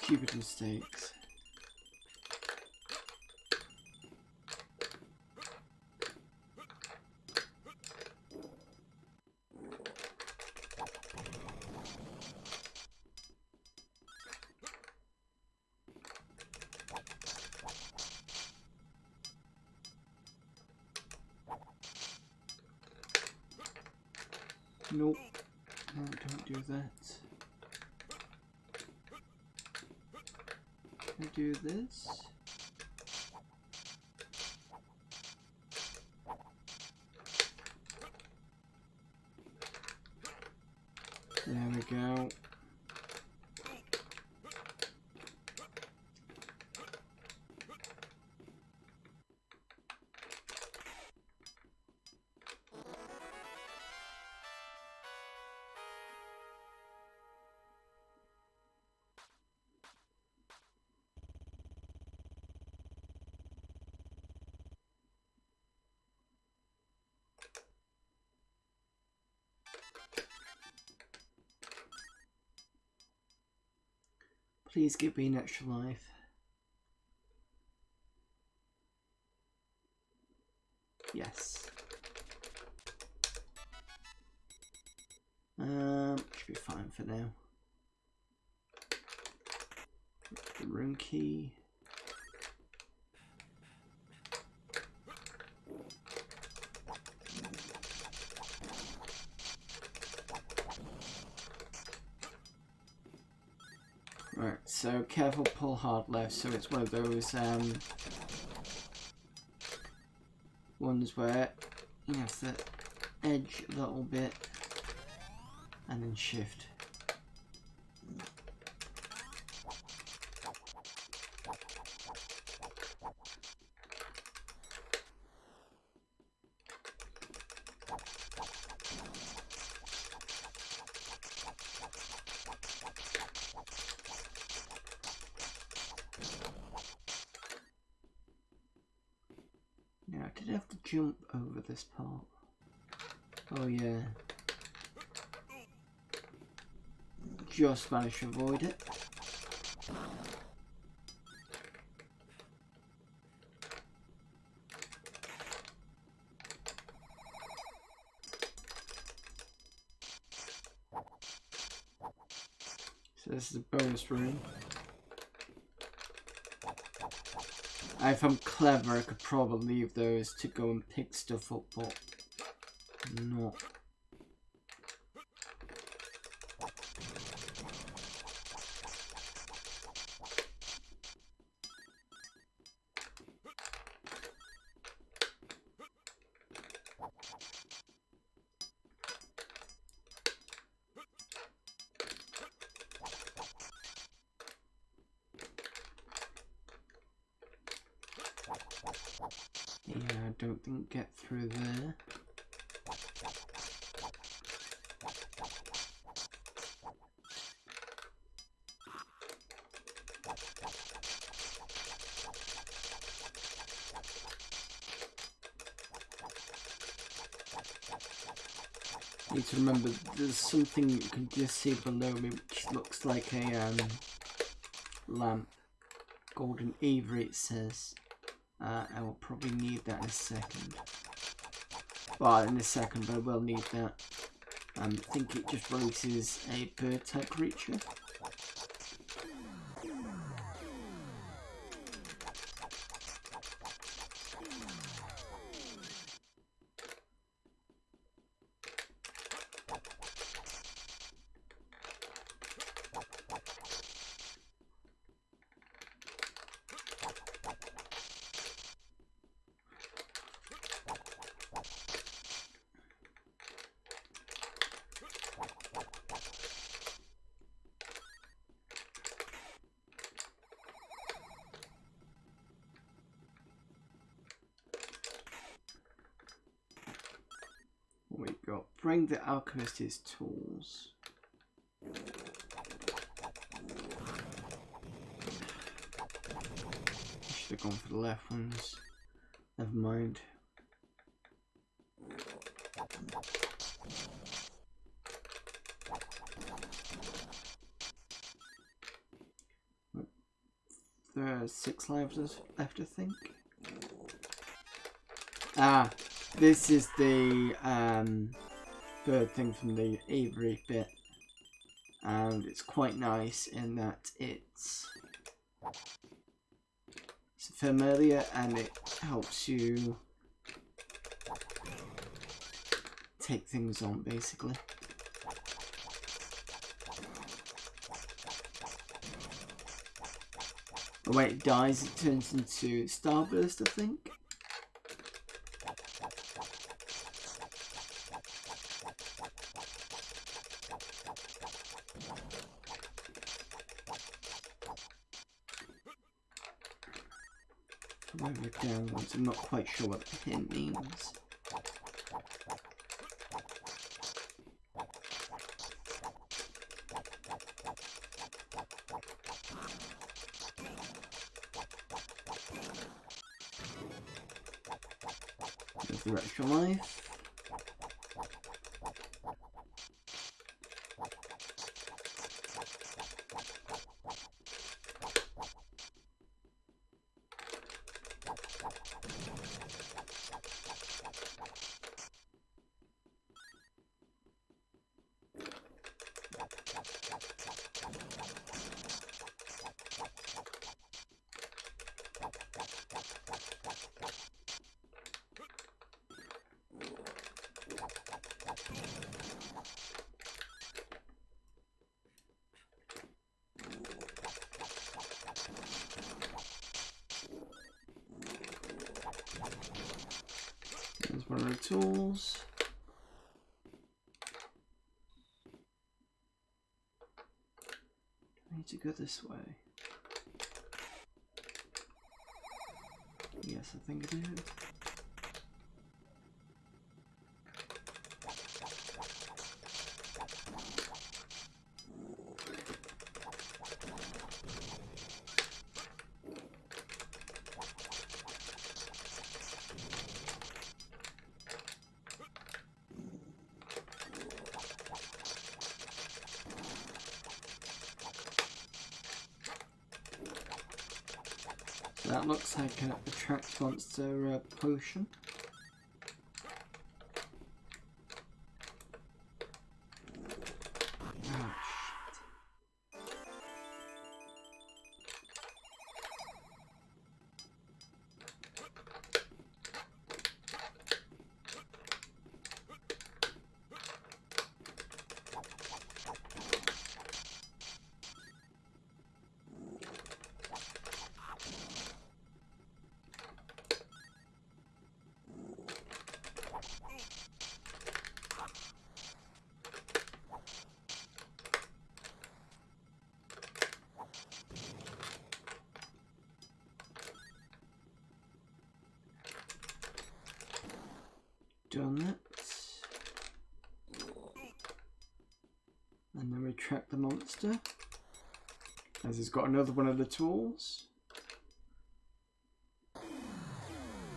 Stupid mistakes. Nope. No, don't do that. Do this. There we go. Please give me an extra life. Yes. Should be fine for now. The room key. Right, so careful, pull hard left, so it's one of those ones where you have to edge a little bit and then shift. Now, did I have to jump over this part? Oh yeah. Just managed to avoid it. So this is a bonus room. If I'm clever, I could probably leave those to go and pick stuff up, but not. Yeah, I don't think get through there. Need to remember there's something you can just see below me which looks like a lamp. Golden Avery it says. I will probably need that in a second. Well, in a second, but I will need that. I think it just releases a bird type creature. We got bring the alchemist his tools. Should have gone for the left ones. Never mind. There are 6 lives left, I think. Ah, this is the bird thing from the Avery bit, and it's quite nice in that it's familiar and it helps you take things on, basically. Oh, when it dies, it turns into Starburst, I think. Downwards. I'm not quite sure what the hint means. There's the extra life. There's one of the tools. need to go this way. Yes, I think I do. That looks like an attract monster potion. Ah, done it. And then we track the monster, as he's got another one of the tools.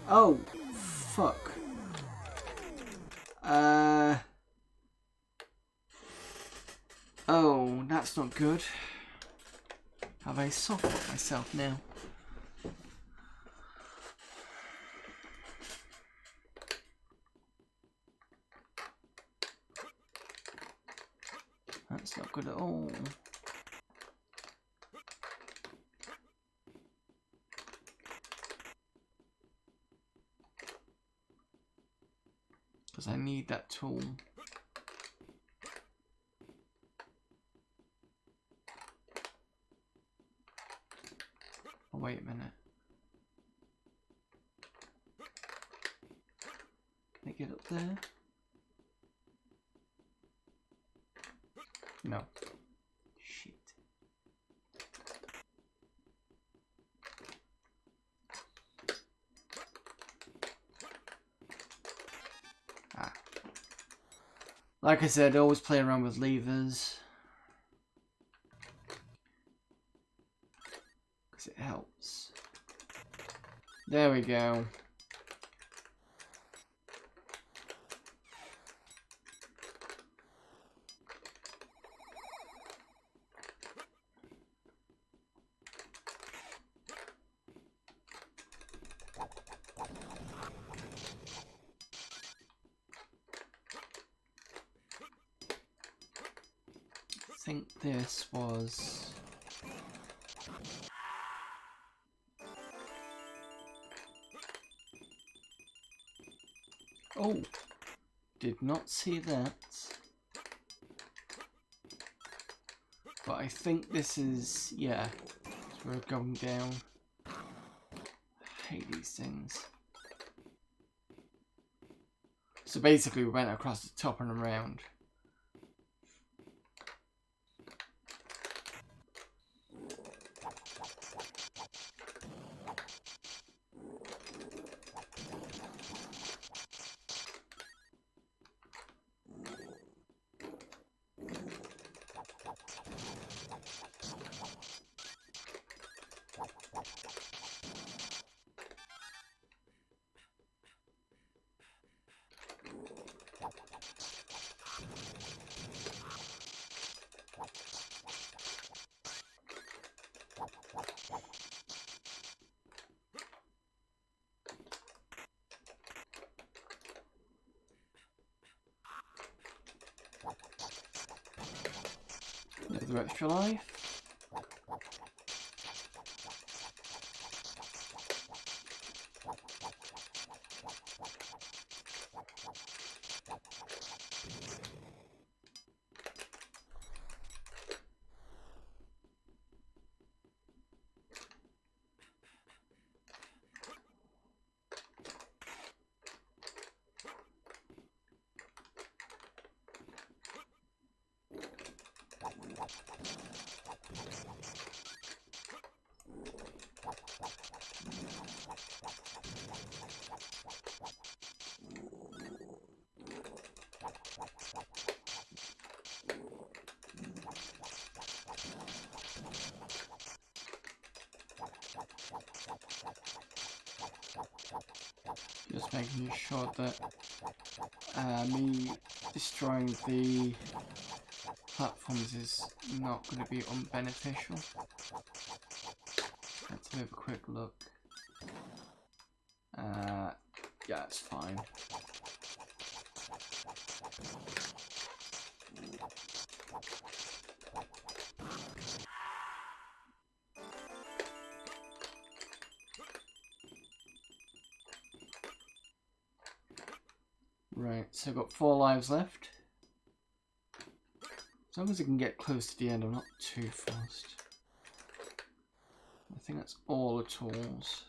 Oh, fuck. Oh, that's not good. Have I soft locked myself now? That's not good at all. Because I need that tool. Oh, wait a minute. Can I get up there? No. Shit. Ah. Like I said, always play around with levers. Because it helps. There we go. I think this was... Oh! Did not see that. But I think this is... yeah. We're going down. I hate these things. So basically we went across the top and around. Another extra life. making sure that me destroying the platforms is not going to be unbeneficial. Let's have a quick look. Yeah, it's fine. Right, so I've got 4 lives left. As long as I can get close to the end, I'm not too fast. I think that's all the tools.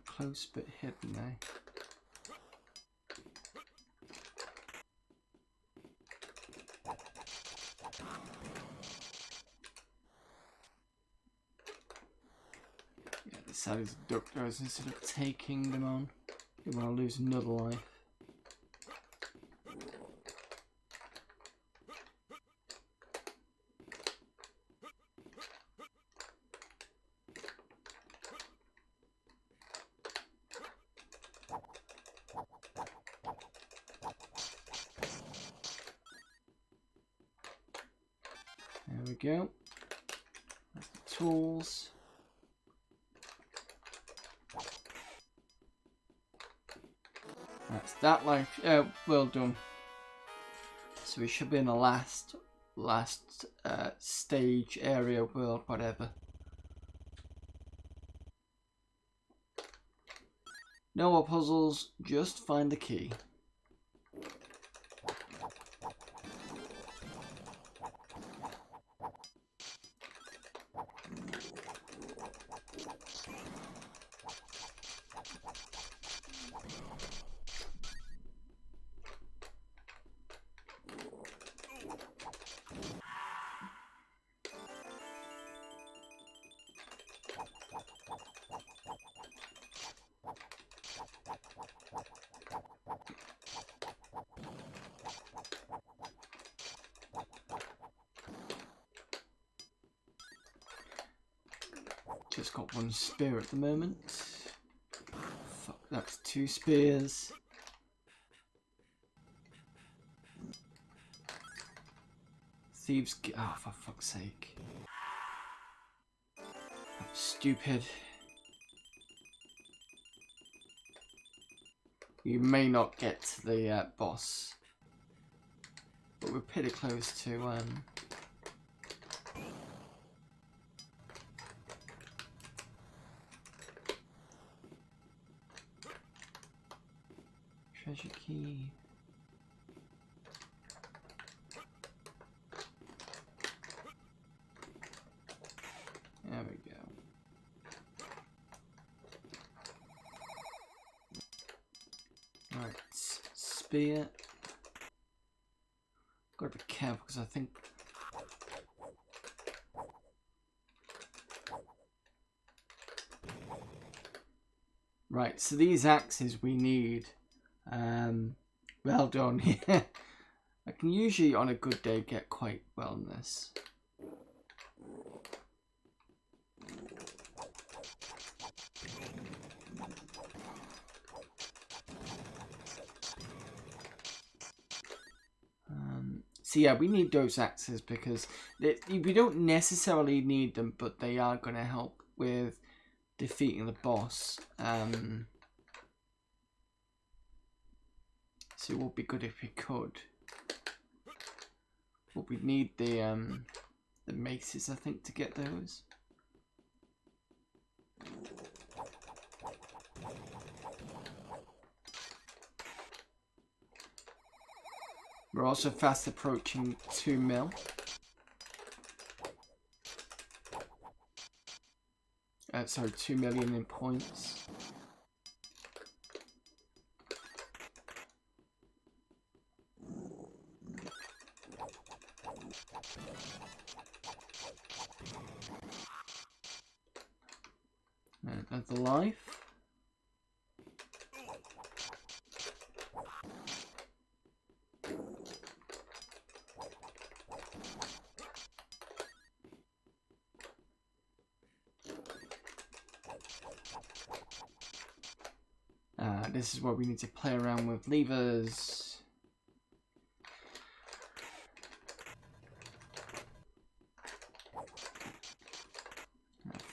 Close but hidden, eh? Yeah, decided to duck those instead of taking them on. You want to lose another life. There we go. That's the tools. That's that life. Well done. So we should be in the last stage, area, world, whatever. No more puzzles, just find the key. Just got 1 spear at the moment. Fuck, that's 2 spears. Thieves. Oh, for fuck's sake. That's stupid. You may not get to the boss, but we're pretty close to. Treasure key. There we go. Right, spear. Gotta be careful because I think. Right, so these axes we need. Well done. Yeah, I can usually on a good day get quite well in this. So yeah, we need those axes because we don't necessarily need them, but they are going to help with defeating the boss. So it would be good if we could. But we need the maces, I think, to get those. We're also fast approaching 2 mil. sorry, 2 million in points. Another life. This is where we need to play around with levers.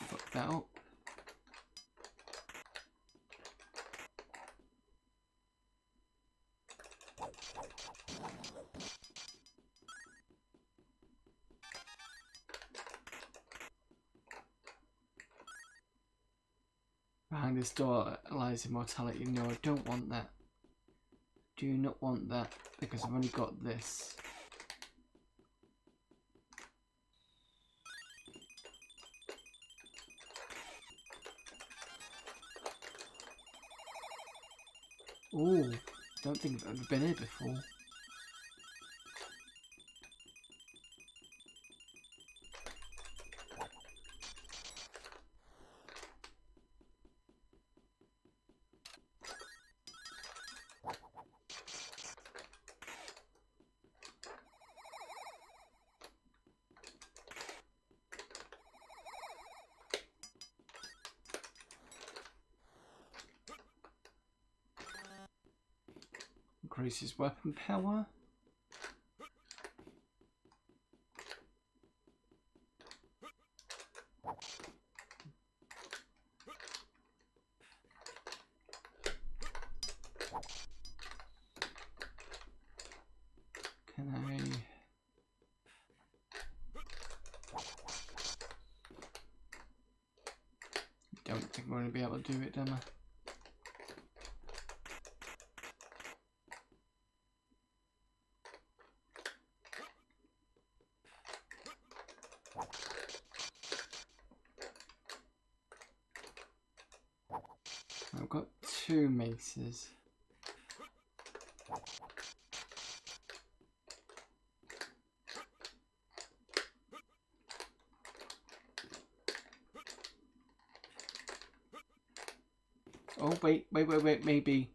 Fuck that up. Behind this door lies immortality. No, I don't want that. Do not want that, because I've only got this. Ooh, don't think I've ever been here before. Increases weapon power. Can I? Don't think we're going to be able to do it, am I? I've got 2 maces. Oh wait, maybe,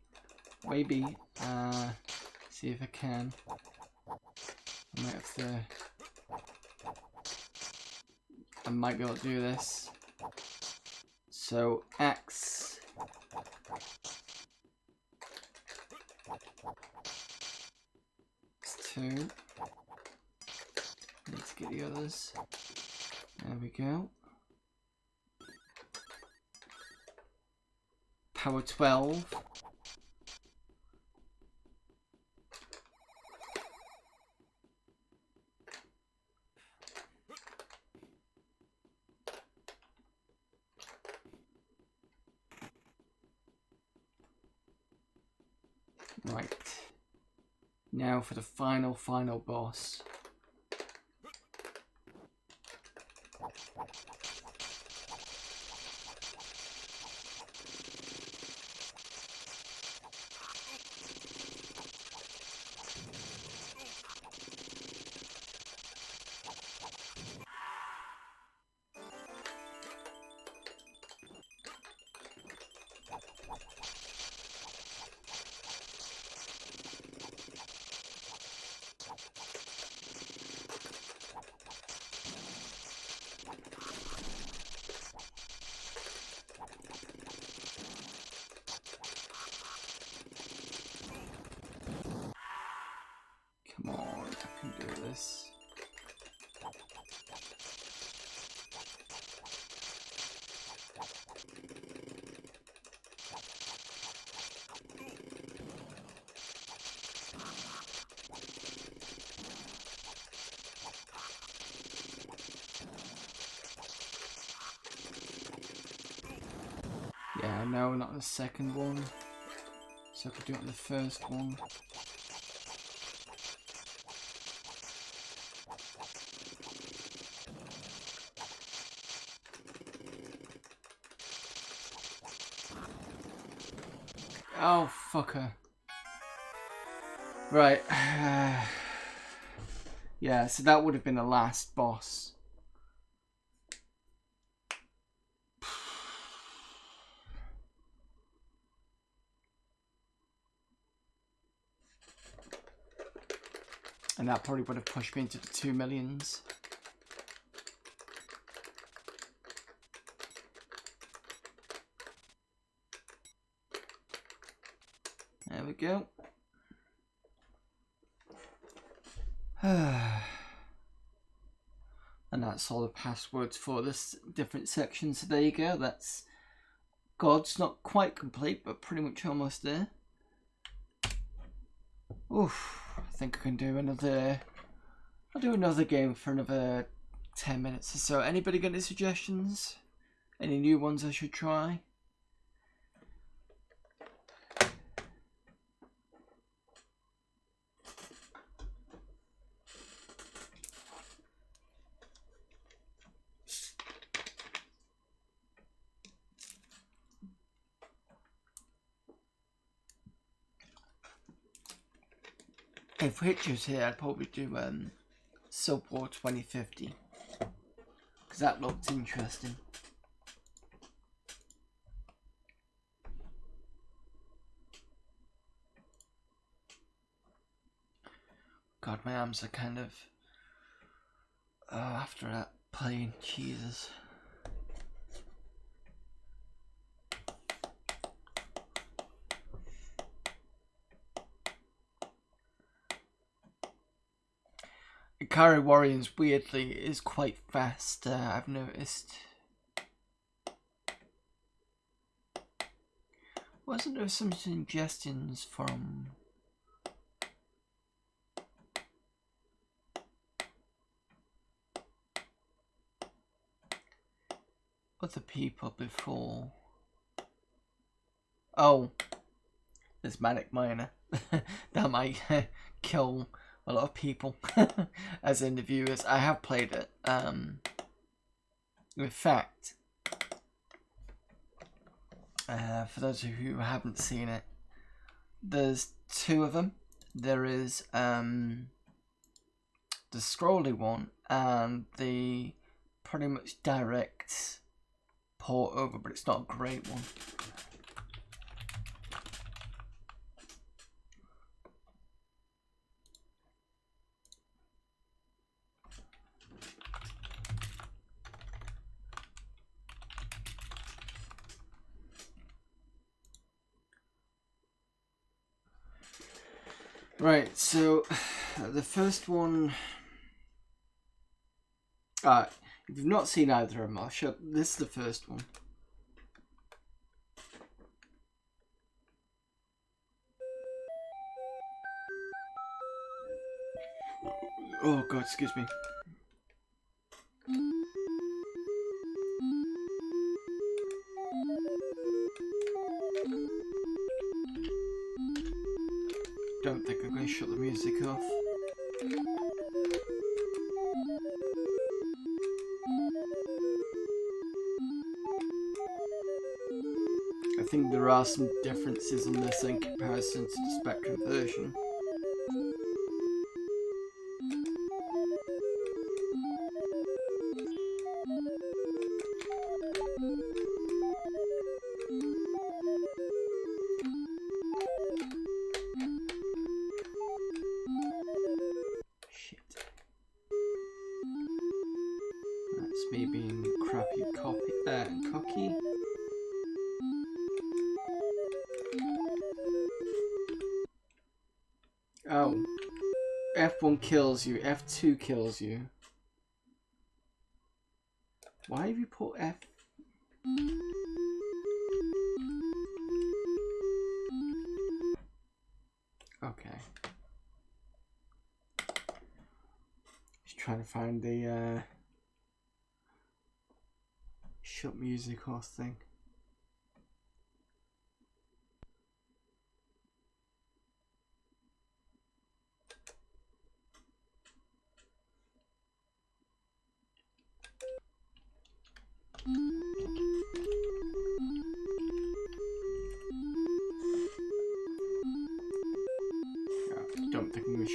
see if I can. I might have to. I might be able to do this. So axe. It's 2. Need to get the others. There we go. Power 12. Right. Now for the final boss. Come on, I can do this. Yeah, no, not the second one. So I could do it on the first one. Oh, fucker. Right. Yeah, so that would have been the last boss. And that probably would have pushed me into the 2 millions. There we go. And that's all the passwords for this different section. So there you go. That's God's not quite complete, but pretty much almost there. Oof. I think I can do another... I'll do another game for another 10 minutes or so. Anybody got any suggestions? Any new ones I should try? If Rich was here, I'd probably do Subwar 2050. Because that looked interesting. God, my arms are kind of... Oh, after that playing, Jesus. Ikari Warriors, weirdly, is quite fast, I've noticed. Wasn't there some suggestions from... other people before? Oh, there's Manic Miner. That might kill a lot of people as interviewers. I have played it. In fact, for those of you who haven't seen it, there's two of them. There is the scrolly one and the pretty much direct port over, but it's not a great one. Right, so the first one, if you've not seen either of them, I'll show. This is the first one. Oh God, excuse me. Don't think I'm going to shut the music off. I think there are some differences in this in comparison to the Spectrum version. Me being crappy cocky. Oh, F1 kills you, F2 kills you. Why have you put F? Okay. Just trying to find the shut music off thing.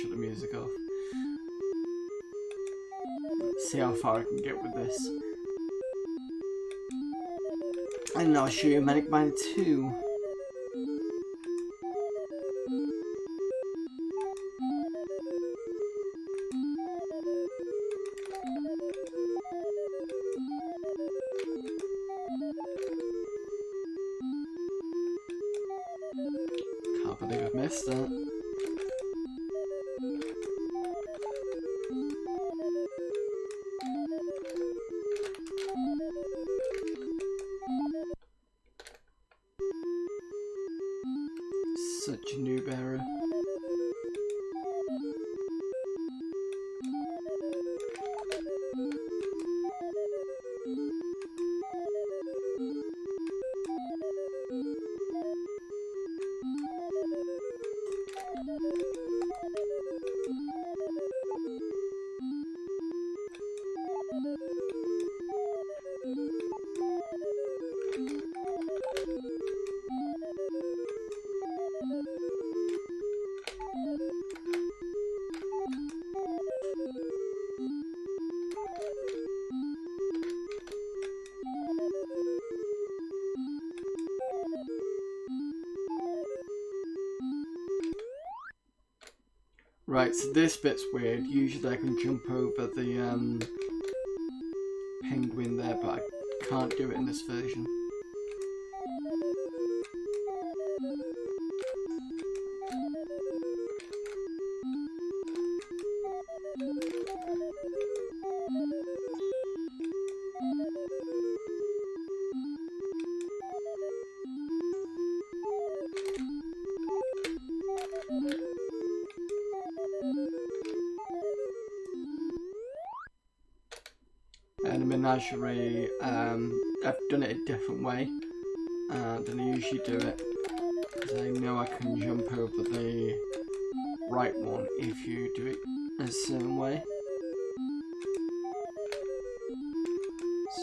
shut the music off. Let's see how far I can get with this. And I'll show you Manic Miner 2. Can't believe I've missed that. Such a noob error. Right, so this bit's weird. Usually I can jump over the penguin there, but I can't do it in this version. And the menagerie, I've done it a different way than I usually do it, because I know I can jump over the right one if you do it a certain way.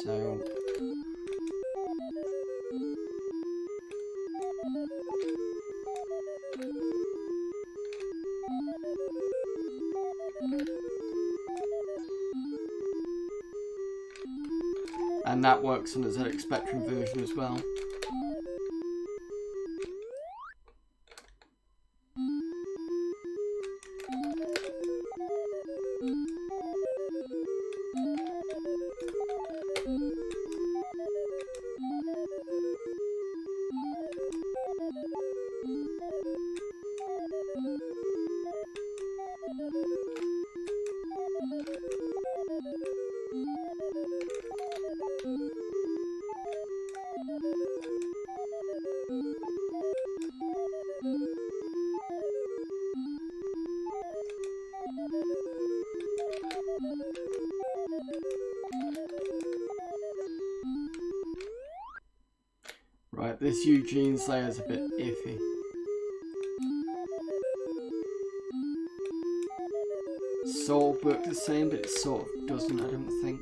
So and that works on the ZX Spectrum version as well. Right, this Eugene's layer is a bit iffy. Sort of works the same, but it sort of doesn't, I don't think.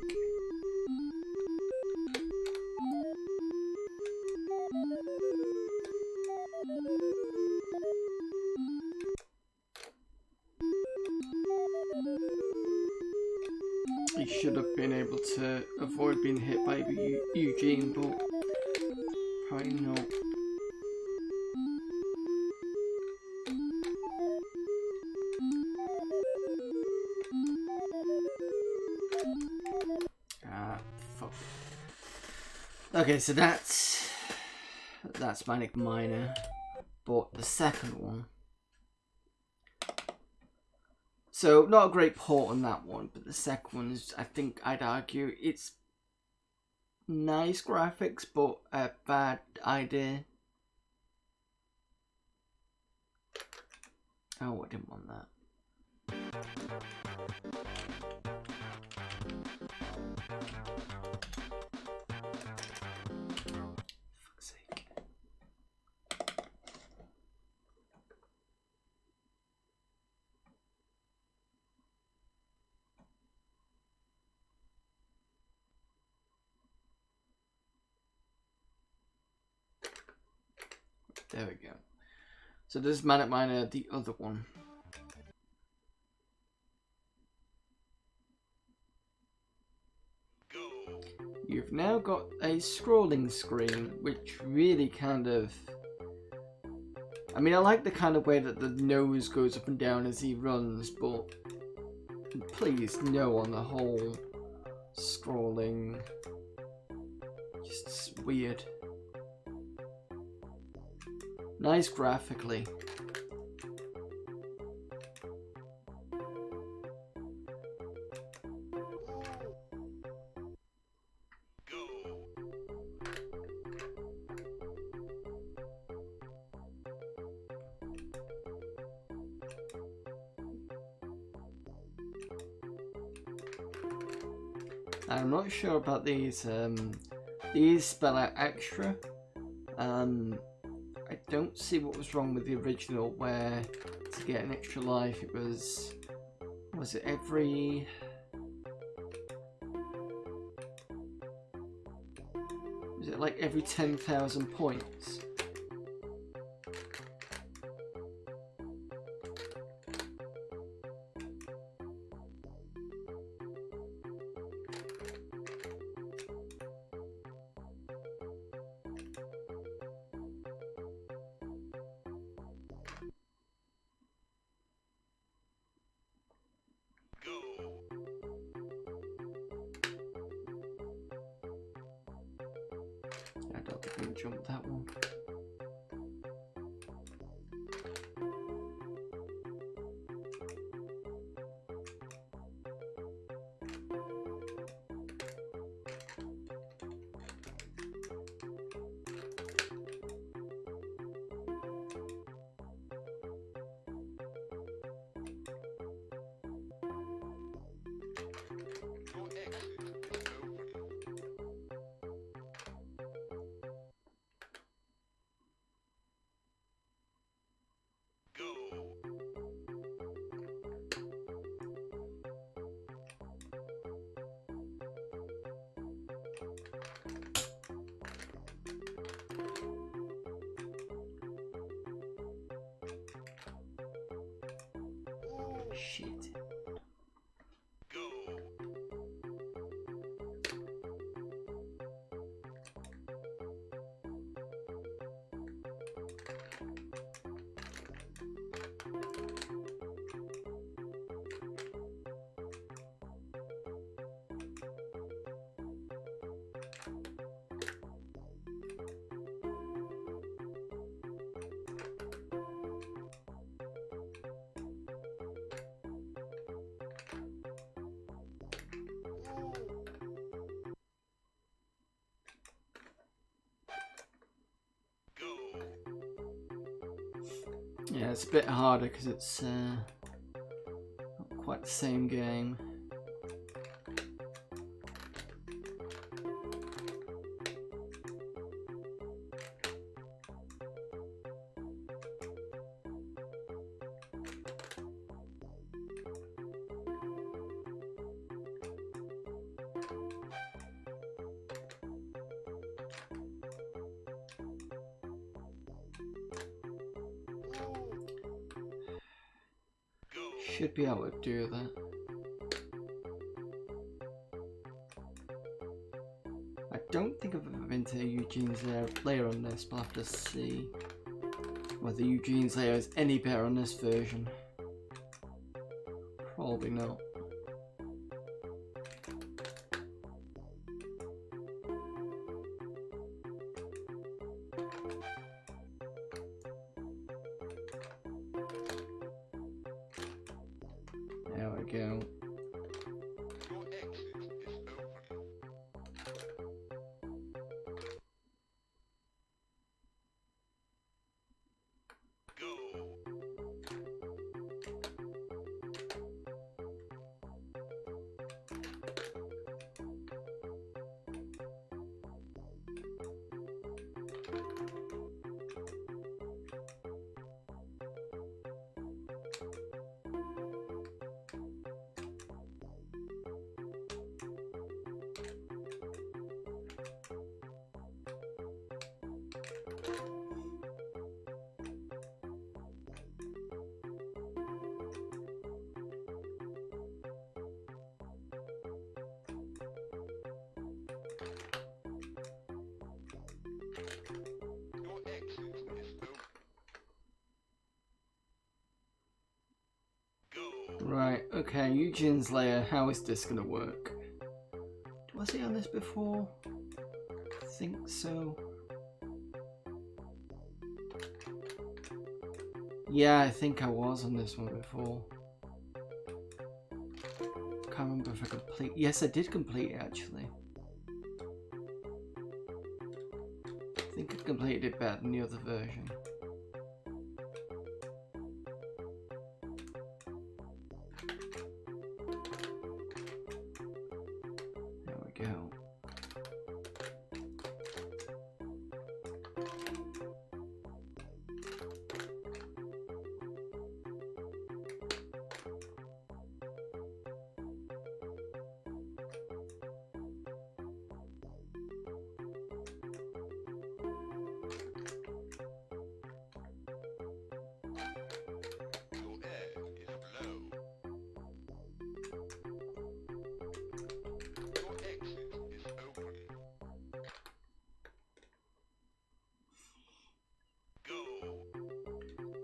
He should have been able to avoid being hit by Eugene, but probably not. Ah, fuck. Okay, so that's Manic Miner, but the second one. So, not a great port on that one, but the second one is, I think I'd argue, it's nice graphics, but a bad idea. Oh, I didn't want that. Fuck's sake. There we go. So this is Manic Miner, the other one. we've now got a scrolling screen, which really kind of... I mean, I like the kind of way that the nose goes up and down as he runs, but please, no on the whole scrolling. Just weird. Nice graphically. I'm not sure about these. These spell out extra. I don't see what was wrong with the original, where to get an extra life it was it every... Was it like every 10,000 points? I don't think we can jump that one. Shit. Yeah, it's a bit harder because it's not quite the same game. Should be able to do that. I don't think I've ever been to Eugene's lair on this, but I'll have to see whether Eugene's lair is any better on this version. Probably not. There we go. Right, okay, Eugene's layer, how is this gonna work? Was he on this before? I think so. Yeah, I think I was on this one before. Can't remember if I complete. Yes, I did complete it actually. I think I completed it better than the other version. There we go.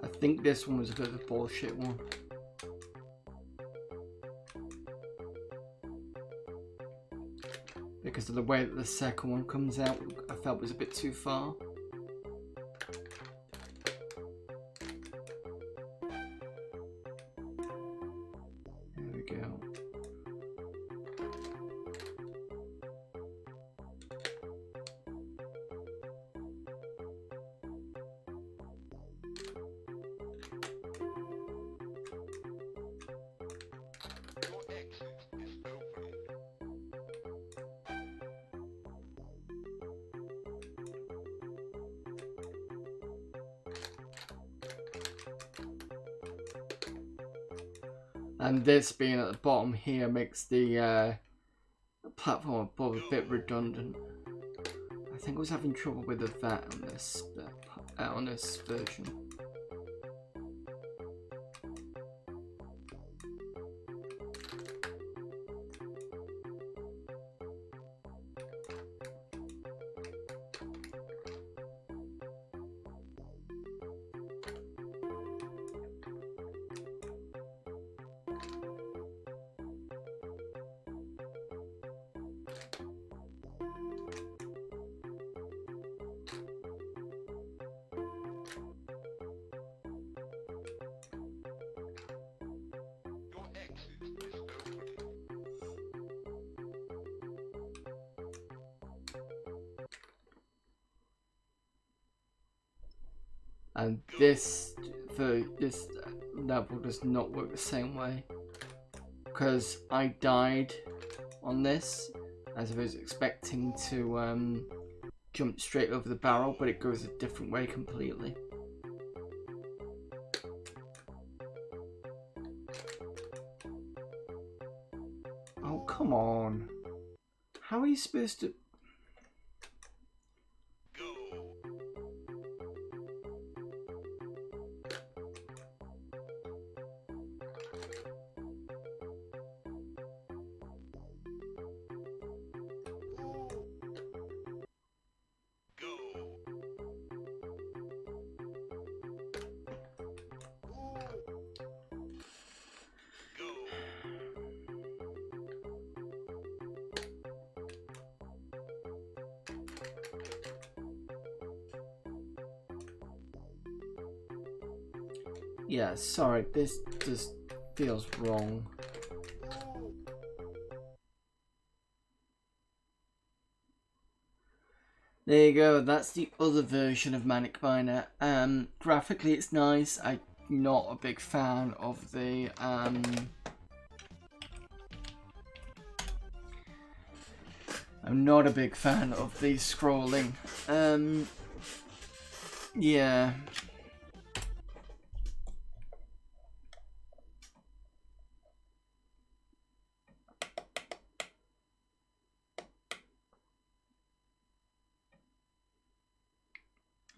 I think this one was a bit of a bullshit one. Because of the way that the second one comes out, I felt was a bit too far. There we go. And this being at the bottom here makes the platform above a bit redundant. I think I was having trouble with the VAT on this version. And this level does not work the same way, because I died on this as I was expecting to jump straight over the barrel, but it goes a different way completely. Oh, come on. How are you supposed to... Yeah, sorry, this just feels wrong. There you go, that's the other version of Manic Miner. Graphically it's nice. I'm not a big fan of the scrolling. Yeah.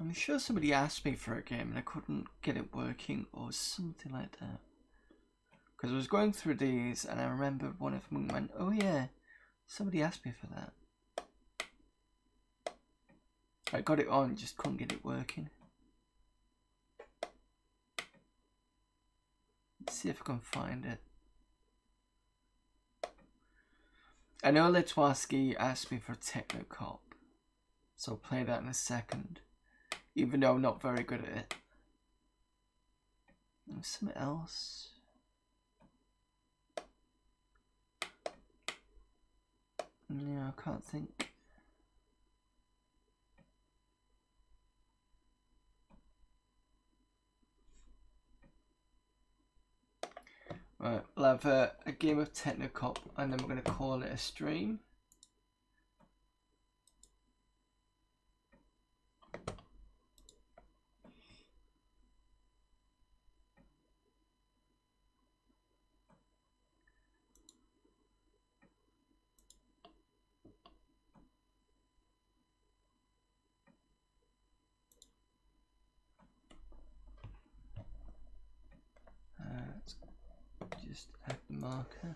I'm sure somebody asked me for a game and I couldn't get it working or something like that. Because I was going through these and I remembered one of them went, oh yeah, somebody asked me for that. I got it on, just couldn't get it working. Let's see if I can find it. I know Litwaski asked me for Technocop, so I'll play that in a second, even though I'm not very good at it. There's something else. Yeah, I can't think. Right, we'll have a game of Technocop, and then we're going to call it a stream. Let's just add the marker.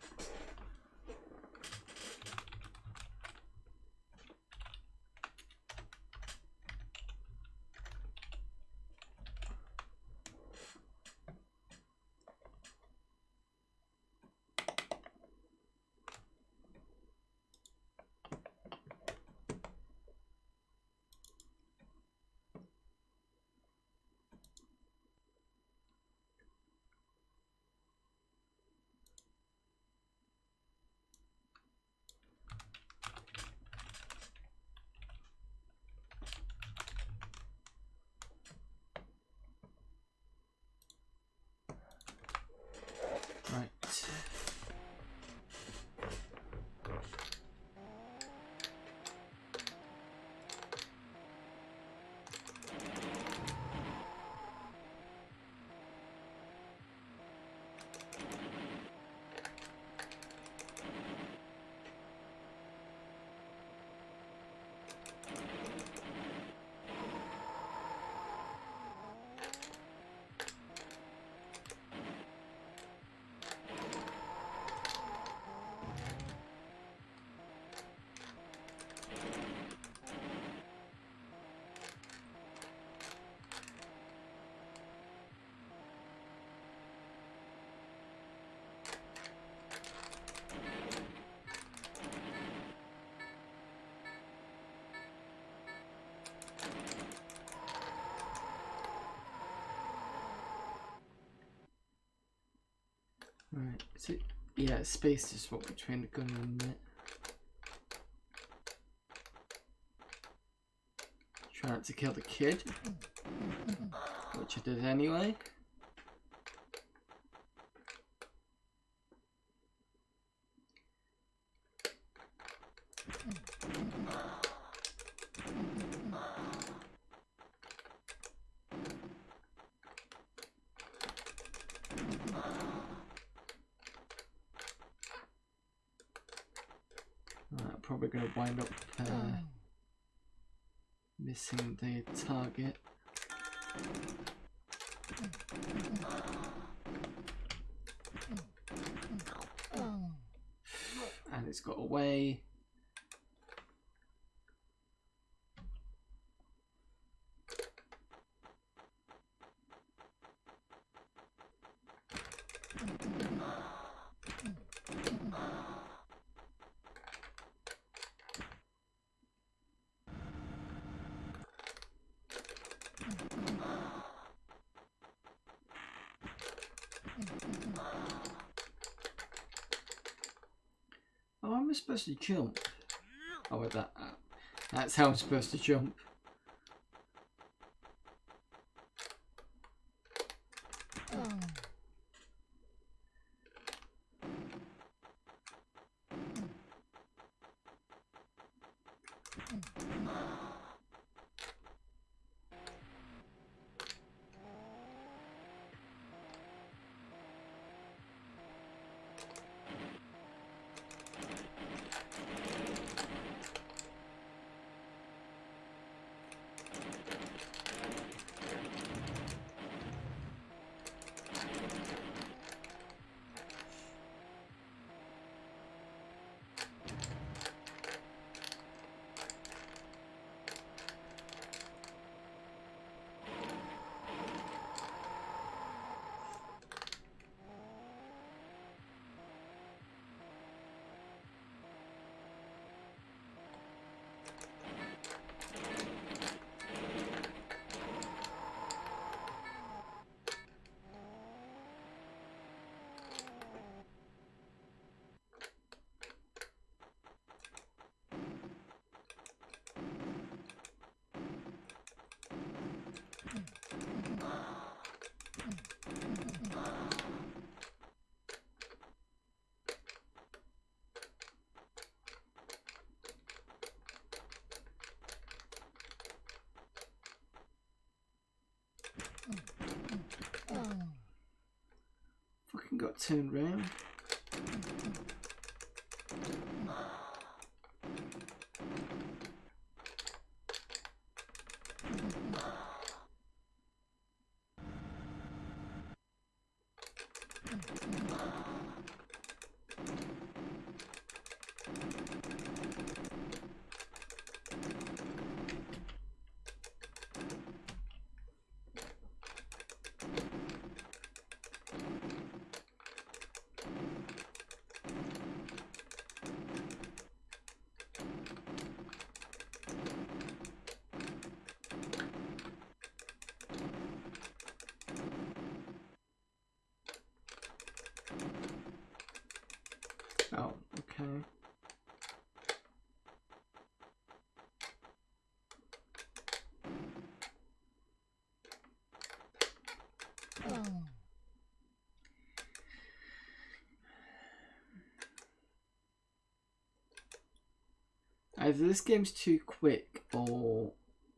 Right. Right, is it? Yeah, space to swap between the gun and the net. Try not to kill the kid, which I did anyway. Probably going to wind up missing the target. And it's got away. Oh, am I supposed to jump? Oh, with that. That's how I'm supposed to jump. got turned round. Oh, okay. Either this game's too quick or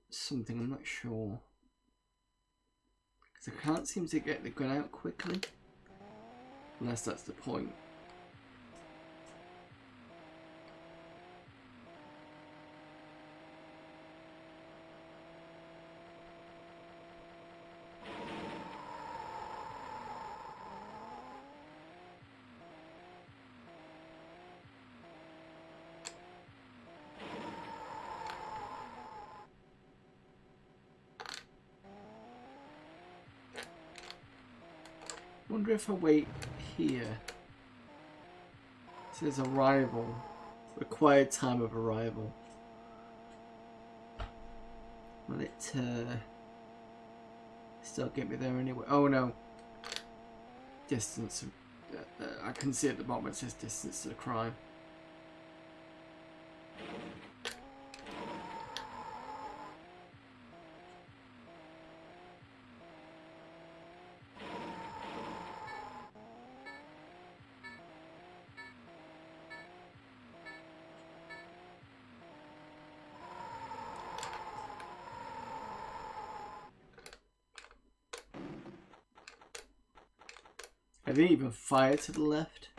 something, I'm not sure. Because I can't seem to get the gun out quickly. Unless that's the point. Wonder if I wait here. It says arrival. Required time of arrival. Will it still get me there anyway? Oh no. Distance. I can see at the bottom it says distance to the crime. I didn't even fire to the left.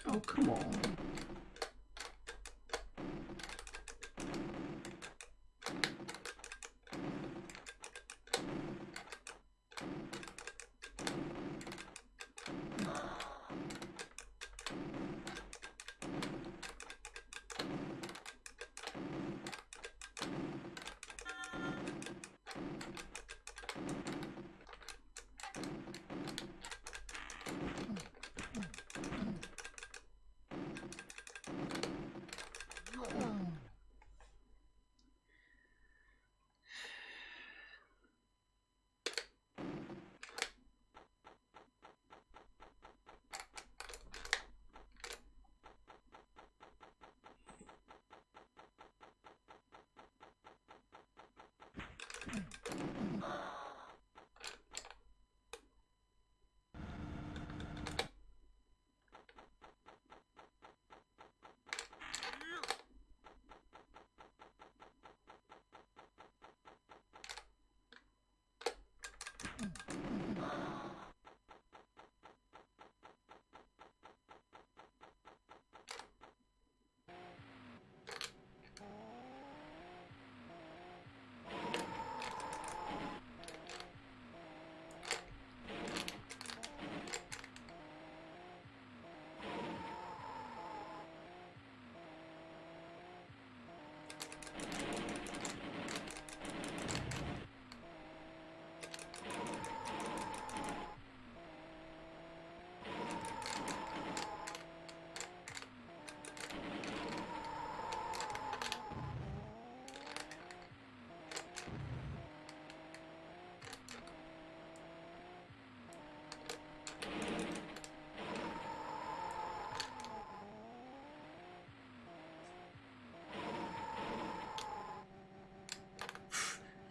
Oh, come on.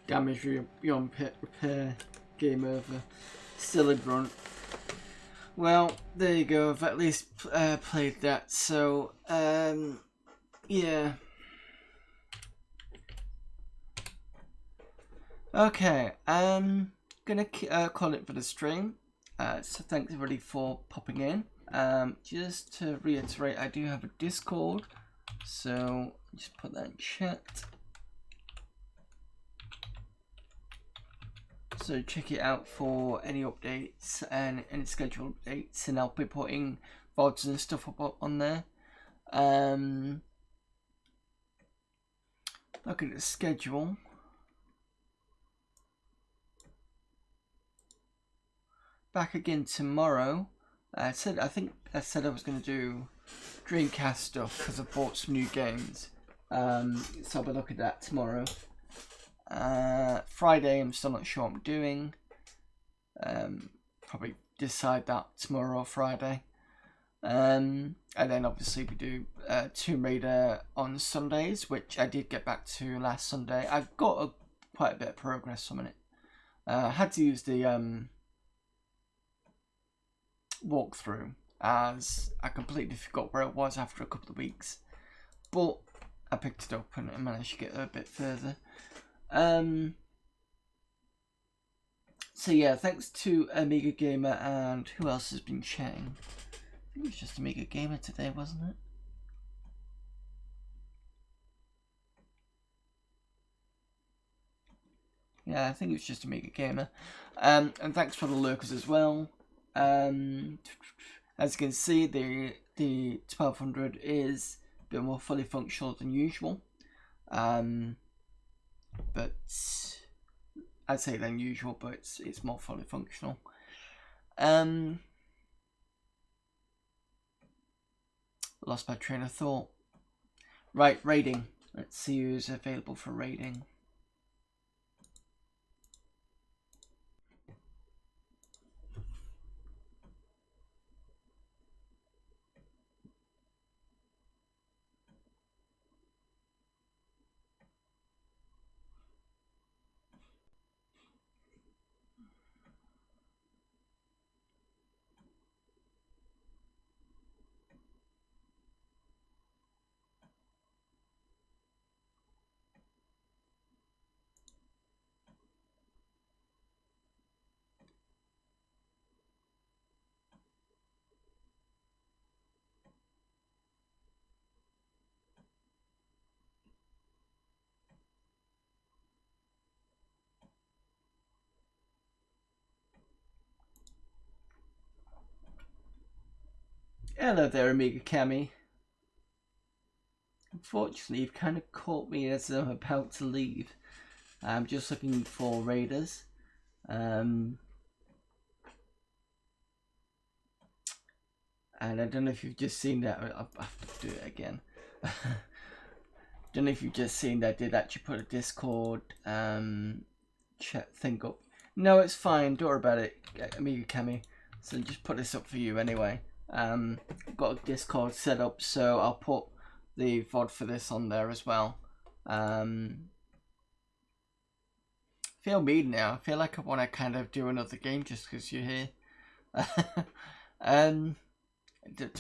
damage beyond repair. Game over. Still a grunt. Well, there you go. I've at least played that. So, yeah. Okay, gonna call it for the stream. So thanks everybody for popping in. Just to reiterate, I do have a Discord, so just put that in chat. So check it out for any updates and any schedule updates, and I'll be putting VODs and stuff up on there. Look at the schedule. Back again tomorrow. I think I said I was going to do Dreamcast stuff because I bought some new games. So I'll be looking at that tomorrow. Friday, I'm still not sure what I'm doing. Probably decide that tomorrow or Friday. And then obviously we do Tomb Raider on Sundays, which I did get back to last Sunday. I got quite a bit of progress from it. I had to use the walkthrough as I completely forgot where it was after a couple of weeks, but I picked it up and I managed to get a bit further. So yeah, thanks to Amiga Gamer, and who else has been chatting? I think it was just Amiga Gamer today, wasn't it? Yeah, I think it was just Amiga Gamer. And thanks for the lurkers as well. As you can see, the 1200 is a bit more fully functional than usual. But I'd say than usual, but it's more fully functional. Lost my train of thought. Right, raiding. Let's see who's available for raiding. Hello there, Amiga Cami. Unfortunately, you've kind of caught me as I'm about to leave. I'm just looking for raiders. And I don't know if you've just seen that. I'll have to do it again. Don't know if you've just seen that I did actually put a Discord chat thing up. No, it's fine. Don't worry about it, Amiga Cami. So just put this up for you anyway. I've got a Discord set up, so I'll put the VOD for this on there as well. Feel mean now. I feel like I want to kind of do another game just because you're here. To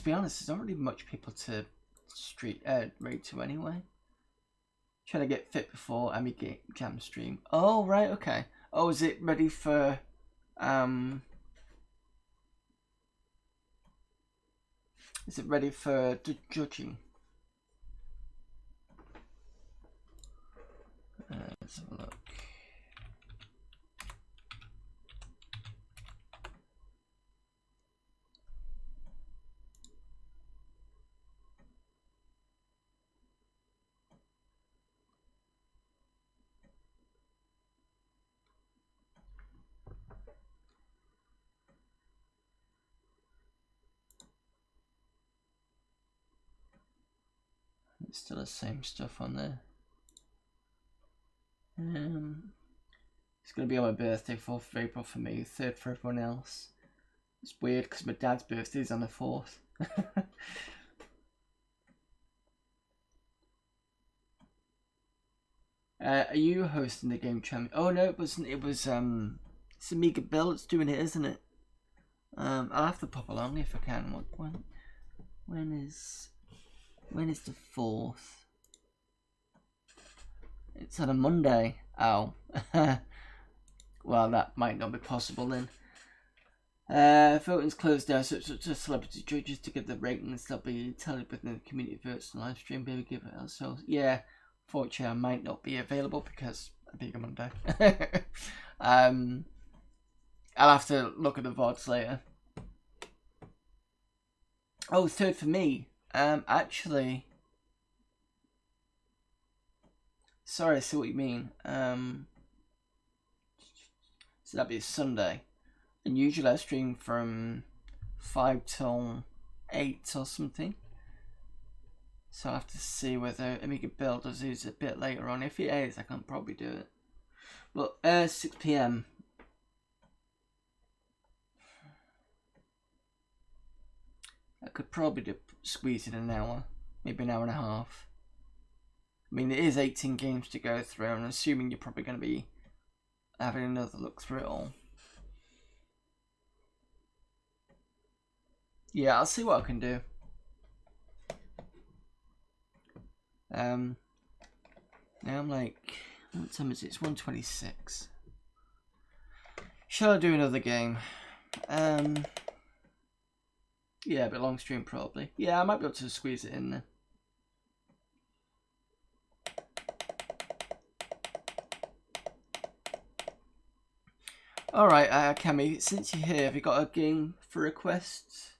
be honest, there's not really much people to raid to anyway. Trying to get fit before Amiga Jam stream. Oh right, okay. Oh, is it ready for Is it ready for judging? Let's have a look. It's still the same stuff on there. It's going to be on my birthday, 4th of April for me, 3rd for everyone else. It's weird because my dad's birthday is on the 4th. Are you hosting the game, Chum? Oh no, it wasn't. It was it's Amiga Bill that's doing it, isn't it? I'll have to pop along if I can. When is the 4th? It's on a Monday. Oh. Well, that might not be possible then. Voting's closed now, so it's up to celebrity judges to give the ratings. They'll be tallied within the community votes and live stream. Baby, give it else. So yeah, fortunately, I might not be available because I think I'm on Monday. I'll have to look at the VODs later. Oh, 3rd for me. Actually, sorry, I see what you mean. So that'd be a Sunday. And usually I stream from 5 till 8 or something. So I'll have to see whether Amiga Build does it a bit later on. If it is, I can probably do it. But 6 PM. I could probably squeeze in an hour. Maybe an hour and a half. I mean, it is 18 games to go through. And I'm assuming you're probably going to be having another look through it all. Yeah, I'll see what I can do. Now I'm like, what time is it? It's 1:26. Shall I do another game? Yeah, a bit long stream probably. Yeah, I might be able to squeeze it in there. Alright, Cammy, since you're here, have you got a game for requests?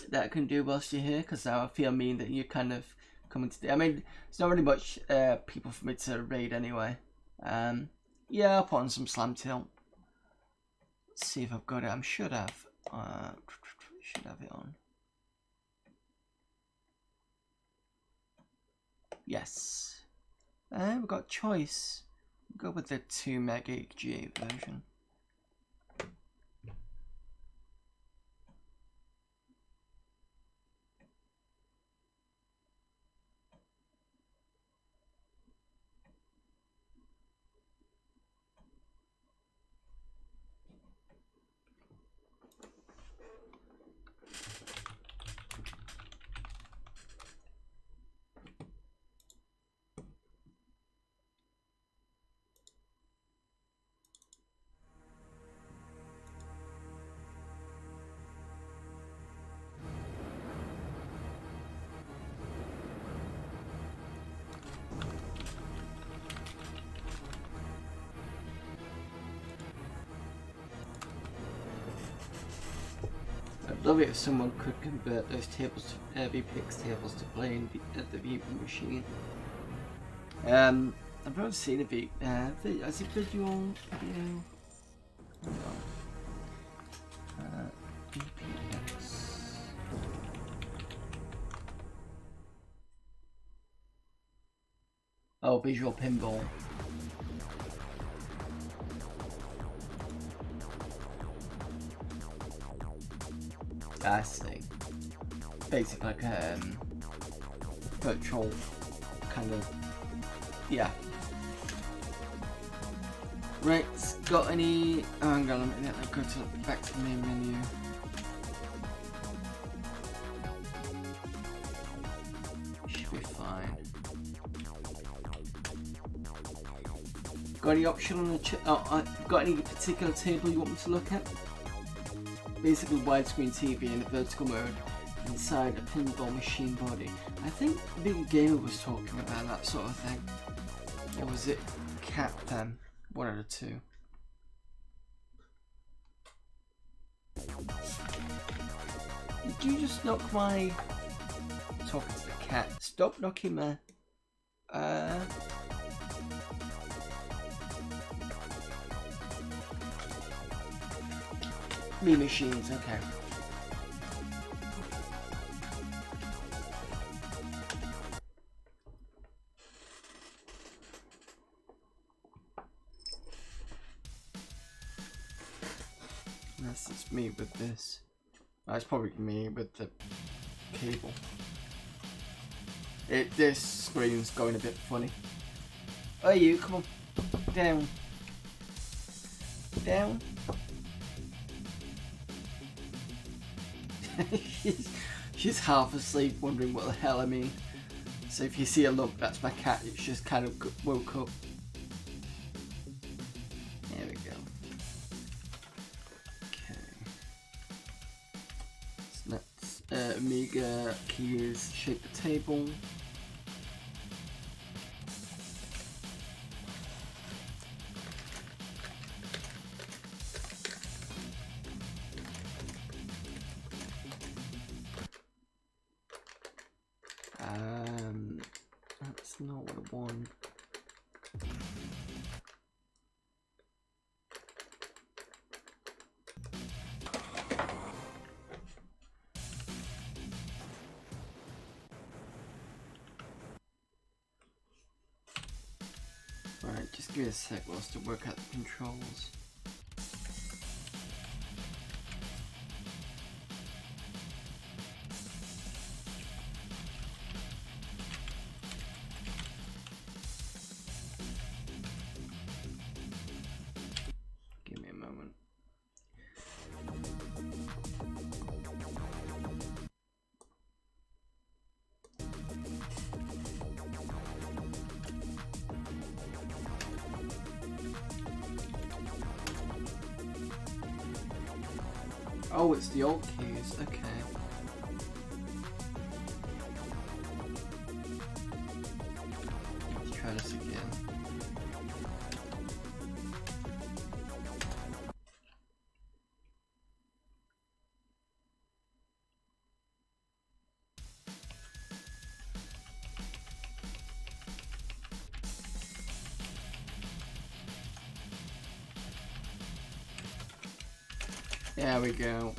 That I can do whilst you're here, because I feel mean that you're kind of coming to. I mean, there's not really much people for me to raid anyway. Yeah, I'll put on some Slam Tilt. Let's see if I've got it. I should have. Should have it on. Yes. We've got choice. We'll go with the 2 Mega G8 version. I'd love it if someone could convert those tables to VPX tables to play at the viewing machine. I've never seen a as a visual video. VPX. Oh, visual pinball. I see. Basically like virtual kind of, yeah. Right, got any, oh hang on, let me go back to the main menu. Should be fine. Got any option on the got any particular table you want me to look at? Basically widescreen TV in a vertical mode inside a pinball machine body. I think Big Gamer was talking about that sort of thing. Or was it Cat then? One of the two. Did you just knock my... Talking to the cat. Stop knocking my... Me machines, okay. That's just me with this. That's probably me with the cable. This screen's going a bit funny. Oh, you, come on. Down. Down. she's half asleep, wondering what the hell I mean. So if you see a lump, that's my cat. It's just kind of woke up. There we go. Okay. So that's Amiga keys shape the table. That's not what I want. Right, just give me a sec whilst I work out the controls. Give me a moment. Oh, it's the old keys, okay. Let's try this again. There we go.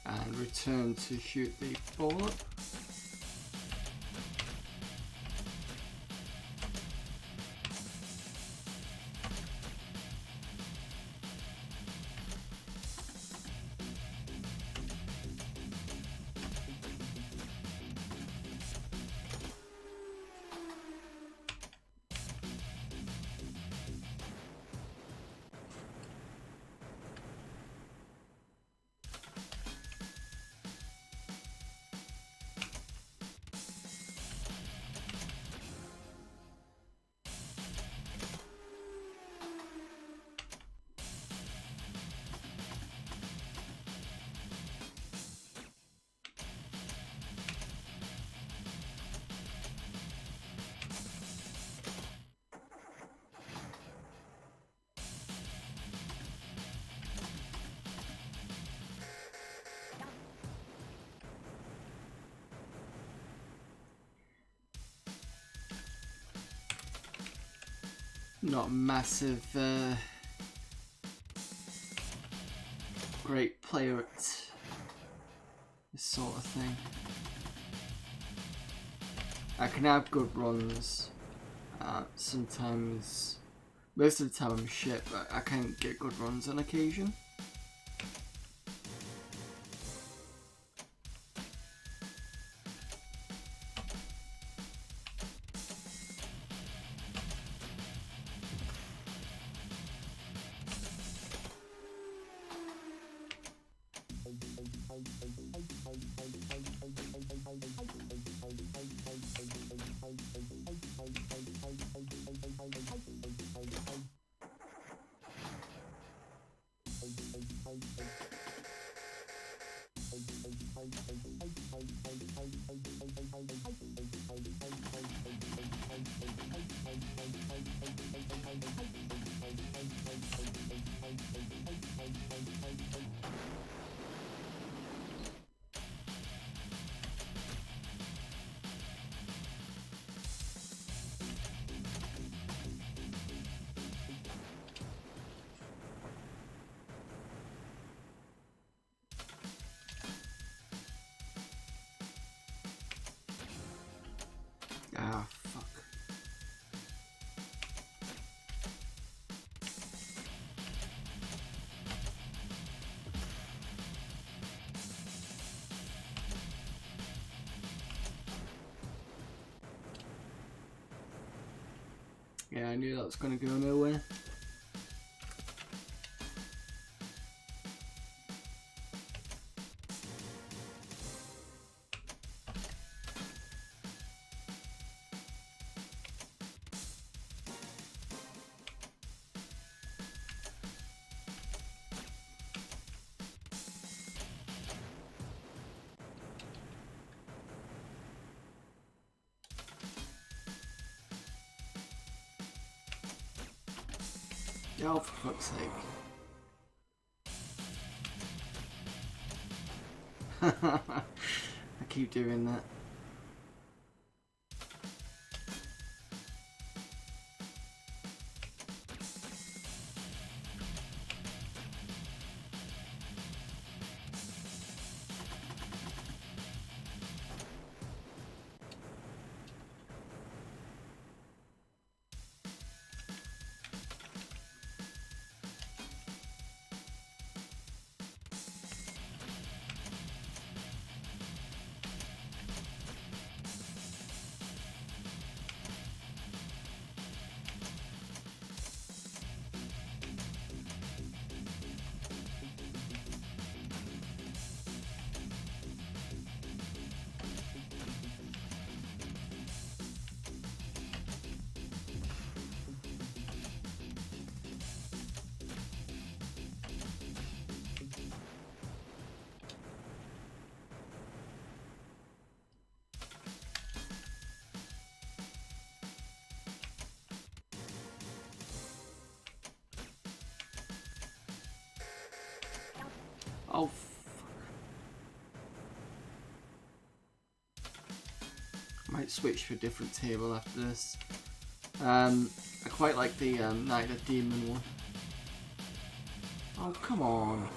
And return to shoot the ball up. Not a massive great player at this sort of thing. I can have good runs. Sometimes, most of the time I'm shit, but I can get good runs on occasion. Yeah, I knew that was going to go nowhere. Oh, for fuck's sake. I keep doing that. Oh, fuck. I might switch to a different table after this. I quite like the Night of the Demon one. Oh, come on.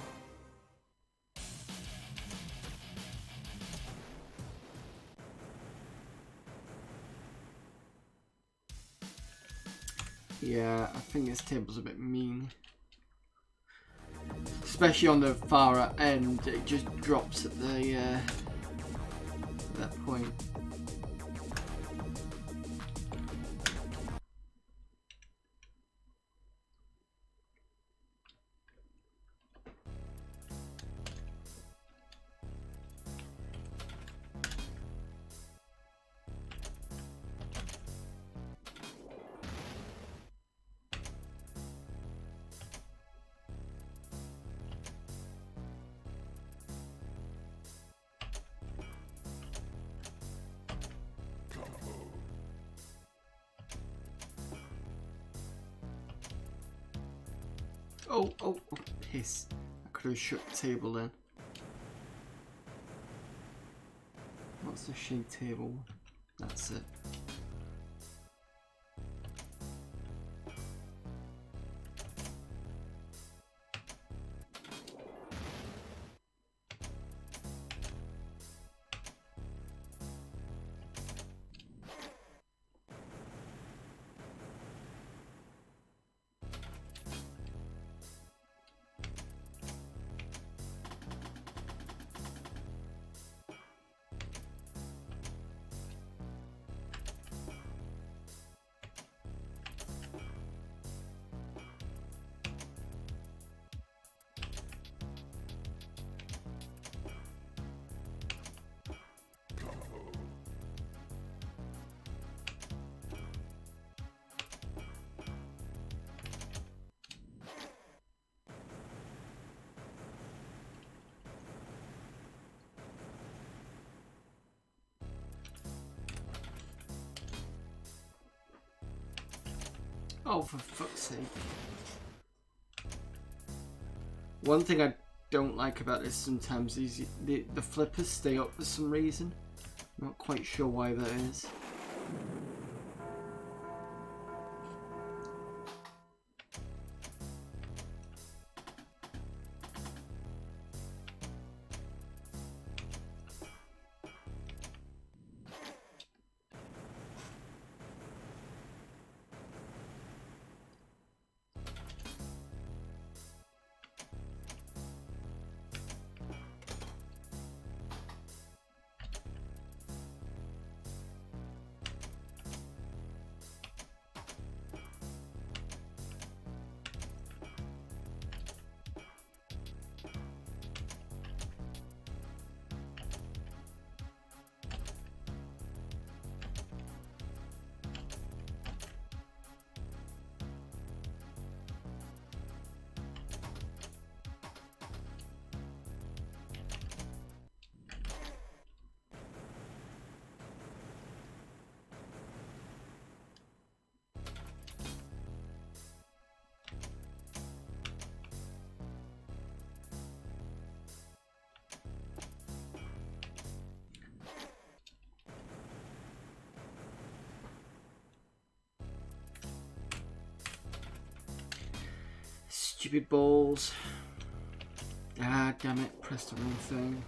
Yeah, I think this table's a bit mean. Especially on the far end, it just drops at the that point. Oh, piss. I could have shut the table then. What's the shade table? That's it. Oh, for fuck's sake. One thing I don't like about this sometimes is the flippers stay up for some reason. I'm not quite sure why that is. Stupid balls. Ah, damn it, pressed the wrong thing.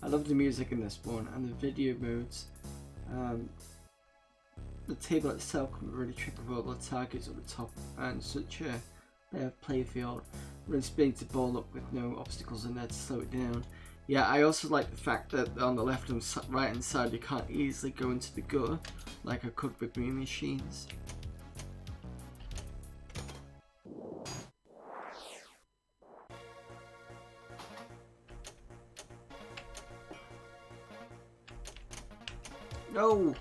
I love the music in this one and the video modes. The table itself can be really tricky with all the targets at the top and such a bare playfield. When spinning the ball up with no obstacles in there to slow it down. Yeah, I also like the fact that on the left and right hand side you can't easily go into the gutter like I could with Mii machines. No!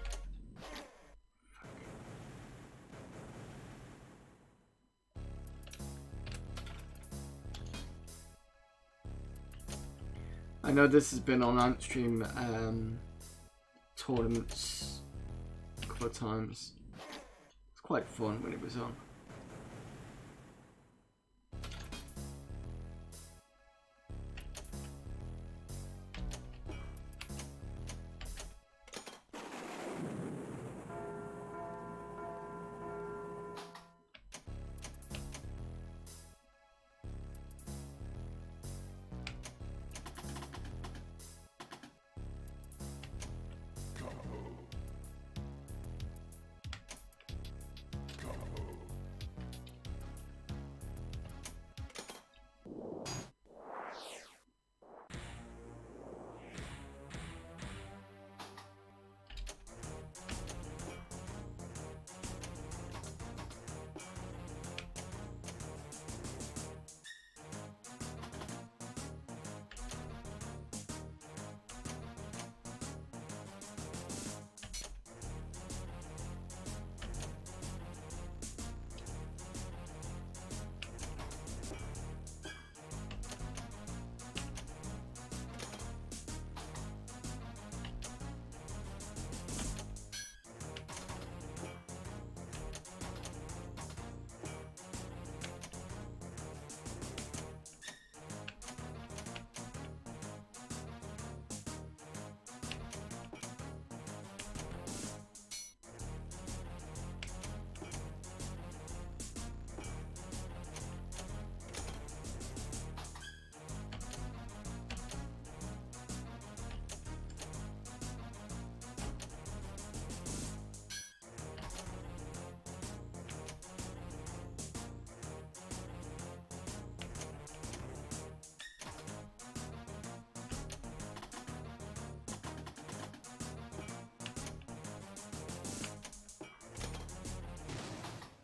I know this has been on Antstream tournaments a couple of times. It's quite fun when it was on.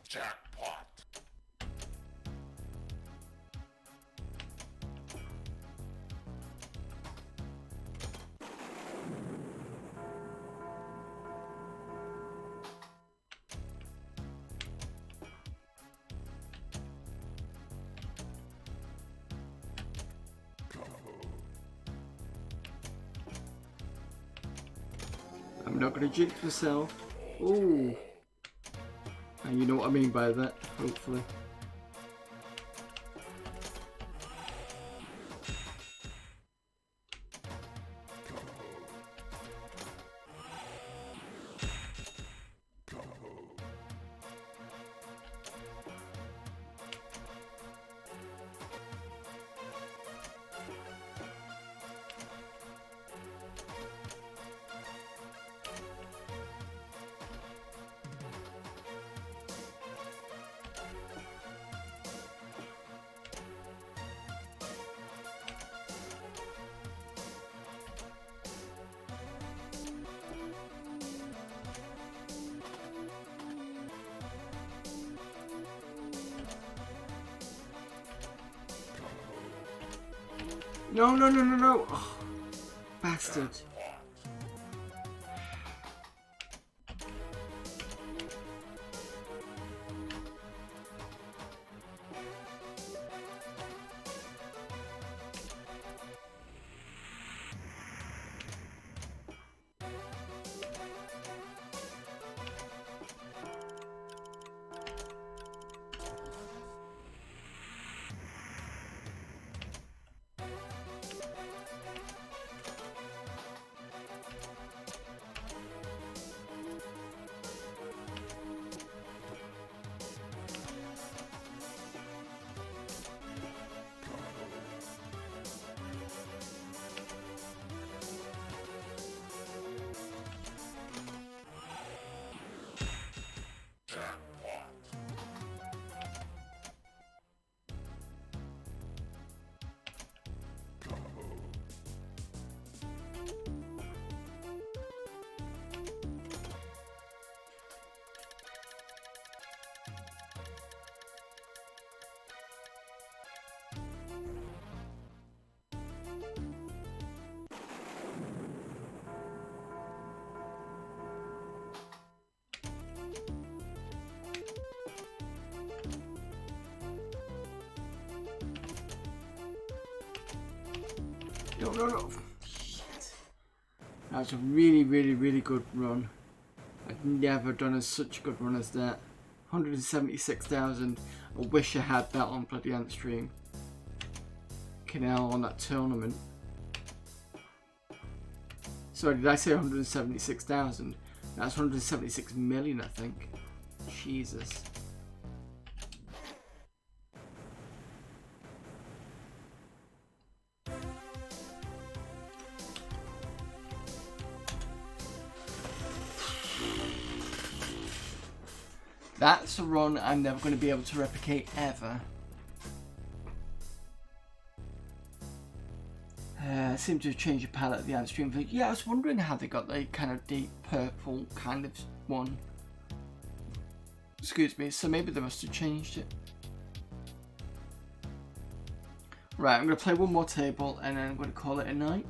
Jackpot. I'm not gonna jinx myself. Ooh. And you know what I mean by that, hopefully. No, no, no, no, no. Oh, bastard. No, no, no. Shit. That was a really, really, really good run. I've never done such a good run as that. 176,000. I wish I had that on bloody Ant Stream. Canal on that tournament. Sorry, did I say 176,000? That's 176 million, I think. Jesus. That's a run I'm never going to be able to replicate ever. Seem to have changed the palette of the Ant Stream. But yeah, I was wondering how they got the kind of deep purple kind of one. Excuse me, so maybe they must have changed it. Right, I'm going to play one more table and then I'm going to call it a night.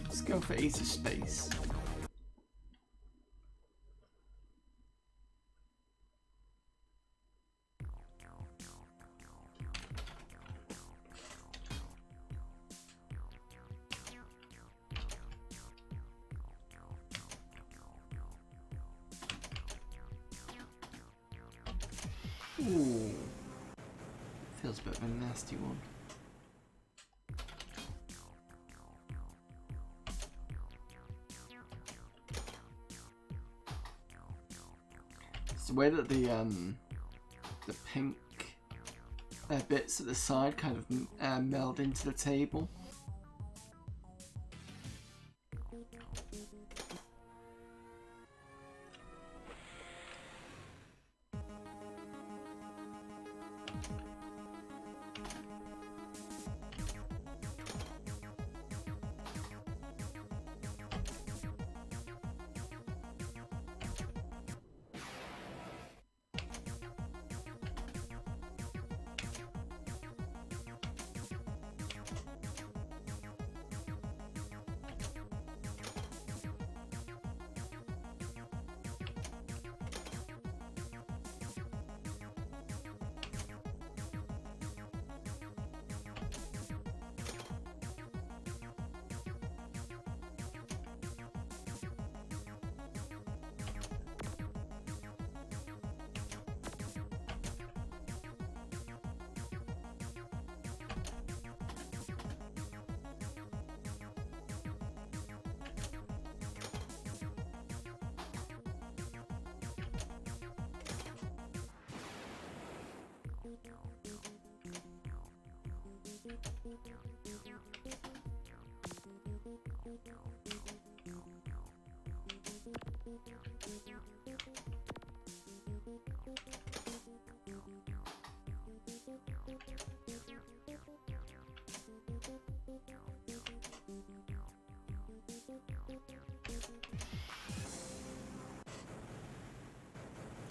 Let's go for Ace of Space. Ooh, feels a bit of a nasty one. It's the way that the pink bits at the side kind of meld into the table.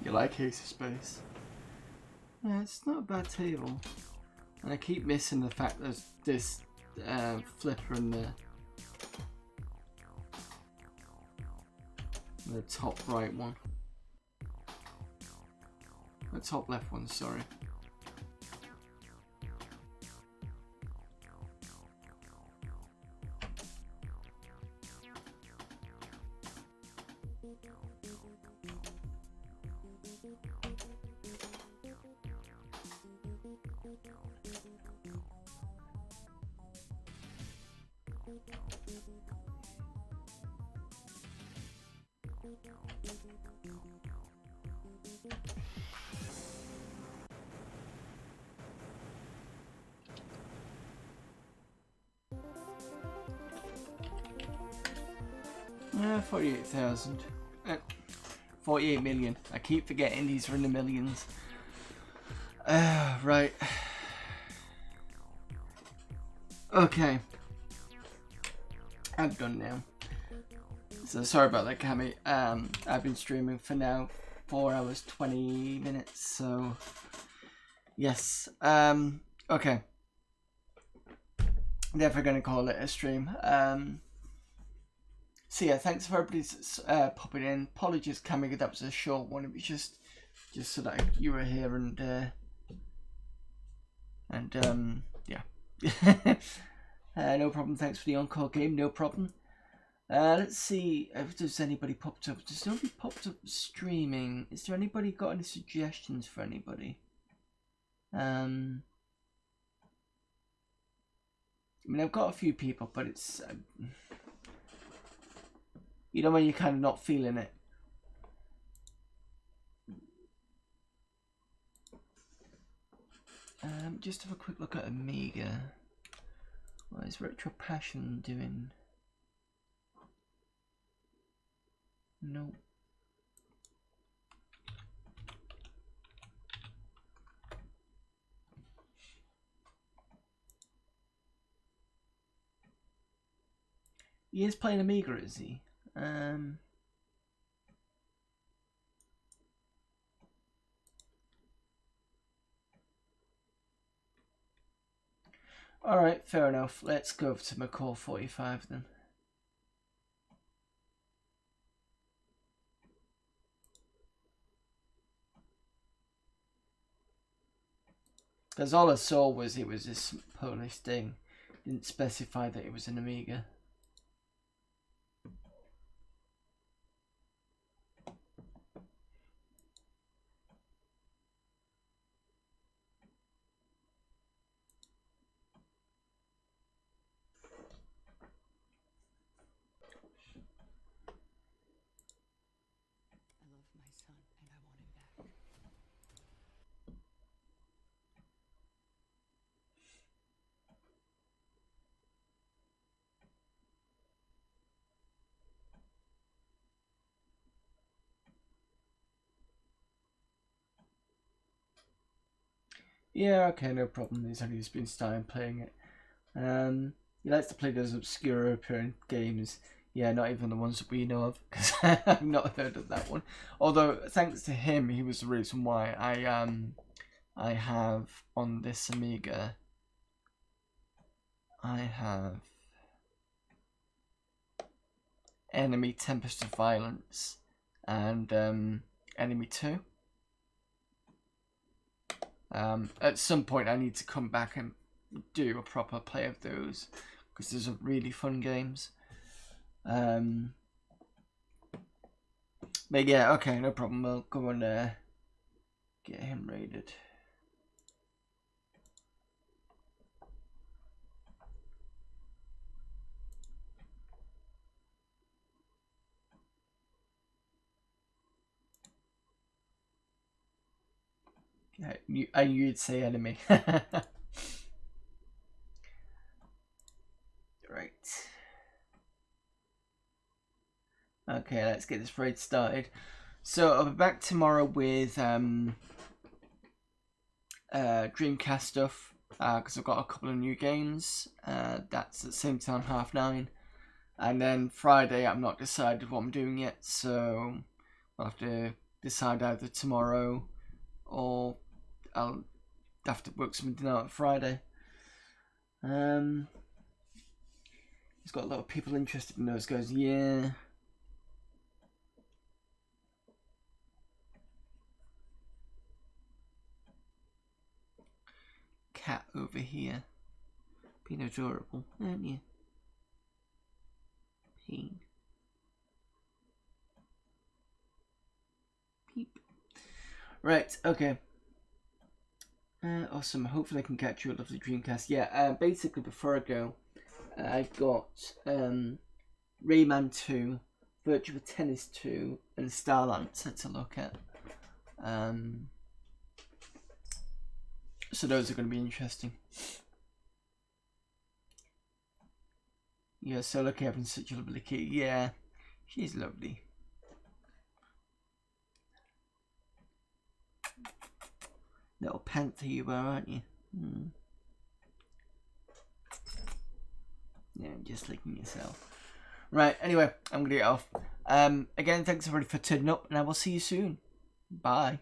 You like Ace of Space? Yeah, it's not a bad table. And I keep missing the fact there's this flipper in the top right one. The top left one, sorry. Yeah, 48,000. 48 million. I keep forgetting these are in the millions. Right. Okay. I'm done now. So sorry about that, Cammy. I've been streaming for now 4 hours 20 minutes. So yes. Okay. Never gonna call it a stream. So yeah, thanks for everybody's popping in. Apologies, Cammy, that was a short one. It was just so that you were here and yeah. No problem. Thanks for the encore game. No problem. Let's see if there's anybody popped up. Does nobody popped up streaming? Is there anybody got any suggestions for anybody? I mean, I've got a few people, but it's you know when you're kind of not feeling it. Just have a quick look at Amiga. What is Retro Passion doing? No. He is playing Amiga, is he? Alright, fair enough. Let's go over to McCall 45 then. Because all I saw was it was this Polish thing. Didn't specify that it was an Amiga. Yeah, okay, no problem. He's only just been starting playing it. He likes to play those obscure European games. Yeah, not even the ones that we know of, because I've not heard of that one. Although, thanks to him, he was the reason why I have on this Amiga. I have Enemy Tempest of Violence and Enemy 2. At some point I need to come back and do a proper play of those because those are really fun games. But yeah, okay, no problem. We'll go and get him raided. I knew you'd say enemy. Right. Okay, let's get this raid started. So I'll be back tomorrow with Dreamcast stuff because I've got a couple of new games. That's at the same time 9:30, and then Friday I'm not decided what I'm doing yet, so I'll have to decide either tomorrow or I'll have to work something out on Friday. He's got a lot of people interested in those guys. Yeah. Cat over here. Being adorable, aren't you? Peen. Peep. Right, okay. Awesome. Hopefully I can catch you a lovely Dreamcast. Yeah, basically before I go, I've got Rayman 2, Virtua Tennis 2, and Starlancer to look at. So those are going to be interesting. Yeah, so lucky having such a lovely kid. Yeah, she's lovely. Little panther you are, aren't you? Yeah, just licking yourself. Right, anyway, I'm going to get off. Again, thanks everybody for turning up, and I will see you soon. Bye.